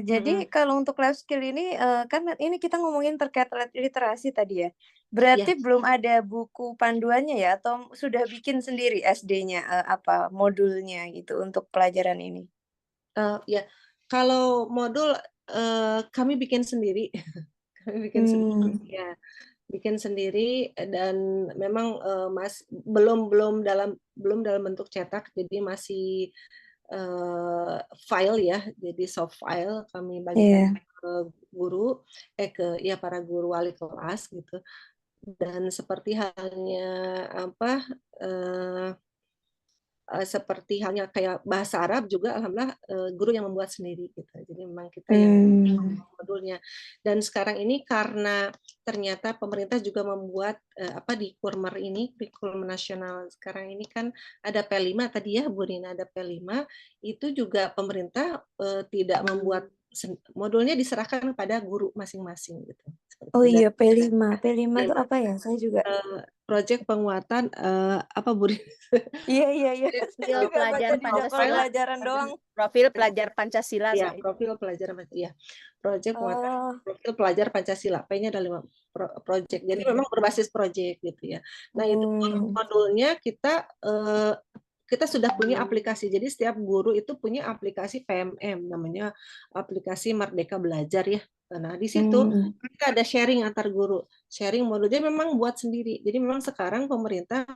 Jadi kalau untuk life skill ini kan ini kita ngomongin terkait literasi tadi ya. Berarti Ya. belum ada buku panduannya ya atau sudah bikin sendiri SD-nya apa modulnya gitu untuk pelajaran ini? Ya, kalau modul kami bikin sendiri, kami bikin sendiri, ya, bikin sendiri dan memang belum dalam bentuk cetak, jadi masih file ya, jadi soft file kami bagikan ke guru, para guru wali kelas gitu. Dan seperti halnya apa seperti halnya kayak bahasa Arab juga alhamdulillah guru yang membuat sendiri gitu. Jadi memang kita yang modulnya. Dan sekarang ini karena ternyata pemerintah juga membuat apa di Kurmer ini kurikulum nasional sekarang ini kan ada P5 tadi ya Bu Rina, ada P5 itu juga pemerintah tidak membuat modulnya, diserahkan pada guru masing-masing gitu. Oh Dan iya, P5. P5 itu apa ya? Saya juga proyek penguatan apa Bu Rina? Iya. Profil Juga baca pelajar di jadwal Pancasila. pelajaran doang. Profil pelajar Pancasila. Iya, profil pelajar ya. Proyek penguatan profil pelajar Pancasila. P-nya ada 5 proyek. Jadi memang berbasis proyek gitu ya. Nah, itu modulnya kita kita sudah punya aplikasi. Jadi setiap guru itu punya aplikasi PMM, namanya aplikasi Merdeka Belajar ya. Nah, di situ kita ada sharing antar guru, sharing modulnya memang buat sendiri. Jadi memang sekarang pemerintah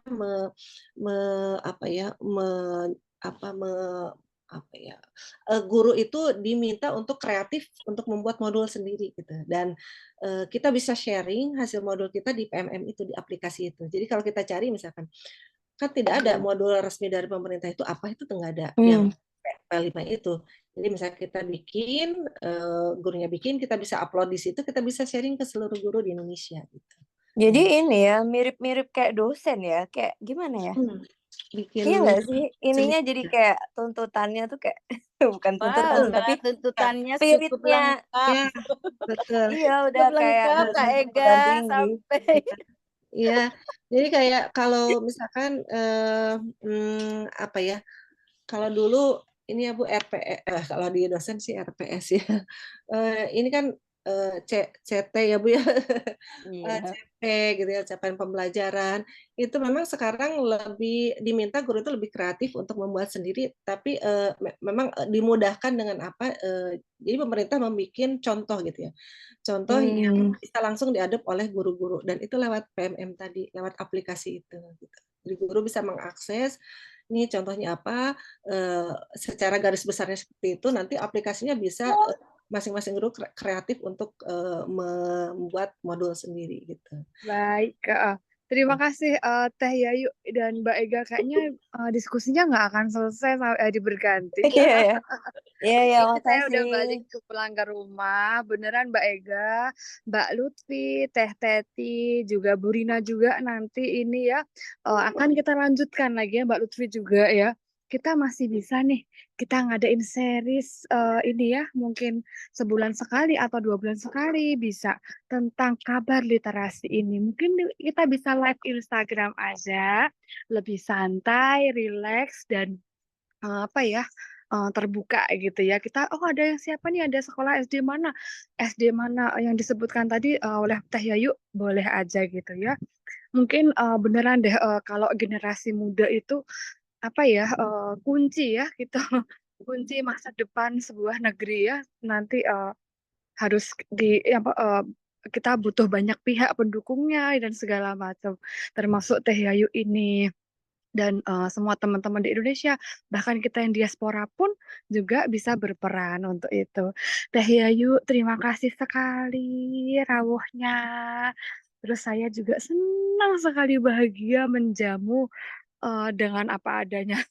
guru itu diminta untuk kreatif untuk membuat modul sendiri gitu. Dan kita bisa sharing hasil modul kita di PMM itu, di aplikasi itu. Jadi kalau kita cari misalkan, kan tidak ada modul resmi dari pemerintah itu apa, itu nggak ada yang P5 itu. Jadi misalnya kita bikin, gurunya bikin, kita bisa upload di situ, kita bisa sharing ke seluruh guru di Indonesia gitu. Jadi ini ya mirip-mirip kayak dosen ya, kayak gimana ya? Bikin Iya nggak sih? Ininya jadi kayak tuntutannya tuh kayak bukan tuntutan tapi tuntutannya cukup spiritnya. lengkap. Ya, betul. Iya udah Cukup kayak lengkap Kak perguruan Ega tinggi. sampai Iya, jadi kayak kalau misalkan apa ya? Kalau dulu ini ya Bu kalau di dosen sih RPS ya. Ini kan CT ya Bu ya. CP gitu ya, capaian pembelajaran. Itu memang sekarang lebih diminta guru itu lebih kreatif untuk membuat sendiri, tapi memang dimudahkan dengan apa? Jadi pemerintah membuat contoh gitu ya. Contoh yang bisa langsung diadop oleh guru-guru, dan itu lewat PMM tadi, lewat aplikasi itu. Gitu. Jadi guru bisa mengakses, ini contohnya apa, secara garis besarnya seperti itu, nanti aplikasinya bisa masing-masing guru kreatif untuk membuat modul sendiri gitu. Baik, terima kasih Teh Yayu dan Mbak Ega. Kayaknya diskusinya nggak akan selesai sampai berganti. Iya ya. Iya ya, Ini saya udah makasih. balik pulang ke rumah. Beneran Mbak Ega, Mbak Lutfi, Teh Teti, juga Bu Rina juga nanti ini ya akan kita lanjutkan lagi ya Mbak Lutfi juga ya. Kita masih bisa nih, kita ngadain series ini ya, mungkin sebulan sekali atau 2 bulan sekali bisa tentang kabar literasi ini. Mungkin kita bisa live Instagram aja, lebih santai, rileks, dan apa ya, terbuka gitu ya. Kita, oh ada yang siapa nih, ada sekolah SD mana yang disebutkan tadi oleh Teh Yayu, boleh aja gitu ya. Mungkin beneran deh kalau generasi muda itu apa ya, kunci ya gitu, kunci masa depan sebuah negeri ya. Nanti harus kita butuh banyak pihak pendukungnya dan segala macam, termasuk Teh Yayu ini dan semua teman-teman di Indonesia, bahkan kita yang diaspora pun juga bisa berperan untuk itu. Teh Yayu, terima kasih sekali rawuhnya. Terus saya juga senang sekali, bahagia menjamu dengan apa adanya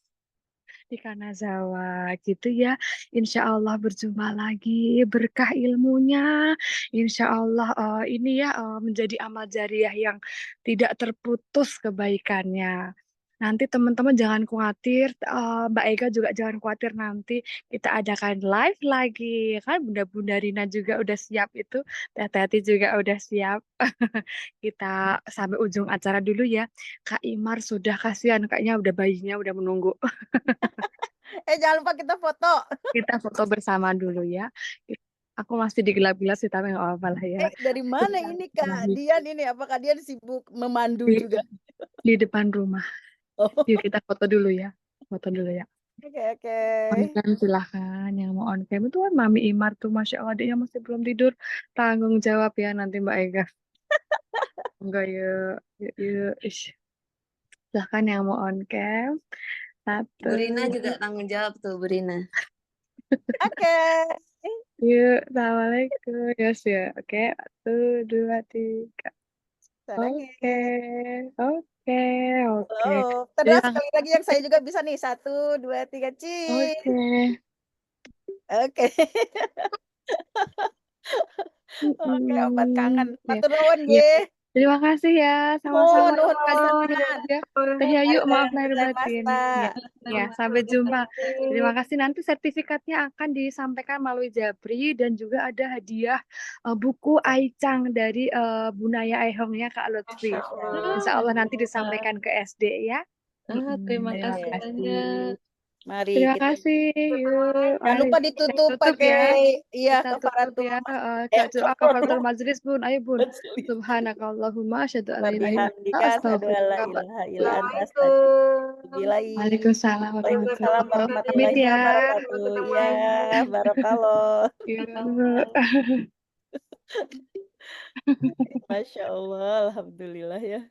di Kanazawa gitu ya. Insya Allah berjumpa lagi, berkah ilmunya. Insya Allah ini ya menjadi amal jariah yang tidak terputus kebaikannya. Nanti teman-teman jangan khawatir, Mbak Ega juga jangan khawatir, nanti kita adakan live lagi. Kan Bunda Rina juga udah siap itu, Teh Teti juga udah siap. Kita sampai ujung acara dulu ya. Kak Imar sudah, kasihan, kayaknya udah bayinya udah menunggu. jangan lupa kita foto. Kita foto bersama dulu ya. Aku masih digelap-gelap sih, tapi nggak apa-apa lah ya. Dari mana ini Kak Dian ini? Apakah Dian sibuk memandu juga? Di depan rumah. Oh. Yuk kita foto dulu ya. Foto dulu ya. Oke. On cam silahkan. Yang mau on cam itu kan Mami Imar tuh, Masya Allah, dia masih belum tidur. Tanggung jawab ya nanti Mbak Ega. Enggak, yuk. Ish. Silahkan yang mau on cam. Bu Rina juga tanggung jawab tuh, Bu Rina. Oke. Yuk, assalamualaikum. Yes ya. Oke, 1, 2, 3. Oke. Terus sekali lagi yang saya juga bisa nih. 1, 2, 3, cing. Oke. Oke, obat kangen. Matur nuwun nggih. Terima kasih ya, sama-sama. Nuhun. Teh Yayu, maaf lahir batin. Ya, sampai jumpa. Terima kasih. Nanti sertifikatnya akan disampaikan melalui Japri, dan juga ada hadiah buku Aicang dari Bunaya Aihong ya Kak Lutfi. Insya Allah nanti disampaikan ke SD ya. Terima kasih banyak. Mari Terima kita kasih. Yuk, jangan lupa mari ditutup tutup ya. pakai iya Kita tutup kafaratul ya. doa Kafaratul majlis bun. Ayo bun. majlis. Subhanakallahumma asyhadu an Wa la ilaha illa anta bihamdika asyhadu an la astaghfiruka wa ilaha atubu illa ilaik. anta Assalamualaikum. astaghfiruka. Waalaikumsalam Waalaikumsalam warahmatullahi wabarakatuh. Pamit warahmatullahi ya. wabarakatuh. Sampai ketemu Ya, lagi. barakallah. Yuk. Masya Allah, alhamdulillah ya.